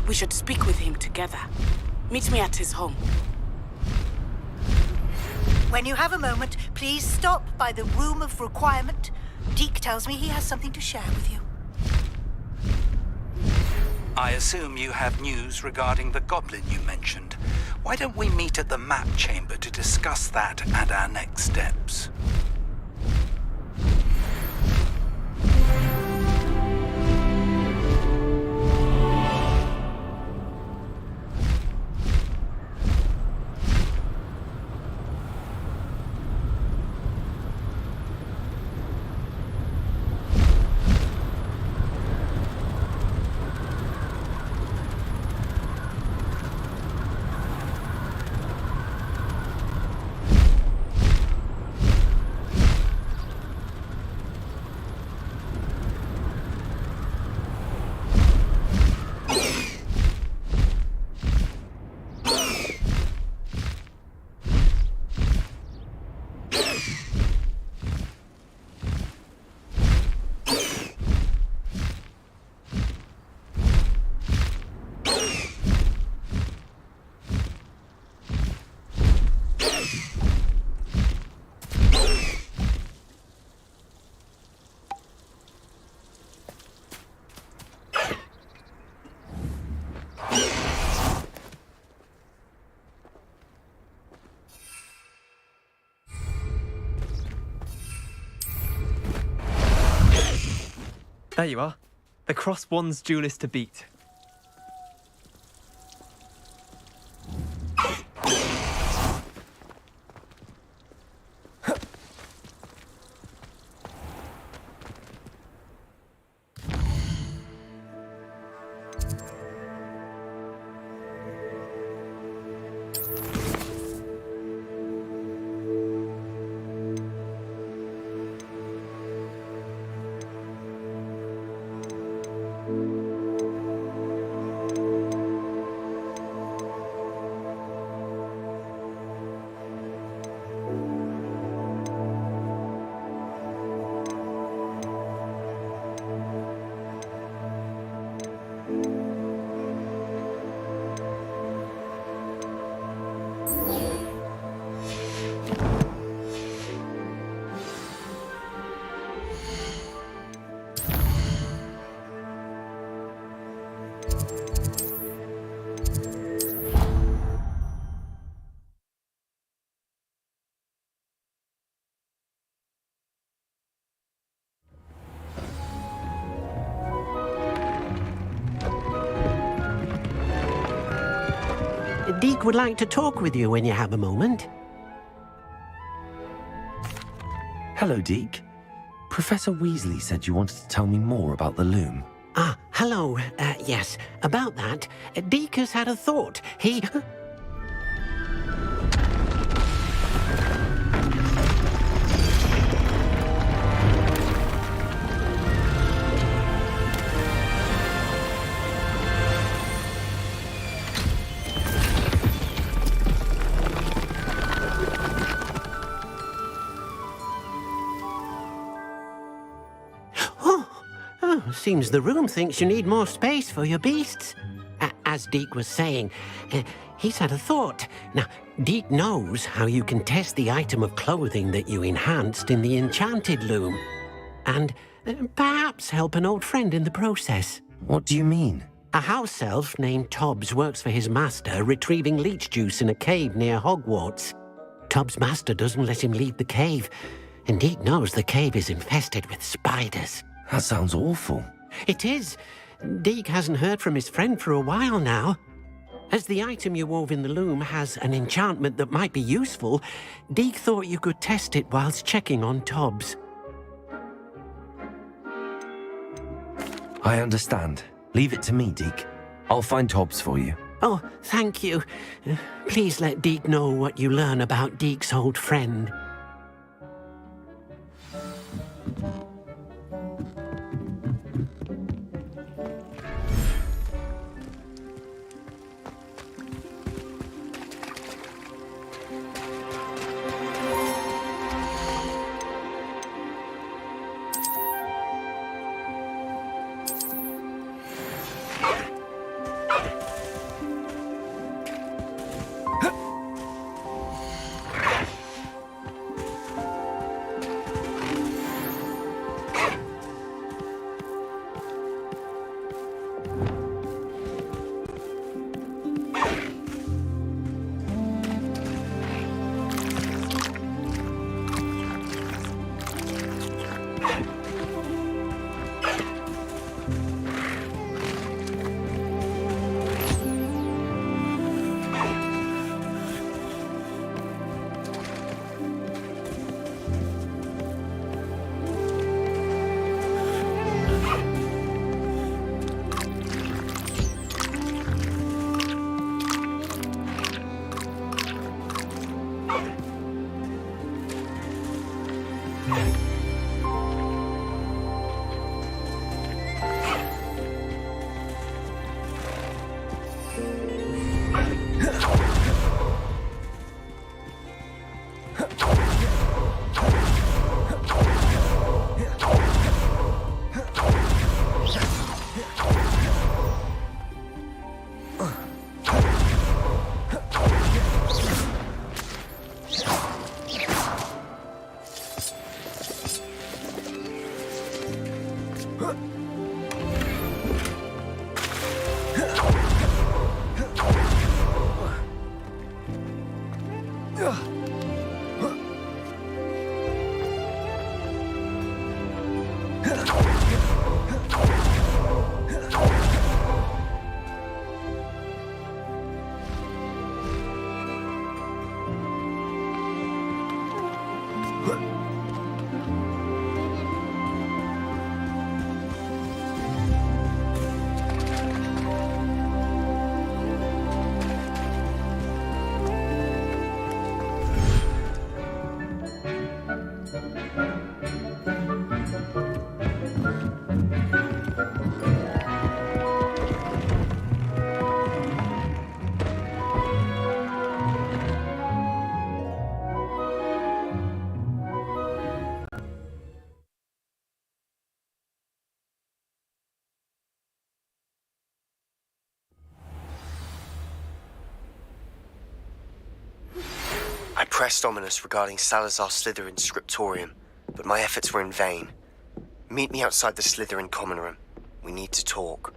We should speak with him together. Meet me at his home. When you have a moment, please stop by the Room of Requirement. Deke tells me he has something to share with you. I assume you have news regarding the goblin you mentioned. Why don't we meet at the map chamber to discuss that and our next steps? There you are. The Cross Wands duelist to beat. Deke would like to talk with you when you have a moment. Hello, Deke. Professor Weasley said you wanted to tell me more about the loom. Ah, hello. Yes, about that. Deke has had a thought. He... Seems the room thinks you need more space for your beasts. As Deke was saying, he's had a thought. Now, Deke knows how you can test the item of clothing that you enhanced in the enchanted loom. And perhaps help an old friend in the process. What do you mean? A house elf named Tobbs works for his master, retrieving leech juice in a cave near Hogwarts. Tobbs' master doesn't let him leave the cave, and Deke knows the cave is infested with spiders. That sounds awful. It is. Deke hasn't heard from his friend for a while now. As the item you wove in the loom has an enchantment that might be useful, Deke thought you could test it whilst checking on Tobbs. I understand. Leave it to me, Deke. I'll find Tobbs for you. Oh, thank you. Please let Deke know what you learn about Deke's old friend. pressed Ominous regarding Salazar Slytherin's scriptorium, but my efforts were in vain. Meet me outside the Slytherin common room. We need to talk.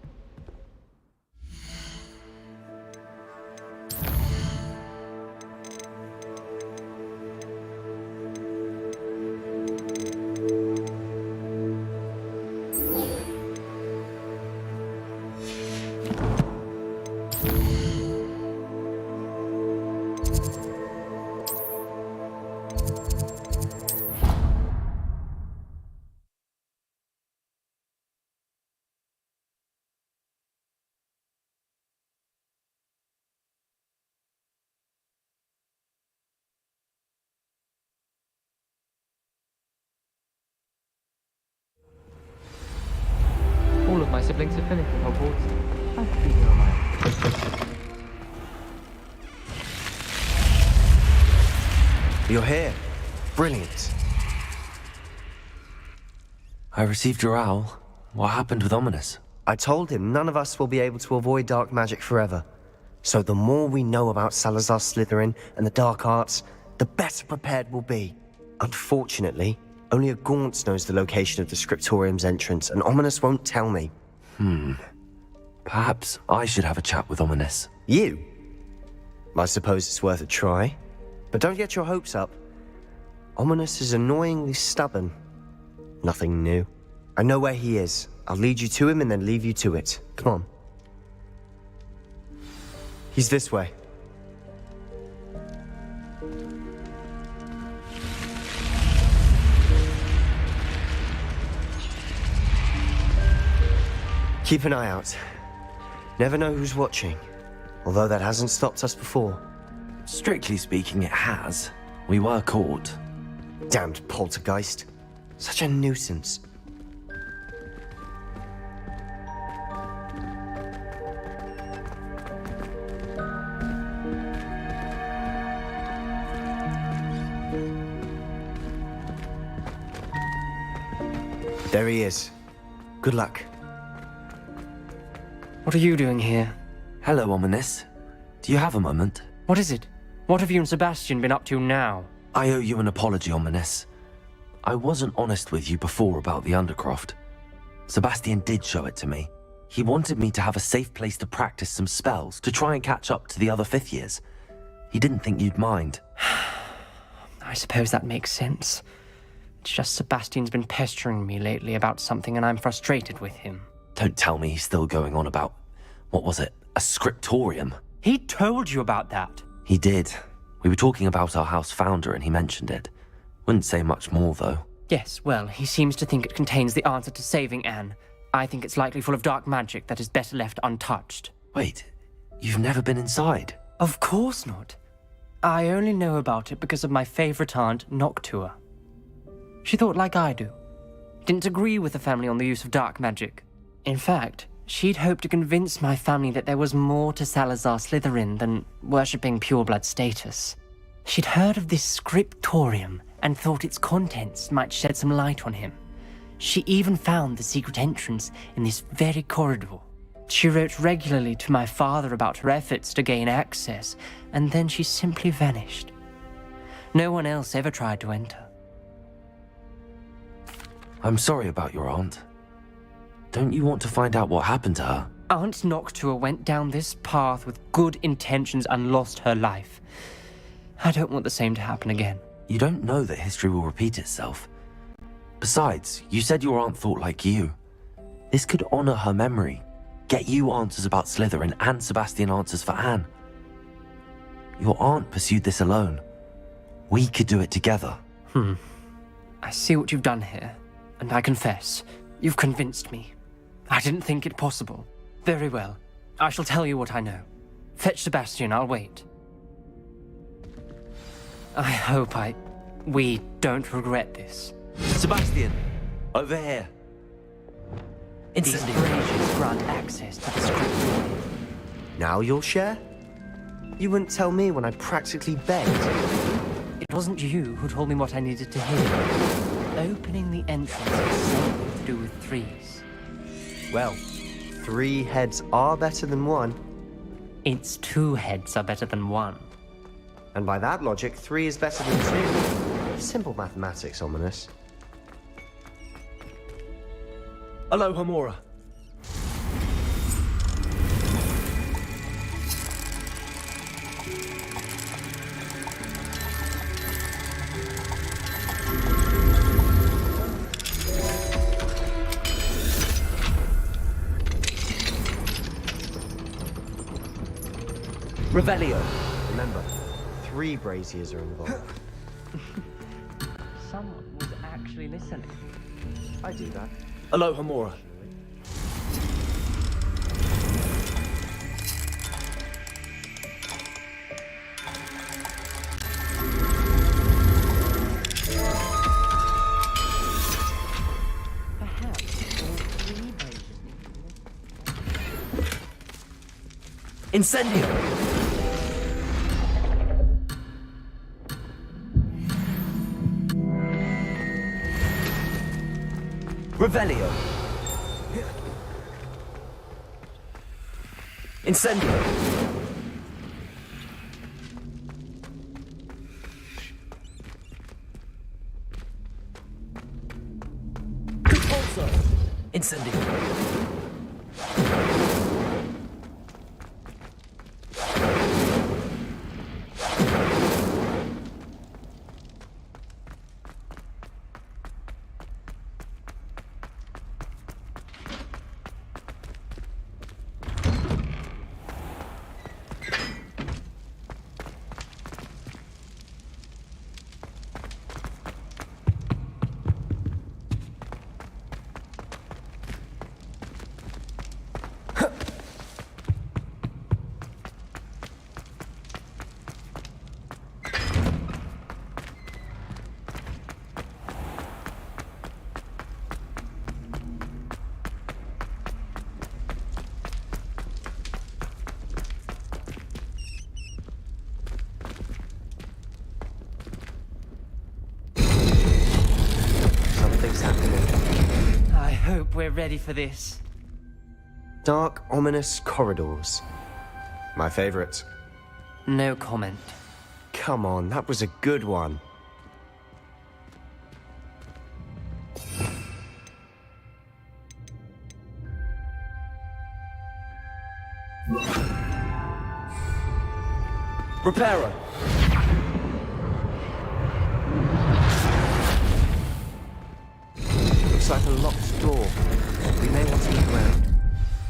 All of my siblings have finished at Hogwarts. I could be here on my own. You're here. Brilliant. I received your owl. What happened with Ominous? I told him none of us will be able to avoid dark magic forever. So the more we know about Salazar Slytherin and the dark arts, the better prepared we'll be. Unfortunately, only a Gaunt knows the location of the scriptorium's entrance, and Ominous won't tell me. Perhaps I should have a chat with Ominous. You? I suppose it's worth a try. But don't get your hopes up. Ominous is annoyingly stubborn. Nothing new. I know where he is. I'll lead you to him and then leave you to it. Come on. He's this way. Keep an eye out. Never know who's watching. Although that hasn't stopped us before. Strictly speaking, it has. We were caught. Damned poltergeist. Such a nuisance. There he is. Good luck. What are you doing here? Hello, Ominous. Do you have a moment? What is it? What have you and Sebastian been up to now? I owe you an apology, Ominous. I wasn't honest with you before about the Undercroft. Sebastian did show it to me. He wanted me to have a safe place to practice some spells to try and catch up to the other fifth years. He didn't think you'd mind. I suppose that makes sense. It's just Sebastian's been pestering me lately about something and I'm frustrated with him. Don't tell me he's still going on about, what was it, a scriptorium? He told you about that. He did. We were talking about our house founder and he mentioned it. Wouldn't say much more, though. Yes, well, he seems to think it contains the answer to saving Anne. I think it's likely full of dark magic that is better left untouched. Wait, you've never been inside? Of course not. I only know about it because of my favorite aunt, Noctua. She thought like I do. Didn't agree with the family on the use of dark magic. In fact, she'd hoped to convince my family that there was more to Salazar Slytherin than worshipping pureblood status. She'd heard of this scriptorium and thought its contents might shed some light on him. She even found the secret entrance in this very corridor. She wrote regularly to my father about her efforts to gain access, and then she simply vanished. No one else ever tried to enter. I'm sorry about your aunt. Don't you want to find out what happened to her? Aunt Noctua went down this path with good intentions and lost her life. I don't want the same to happen again. You don't know that history will repeat itself. Besides, you said your aunt thought like you. This could honor her memory, get you answers about Slytherin and Sebastian answers for Anne. Your aunt pursued this alone. We could do it together. I see what you've done here, and I confess, you've convinced me. I didn't think it possible. Very well. I shall tell you what I know. Fetch Sebastian, I'll wait. I hope we don't regret this. Sebastian, over here. Instantly. These braziers grant access to the scriptorium. Now you'll share? You wouldn't tell me when I practically begged. It wasn't you who told me what I needed to hear. Opening the entrance has something to do with threes. Well, 3 heads are better than 1. Its 2 heads are better than 1. And by that logic, 3 is better than 2. Simple mathematics, Ominous. Aloha Mora. Revelio. Remember, 3 braziers are involved. Someone was actually listening. I do that. Aloha Mora. Incendio! Revelio! Incendio! Compulso! Incendio! I hope we're ready for this. Dark, ominous corridors. My favorite. No comment. Come on, that was a good one. Reparo! Looks like a locked door. We may want to look around.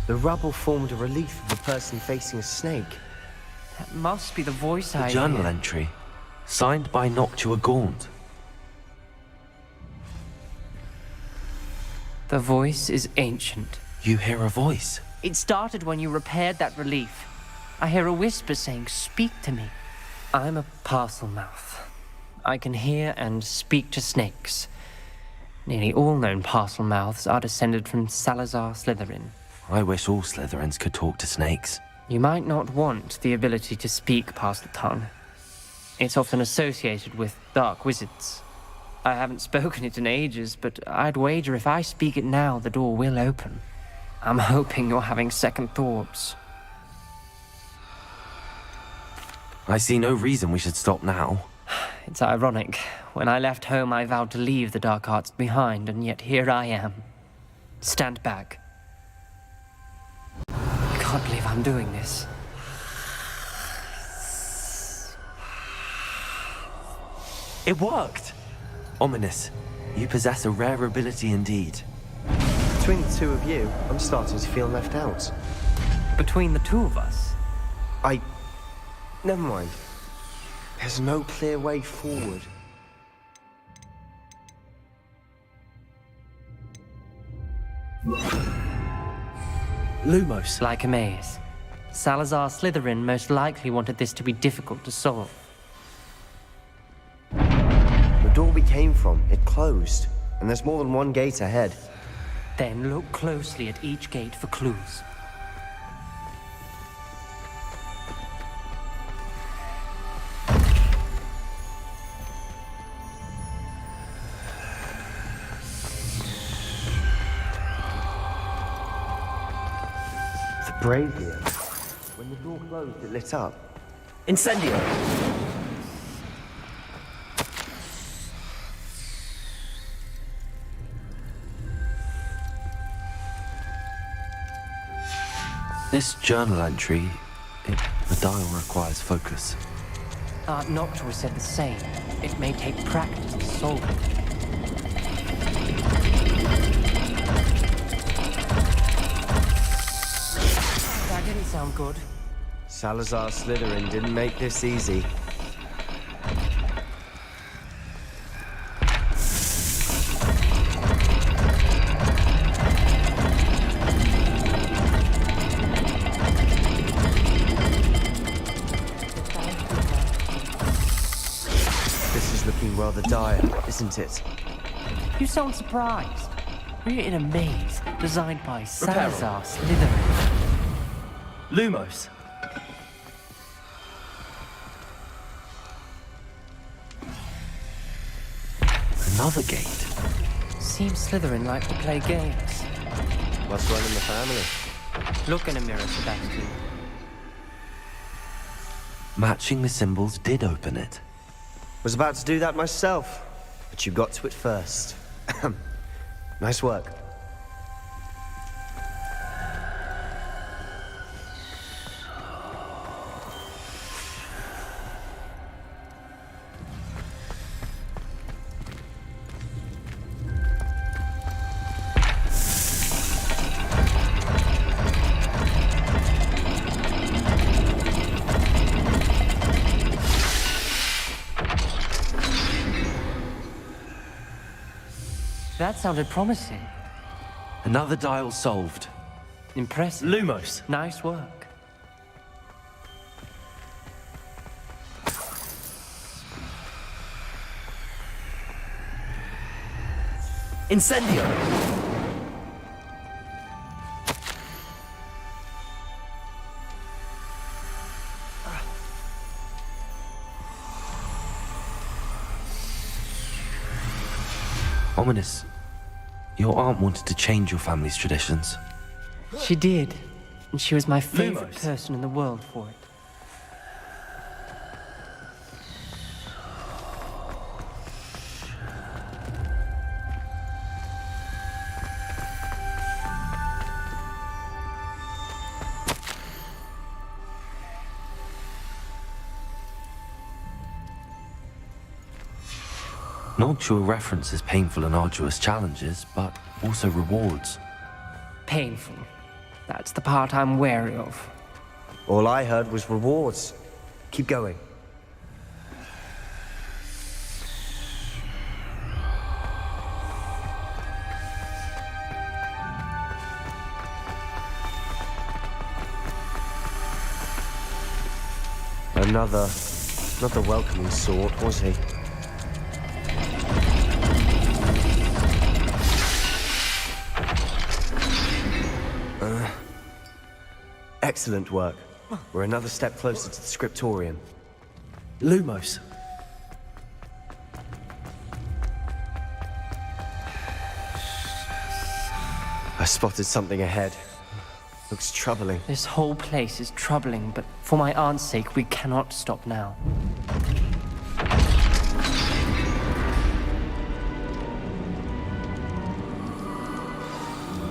The rubble formed a relief of a person facing a snake. That must be the voice I Journal hear. entry. Signed by Noctua Gaunt. The voice is ancient. You hear a voice. It started when you repaired that relief. I hear a whisper saying, "Speak to me." I'm a parcel mouth. I can hear and speak to snakes. Nearly all known parcel mouths are descended from Salazar Slytherin. I wish all Slytherins could talk to snakes. You might not want the ability to speak parcel tongue. It's often associated with dark wizards. I haven't spoken it in ages, but I'd wager if I speak it now, the door will open. I'm hoping you're having second thoughts. I see no reason we should stop now. It's ironic. When I left home, I vowed to leave the dark arts behind, and yet here I am. Stand back. I can't believe I'm doing this. It worked! Ominous, you possess a rare ability indeed. Between the 2 of you, I'm starting to feel left out. Between the 2 of us? Never mind. There's no clear way forward. Lumos. Like a maze. Salazar Slytherin most likely wanted this to be difficult to solve. The door we came from, it closed. And there's more than one gate ahead. Then look closely at each gate for clues. The brazier. When the door closed, it lit up. Incendio! This journal entry, the dial requires focus. Noctua said the same. It may take practice to solve it. That didn't sound good. Salazar Slytherin didn't make this easy. This is looking rather dire, isn't it? You sound surprised. We're in a maze designed by Salazar Slytherin. Lumos! Another gate. Seems Slytherin like to play games. Must run in the family. Look in a mirror, Sebastian. Matching the symbols did open it. Was about to do that myself, but you got to it first. Nice work. That sounded promising. Another dial solved. Impressive. Lumos! Nice work. Incendio! Ominous. Your aunt wanted to change your family's traditions. She did. And she was my favorite Lumos. person in the world for it. Noctua references painful and arduous challenges, but also rewards. Painful. That's the part I'm wary of. All I heard was rewards. Keep going. Another, not the welcoming sort, was he? Excellent work. We're another step closer to the scriptorium. Lumos. I spotted something ahead. Looks troubling. This whole place is troubling, but for my aunt's sake, we cannot stop now.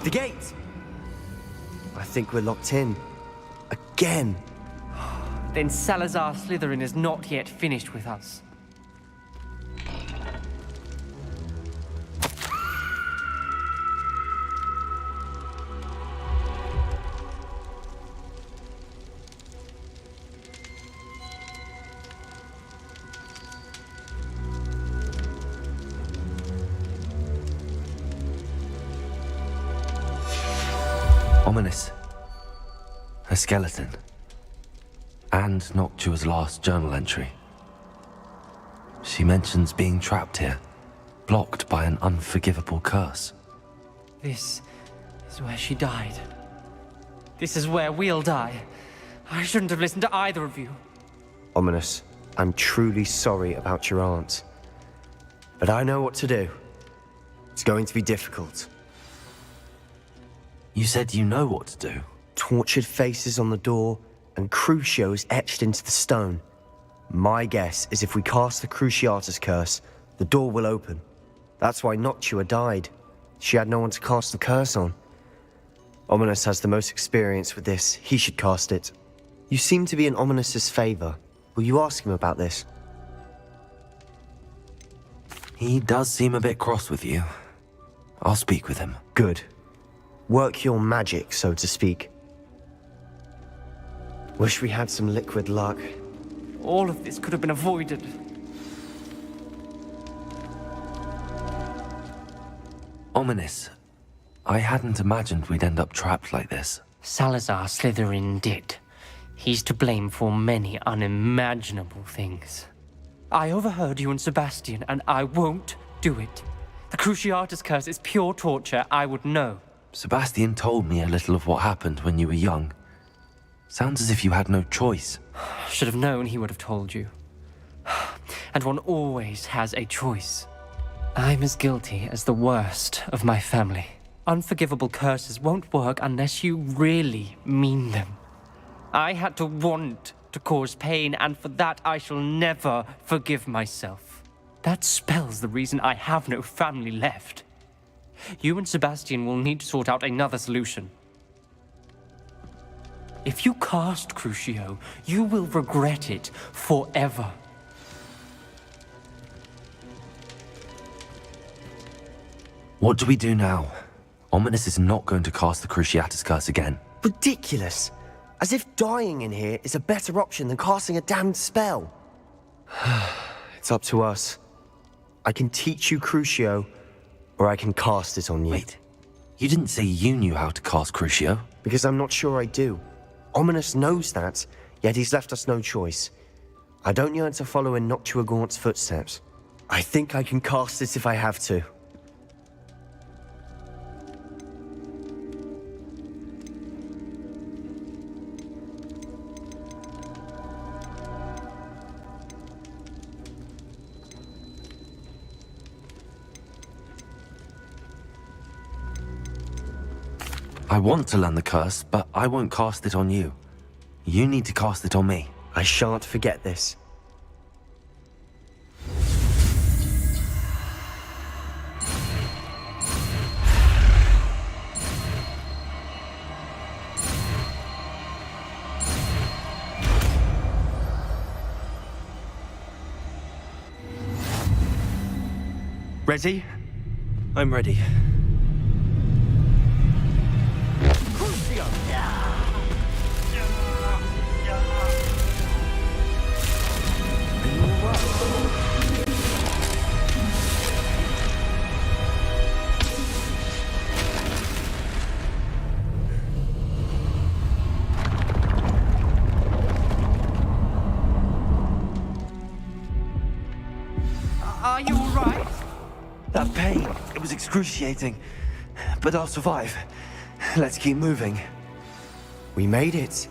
The gate! I think we're locked in. Again! Then Salazar Slytherin is not yet finished with us. Ominous. A skeleton. And Noctua's last journal entry. She mentions being trapped here, blocked by an unforgivable curse. This is where she died. This is where we'll die. I shouldn't have listened to either of you. Ominous, I'm truly sorry about your aunt. But I know what to do. It's going to be difficult. You said you know what to do. Tortured faces on the door, and Crucios etched into the stone. My guess is if we cast the Cruciatus curse, the door will open. That's why Noctua died. She had no one to cast the curse on. Ominous has the most experience with this. He should cast it. You seem to be in Ominous's favor. Will you ask him about this? He does seem a bit cross with you. I'll speak with him. Good. Work your magic, so to speak. Wish we had some liquid luck. All of this could have been avoided. Ominous. I hadn't imagined we'd end up trapped like this. Salazar Slytherin did. He's to blame for many unimaginable things. I overheard you and Sebastian, and I won't do it. The Cruciatus Curse is pure torture. I would know. Sebastian told me a little of what happened when you were young. Sounds as if you had no choice. Should have known he would have told you. And one always has a choice. I'm as guilty as the worst of my family. Unforgivable curses won't work unless you really mean them. I had to want to cause pain, and for that I shall never forgive myself. That spells the reason I have no family left. You and Sebastian will need to sort out another solution. If you cast Crucio, you will regret it forever. What do we do now? Ominous is not going to cast the Cruciatus Curse again. Ridiculous! As if dying in here is a better option than casting a damned spell. It's up to us. I can teach you Crucio, or I can cast it on you. Wait, you didn't say you knew how to cast Crucio? Because I'm not sure I do. Ominous knows that, yet he's left us no choice. I don't yearn to follow in Noctuagaunt's footsteps. I think I can cast it if I have to. I want to learn the curse, but I won't cast it on you. You need to cast it on me. I shan't forget this. Ready? I'm ready. Are you all right? That pain, it was excruciating. But I'll survive. Let's keep moving. We made it.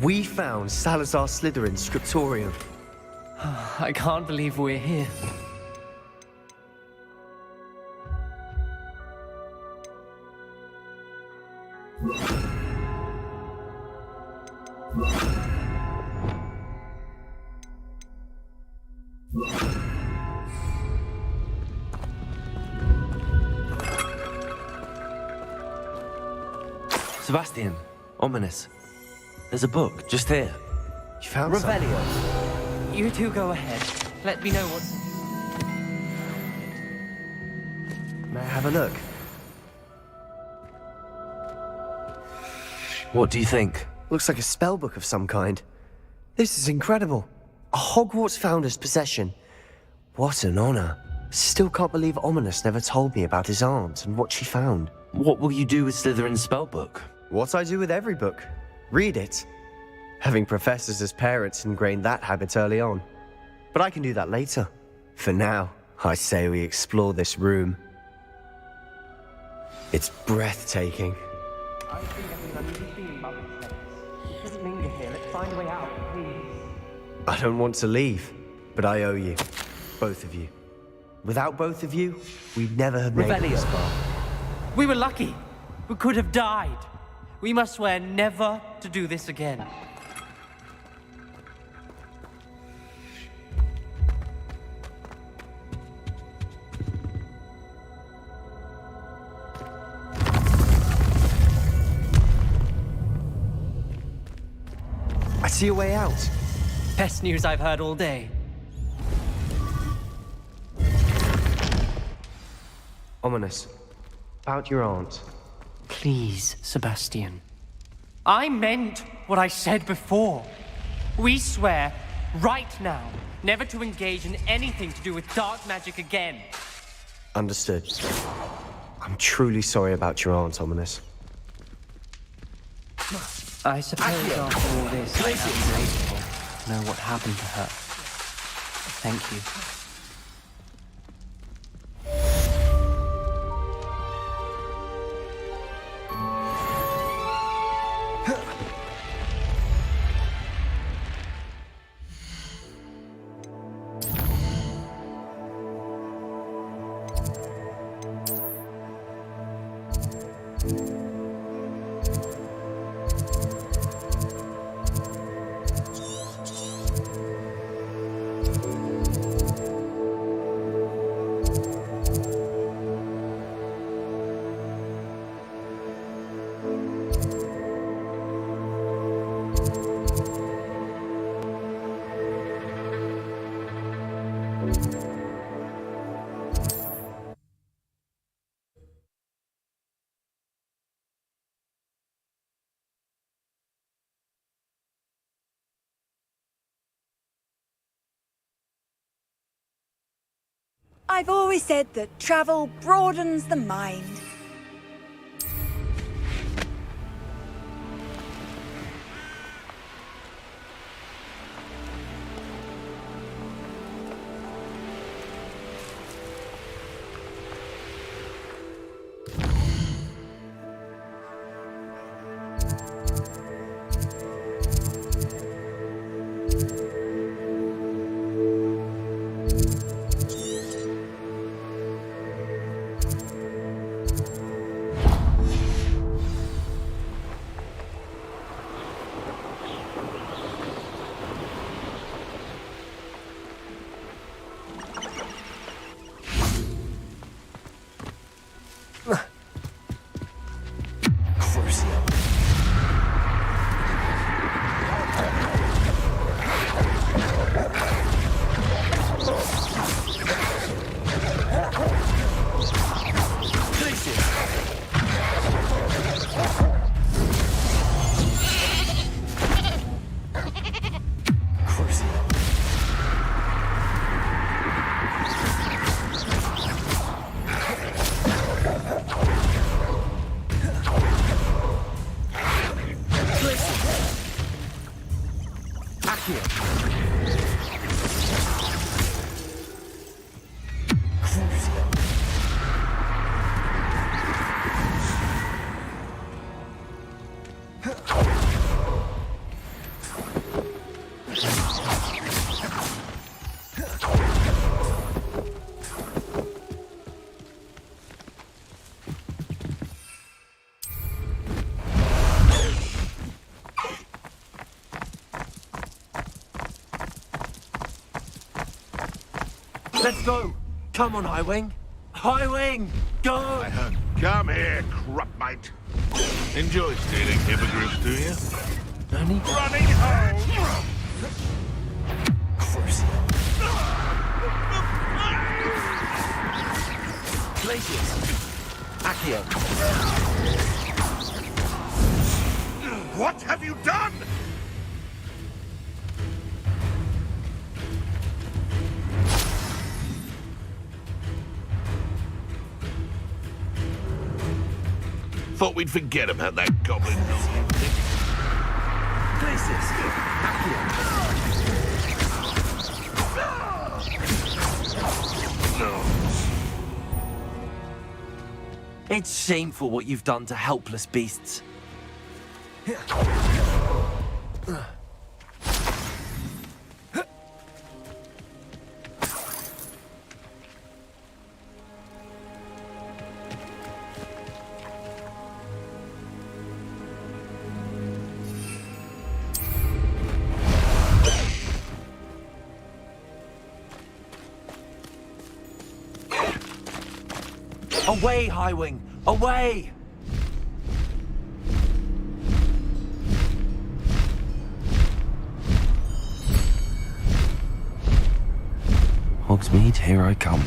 We found Salazar Slytherin's scriptorium. I can't believe we're here. Sebastian, Ominous. There's a book just here. You found Revelio. You two go ahead. Let me know what's... May I have a look? What do you think? Looks like a spell book of some kind. This is incredible. A Hogwarts founder's possession. What an honor. Still can't believe Ominous never told me about his aunt and what she found. What will you do with Slytherin's spellbook? What I do with every book. Read it. Having professors as parents ingrained that habit early on. But I can do that later. For now, I say we explore this room. It's breathtaking. I think everyone needs to be about this place. Just linger here. Let's find a way out, please. I don't want to leave, but I owe you. Both of you. Without both of you, we'd never have made it this far. We were lucky. We could have died. We must swear never to do this again. See a way out. Best news I've heard all day. Ominous. About your aunt. Please, Sebastian. I meant what I said before. We swear, right now, never to engage in anything to do with dark magic again. Understood. I'm truly sorry about your aunt, Ominous. I suppose after all this, I am grateful to know what happened to her. Thank you. I've always said that travel broadens the mind. Let's go! Come on, Highwing! Highwing! Go! Come here, crupmate. Enjoy stealing hippogriffs, do you? Only running home! Glacius! Accio! What have you done? Thought we'd forget about that goblin noise. Glacius! It's shameful what you've done to helpless beasts. Away, Highwing! Away! Hogsmeade, here I come.